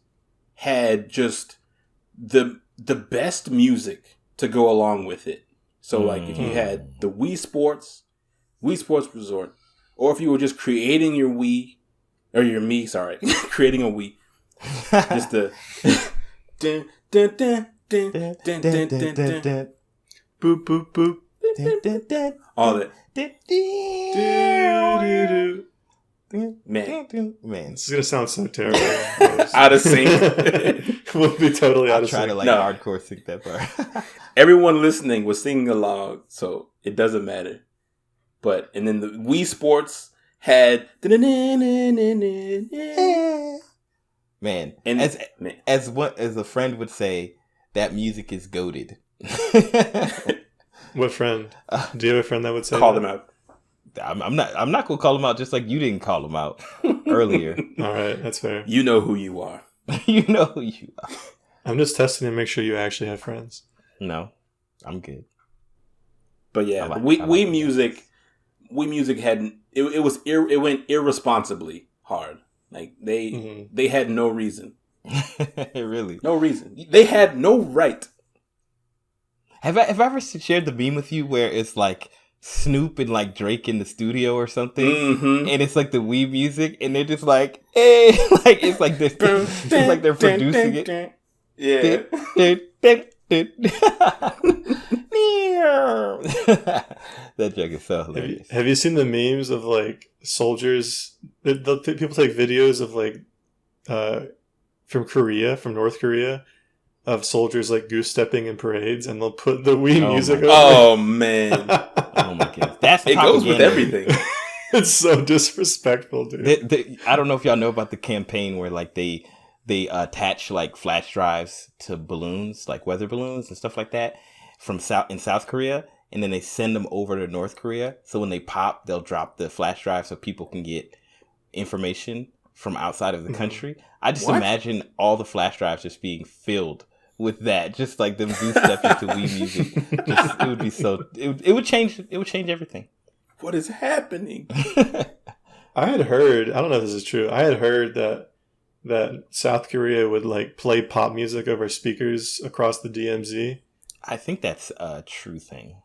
Speaker 3: had just the best music to go along with it. So like if you had the Wii Sports Resort, or if you were just creating your Wii, or your Mii, sorry, creating a Wii, just the dun, dun, dun, dun, dun, dun, dun, dun, dun.
Speaker 1: Boop, boop, boop.
Speaker 3: All that.
Speaker 2: Man,
Speaker 1: This is going to sound so terrible.
Speaker 3: Out of sync.
Speaker 1: We'll be totally out
Speaker 2: I
Speaker 1: of
Speaker 2: try
Speaker 1: sync.
Speaker 2: to hardcore sync that part.
Speaker 3: Everyone listening was singing along, so it doesn't matter. And then the Wii Sports had
Speaker 2: Man,
Speaker 3: and
Speaker 2: as a friend would say, that music is goated.
Speaker 1: What friend? Do you have a friend that would say
Speaker 3: call
Speaker 1: that?
Speaker 3: them out.
Speaker 2: I'm not gonna call him out just like you didn't call him out earlier.
Speaker 1: All right, that's fair.
Speaker 3: You know who you are.
Speaker 2: You know who you are.
Speaker 1: I'm just testing to make sure you actually have friends.
Speaker 2: No, I'm good.
Speaker 3: But yeah, Wii music had it went irresponsibly hard. Like they had no reason.
Speaker 2: Really,
Speaker 3: no reason. They had no right.
Speaker 2: Have I ever shared the meme with you where it's like Snoop and like Drake in the studio or something, and it's like the Wii music, and they're just like, "Hey," like it's like this, it's like they're producing it.
Speaker 3: Yeah.
Speaker 2: That joke is so hilarious.
Speaker 1: Have you seen the memes of like soldiers? People take videos of like from North Korea, of soldiers like goose stepping in parades, and they'll put the Wii music over.
Speaker 3: Oh man.
Speaker 2: Oh my goodness, that's
Speaker 3: it goes with everything.
Speaker 1: It's so disrespectful, dude.
Speaker 2: I don't know if y'all know about the campaign where like they attach like flash drives to balloons, like weather balloons and stuff like that. from South Korea, and then they send them over to North Korea. So when they pop, they'll drop the flash drive so people can get information from outside of the country. I just imagine all the flash drives just being filled with that, just like them do stuff into Wii Music. It would be so. It would change. It would change everything.
Speaker 3: What is happening?
Speaker 1: I had heard. I don't know if this is true. I had heard that South Korea would like play pop music over speakers across the DMZ.
Speaker 2: I think that's a true thing.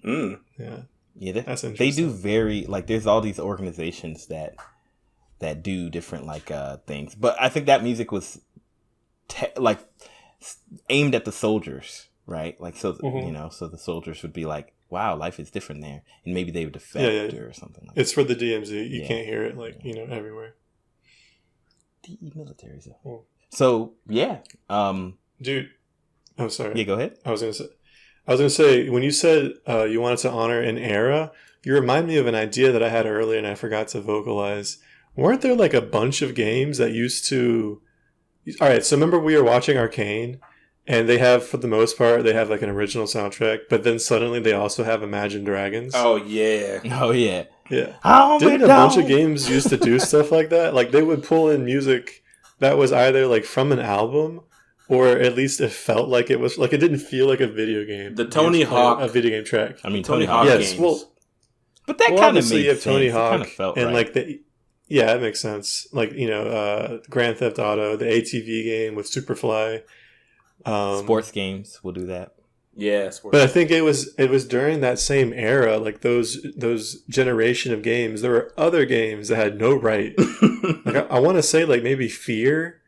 Speaker 1: Yeah, that's interesting.
Speaker 2: They do very like. There's all these organizations that do different like things, but I think that music was like aimed at the soldiers, right? Like so, so the soldiers would be like, "Wow, life is different there," and maybe they would defect or something. Like
Speaker 1: it's for the DMZ. You can't hear it like everywhere.
Speaker 2: DE military zone. So yeah,
Speaker 1: dude. Oh, sorry.
Speaker 2: Yeah, go ahead.
Speaker 1: I was gonna say when you said you wanted to honor an era, you remind me of an idea that I had earlier and I forgot to vocalize. Weren't there like a bunch of games that used to? All right, so remember we were watching Arcane, and they have, for the most part, they have like an original soundtrack, but then suddenly they also have Imagine Dragons.
Speaker 3: Oh yeah.
Speaker 1: Yeah. Didn't a bunch of games used to do stuff like that? Like they would pull in music that was either like from an album, or at least it felt like it was like it didn't feel like a video game.
Speaker 3: The Tony Hawk,
Speaker 1: a video game track.
Speaker 2: I mean Tony Hawk
Speaker 1: games.
Speaker 2: Well, but that kind of made sense.
Speaker 1: Tony Hawk
Speaker 2: kind of felt
Speaker 1: and
Speaker 2: right.
Speaker 1: like yeah, it makes sense. Like Grand Theft Auto, the ATV game with Superfly.
Speaker 2: Sports games will do that.
Speaker 3: Yeah,
Speaker 1: but I think it was during that same era, like those generation of games. There were other games that had no right. Like I want to say, like maybe Fear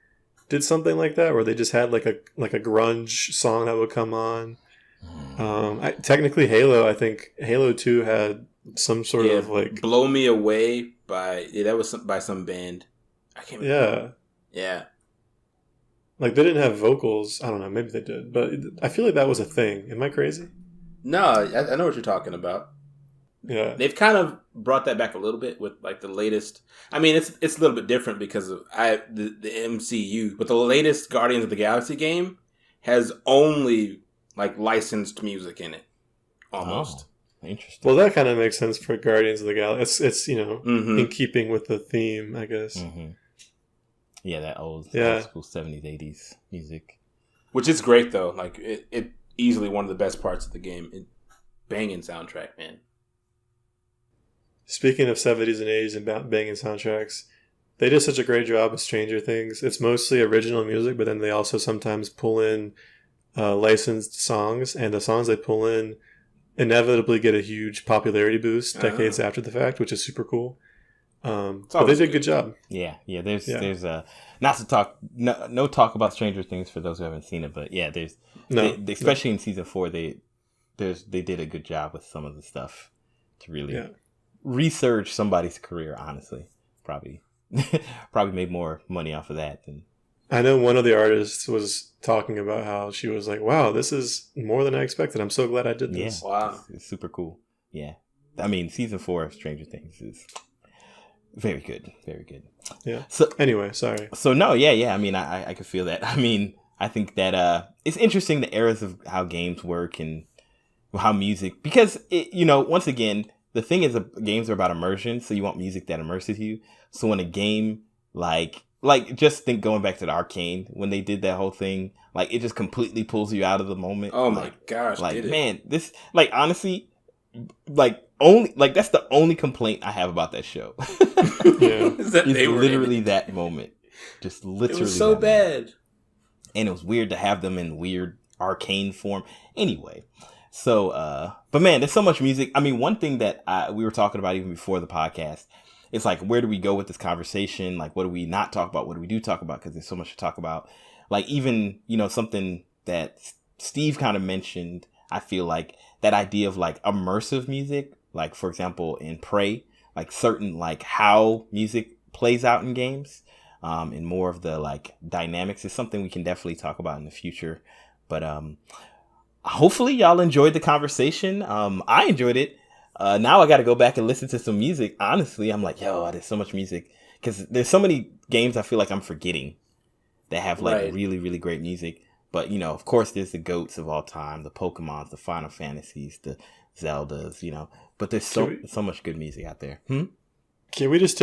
Speaker 1: did something like that, where they just had like a grunge song that would come on. Technically, Halo. I think Halo 2 had some sort of like
Speaker 3: "Blow Me Away" that was by some band. I can't remember. Yeah.
Speaker 1: Like, they didn't have vocals. I don't know. Maybe they did. But I feel like that was a thing. Am I crazy?
Speaker 3: No, I know what you're talking about.
Speaker 1: Yeah.
Speaker 3: They've kind of brought that back a little bit with, like, the latest... I mean, it's a little bit different because of the MCU. But the latest Guardians of the Galaxy game has only, like, licensed music in it. Almost.
Speaker 2: Oh, interesting.
Speaker 1: Well, that kind of makes sense for Guardians of the Galaxy. It's in keeping with the theme, I guess.
Speaker 2: Mm-hmm. Yeah, that old school 70s, 80s music.
Speaker 3: Which is great, though. Like, it easily one of the best parts of the game. Banging soundtrack, man.
Speaker 1: Speaking of 70s and 80s and banging soundtracks, they did such a great job with Stranger Things. It's mostly original music, but then they also sometimes pull in licensed songs, and the songs they pull in inevitably get a huge popularity boost decades after the fact, which is super cool. But they did a good job.
Speaker 2: Yeah. There's not to talk, no talk about Stranger Things for those who haven't seen it, but yeah, especially in season 4, they did a good job with some of the stuff to really resurge somebody's career. Honestly, probably made more money off of that than.
Speaker 1: I know one of the artists was talking about how she was like, "Wow, this is more than I expected. I'm so glad I did this."
Speaker 2: Yeah, wow, it's super cool. Yeah, I mean, season 4 of Stranger Things is. Very good. Very good.
Speaker 1: Yeah. So anyway, sorry.
Speaker 2: So no, yeah. I mean, I could feel that. I mean, I think that it's interesting the eras of how games work and how music, because once again, the thing is, games are about immersion. So you want music that immerses you. So when a game like just think going back to the Arcane when they did that whole thing, like it just completely pulls you out of the moment.
Speaker 3: Oh my gosh!
Speaker 2: Like man, this honestly, that's the only complaint I have about that show.
Speaker 3: Is that
Speaker 2: it's literally that moment. Just literally.
Speaker 3: It was so bad.
Speaker 2: Moment. And it was weird to have them in weird arcane form. Anyway, so, but man, there's so much music. I mean, one thing that we were talking about even before the podcast, it's like, where do we go with this conversation? Like, what do we not talk about? What do we do talk about? Because there's so much to talk about. Like, even, something that Steve kind of mentioned, I feel like that idea of like immersive music, like for example in Prey, like certain like how music plays out in games, and more of the like dynamics is something we can definitely talk about in the future. But hopefully y'all enjoyed the conversation. I enjoyed it. Now I got to go back and listen to some music. Honestly, I'm like, there's so much music because there's so many games I feel like I'm forgetting that have like really, really great music. But, you know, of course, there's the GOATs of all time, the Pokemons, the Final Fantasies, the Zeldas, you know. But there's so much good music out there.
Speaker 1: Can we just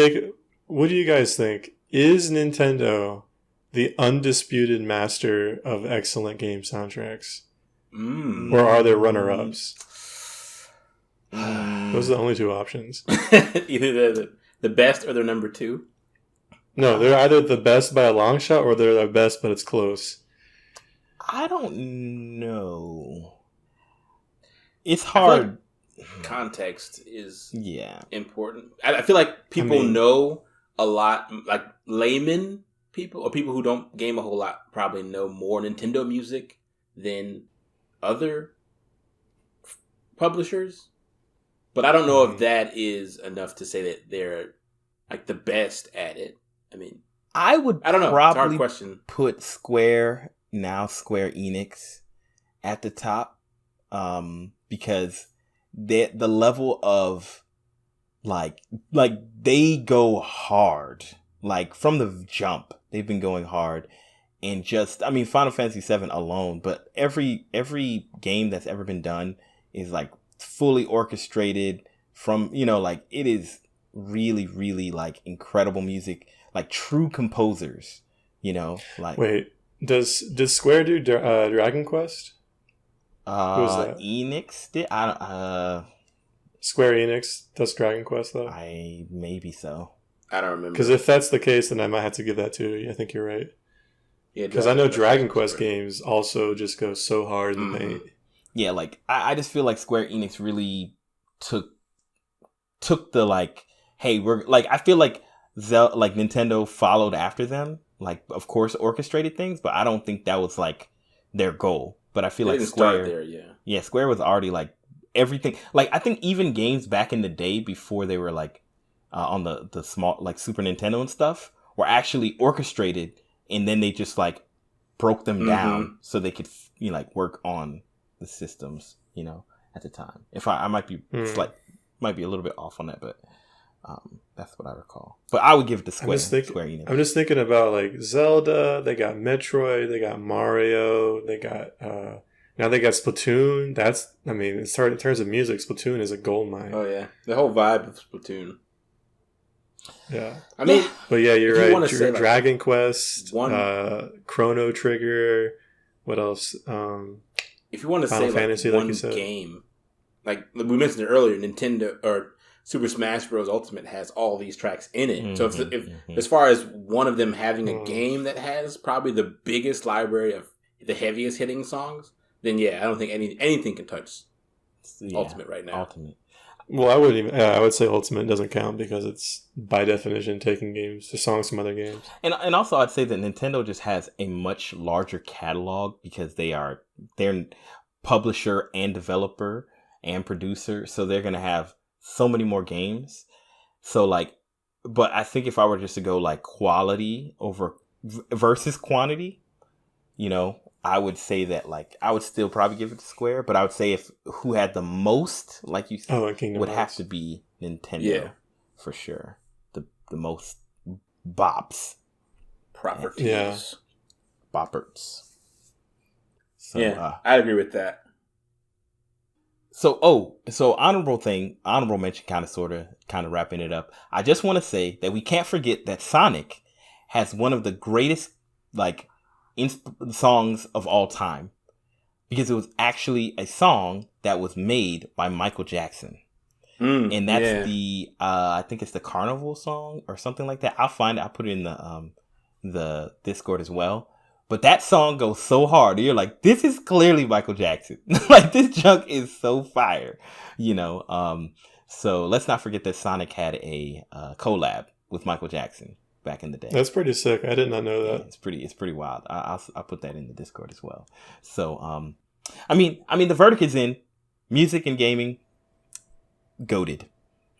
Speaker 1: what do you guys think? Is Nintendo the undisputed master of excellent game soundtracks? Or are there runner-ups? Those are the only two options.
Speaker 3: Either the best or they're number 2?
Speaker 1: No, they're either the best by a long shot or they're the best, but it's close.
Speaker 2: I don't know. It's hard.
Speaker 3: Context is important. I feel like people
Speaker 1: mean,
Speaker 3: know a lot, like layman people or people who don't game a whole lot probably know more Nintendo music than other publishers. But I don't know if that is enough to say that they're like the best at it. I mean,
Speaker 2: I don't know.
Speaker 3: Probably it's a hard question.
Speaker 2: Put Square Enix at the top because the level of like they go hard, like from the jump they've been going hard, and just I mean Final Fantasy VII alone, but every game that's ever been done is like fully orchestrated from, you know, like it is really, really like incredible music, like true composers, you know. Like
Speaker 1: wait, does Square do Dragon Quest? Who's that?
Speaker 2: Enix did.
Speaker 1: Square Enix does Dragon Quest though.
Speaker 2: Maybe so.
Speaker 3: I don't remember.
Speaker 1: Because if that's the case, then I might have to give that to you. I think you're right. Yeah, because I know Dragon Quest games also just go so hard in the paint.
Speaker 2: Yeah, like I just feel like Square Enix really took the like, hey, we're like, I feel like like Nintendo followed after them, like of course orchestrated things, but I don't think that was like their goal. But I feel like Square
Speaker 3: there,
Speaker 2: yeah, Square was already like everything. Like I think even games back in the day before they were like on the small like Super Nintendo and stuff were actually orchestrated, and then they just like broke them down so they could you know, like work on the systems, you know, at the time. If I might be might be a little bit off on that, but that's what I recall. But I would give it to Square Enix.
Speaker 1: I'm just thinking about like Zelda. They got Metroid. They got Mario. They got now they got Splatoon. That's in terms of music, Splatoon is a gold mine.
Speaker 3: Oh yeah, the whole vibe of Splatoon.
Speaker 1: Yeah,
Speaker 3: I mean,
Speaker 1: but yeah, you're right.
Speaker 3: Say,
Speaker 1: Dragon Quest, Chrono Trigger. What else?
Speaker 3: If you want to
Speaker 1: Final
Speaker 3: say
Speaker 1: Fantasy,
Speaker 3: like
Speaker 1: one
Speaker 3: you said. Game, like we mentioned it earlier, Nintendo or Super Smash Bros. Ultimate has all these tracks in it. So if as far as one of them having a game that has probably the biggest library of the heaviest hitting songs, then yeah, I don't think anything can touch Ultimate right now.
Speaker 2: Ultimate.
Speaker 1: Well, I wouldn't even. I would say Ultimate doesn't count because it's by definition taking songs from other games.
Speaker 2: And also, I'd say that Nintendo just has a much larger catalog because they're publisher and developer and producer, so they're gonna have so many more games. So like, but I think if I were just to go like quality over versus quantity, you know, I would say that like I would still probably give it to Square, but I would say if who had the most, like you said, would have to be Nintendo for sure. The most bops,
Speaker 3: properties,
Speaker 2: bopperts. So,
Speaker 3: yeah, I agree with that.
Speaker 2: So honorable mention, kind of wrapping it up. I just want to say that we can't forget that Sonic has one of the greatest like songs of all time, because it was actually a song that was made by Michael Jackson, and that's the I think it's the Carnival song or something like that. I'll find it. I'll put it in the Discord as well. But that song goes so hard. You're like, this is clearly Michael Jackson. Like, this junk is so fire, you know. So let's not forget that Sonic had a collab with Michael Jackson back in the day.
Speaker 1: That's pretty sick. I did not know that.
Speaker 2: Yeah, it's pretty wild. I'll put that in the Discord as well. So, I mean, the verdict is in. Music and gaming, goated.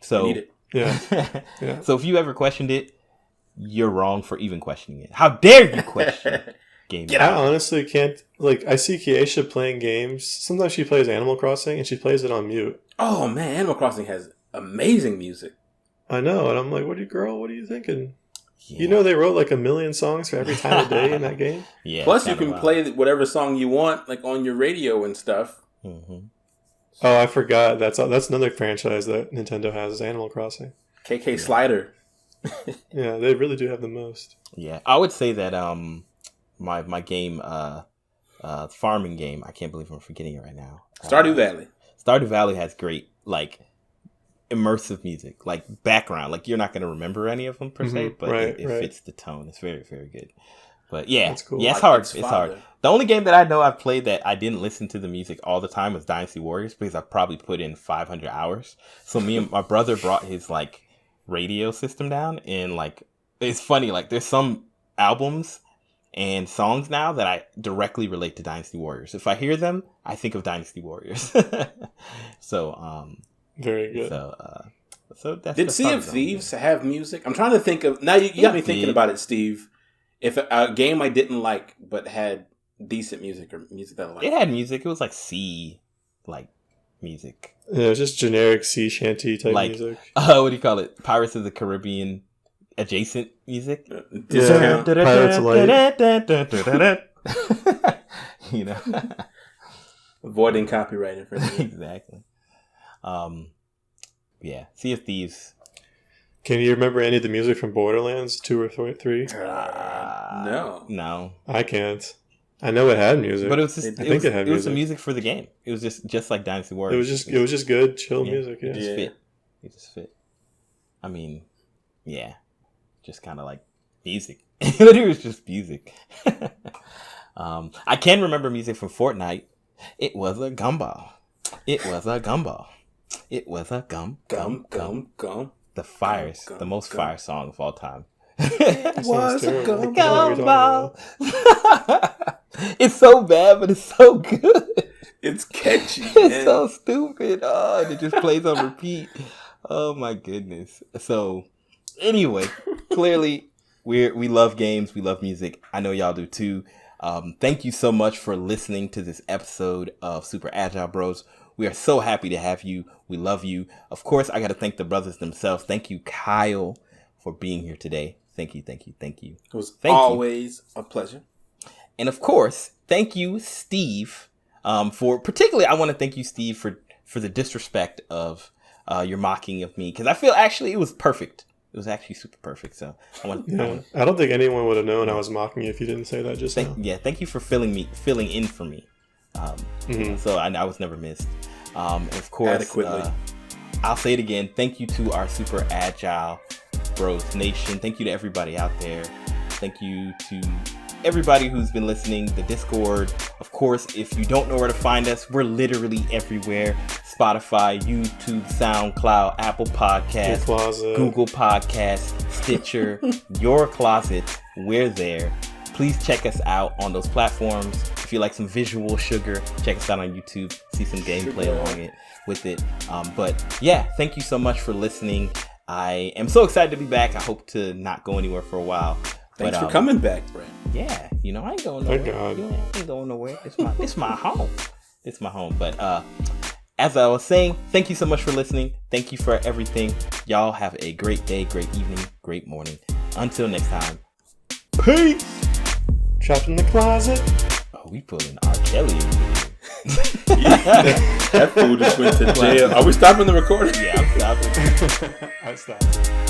Speaker 2: So,
Speaker 3: I need it.
Speaker 1: Yeah.
Speaker 2: So if you ever questioned it, you're wrong for even questioning it. How dare you question gaming?
Speaker 1: I honestly can't. Like, I see Keisha playing games. Sometimes she plays Animal Crossing and she plays it on mute.
Speaker 3: Oh man, Animal Crossing has amazing music.
Speaker 1: I know, and I'm like, what are you thinking?
Speaker 2: Yeah.
Speaker 1: You know they wrote like 1 million songs for every time of day in that game.
Speaker 2: Yeah.
Speaker 3: Plus, you can play whatever song you want, like on your radio and stuff.
Speaker 2: Mm-hmm.
Speaker 1: Oh, I forgot. That's another franchise that Nintendo has is Animal Crossing.
Speaker 3: KK Slider.
Speaker 1: Yeah, they really do have the most.
Speaker 2: Yeah, I would say that my game farming game. I can't believe I'm forgetting it right now.
Speaker 3: Stardew Valley.
Speaker 2: Stardew Valley has great like immersive music, like background. Like you're not going to remember any of them per se, but
Speaker 1: right,
Speaker 2: it
Speaker 1: right.
Speaker 2: fits the tone. It's very, very good. But yeah,
Speaker 1: That's cool.
Speaker 2: yeah, it's hard.
Speaker 3: It's
Speaker 2: It's
Speaker 3: father.
Speaker 2: hard. The only game that I know I've played that I didn't listen to the music all the time was Dynasty Warriors because I probably put in 500 hours. So me and my brother brought his like radio system down, and like it's funny. Like there's some albums and songs now that I directly relate to Dynasty Warriors. If I hear them, I think of Dynasty Warriors. So
Speaker 1: Very good.
Speaker 2: so that's
Speaker 3: Did
Speaker 2: that's
Speaker 3: Sea
Speaker 2: probably
Speaker 3: of
Speaker 2: the only
Speaker 3: Thieves have music? I'm trying to think of... Now you got me thinking
Speaker 2: did.
Speaker 3: about it, Steve. If a game I didn't like but had decent music or music that I liked.
Speaker 2: It had music. It was like sea, like music.
Speaker 1: Yeah, it's just generic sea shanty type
Speaker 2: Like,
Speaker 1: music.
Speaker 2: What do you call it? Pirates of the Caribbean adjacent music.
Speaker 3: Discount.
Speaker 1: Pirates Light.
Speaker 2: You know,
Speaker 3: Avoiding copyright infringement.
Speaker 2: exactly. Yeah. Sea of Thieves.
Speaker 1: Can you remember any of the music from Borderlands 2 or 3?
Speaker 3: No.
Speaker 2: No.
Speaker 1: I can't. I know it had music.
Speaker 2: But it was just.
Speaker 1: I think it had
Speaker 2: It was the
Speaker 1: music.
Speaker 2: music for the game. It was just like Dynasty Warriors.
Speaker 1: It was just good, chill music.
Speaker 2: It
Speaker 1: Yeah.
Speaker 2: just
Speaker 3: Yeah.
Speaker 2: fit. It just fit. I mean, yeah, just kind of like music. It was just music. I can remember music from Fortnite. It was a gumball. It was a gumball. It was a gum.
Speaker 3: Gum.
Speaker 2: The fires,
Speaker 3: Gum,
Speaker 2: the most
Speaker 3: gum.
Speaker 2: fire song of all time.
Speaker 1: That sounds
Speaker 3: Was a
Speaker 1: terrible.
Speaker 3: gumball.
Speaker 1: I don't know what you're talking about.
Speaker 2: It's so bad, but it's so good.
Speaker 3: It's catchy.
Speaker 2: It's
Speaker 3: man.
Speaker 2: so stupid. Oh, and it just plays on repeat. Oh my goodness. So anyway, clearly we love games, we love music. I know y'all do too. Thank you so much for listening to this episode of Super Agile Bros. We are so happy to have you. We love you. Of course, I got to thank the brothers themselves. Thank you, Kyle, for being here today. Thank you.
Speaker 3: It was
Speaker 2: Thank you.
Speaker 3: always a pleasure.
Speaker 2: And of course, thank you, Steve, for particularly, I want to thank you, Steve, for the disrespect of your mocking of me. Because I feel actually it was perfect. It was actually super perfect. So
Speaker 1: Yeah. I don't think anyone would have known I was mocking you if you didn't say that just now.
Speaker 2: thank you for filling in for me. So I was never missed. Of course,
Speaker 3: Adequately.
Speaker 2: I'll say it again. Thank you to our Super Agile Bros Nation. Thank you to everybody out there. Thank you to everybody who's been listening, the Discord. Of course, if you don't know where to find us, we're literally everywhere. Spotify, YouTube, SoundCloud, Apple
Speaker 1: Your
Speaker 2: Podcasts,
Speaker 1: closet.
Speaker 2: Google Podcasts, Stitcher, Your Closet. We're there. Please check us out on those platforms. If you like some visual sugar, check us out on YouTube. See some gameplay along with it. But yeah, thank you so much for listening. I am so excited to be back. I hope to not go anywhere for a while.
Speaker 3: Thanks for coming back, Brent.
Speaker 2: Yeah, I ain't going
Speaker 1: Thank
Speaker 2: nowhere.
Speaker 1: God.
Speaker 2: I ain't going nowhere. It's my home. It's my home. But as I was saying, thank you so much for listening. Thank you for everything. Y'all have a great day, great evening, great morning. Until next time. Peace.
Speaker 1: Trapped in the closet.
Speaker 2: Oh, we pulling R. Kelly in here.
Speaker 3: That fool just went to jail. Are we stopping the recording?
Speaker 2: Yeah, I'm stopping.
Speaker 1: I stopped.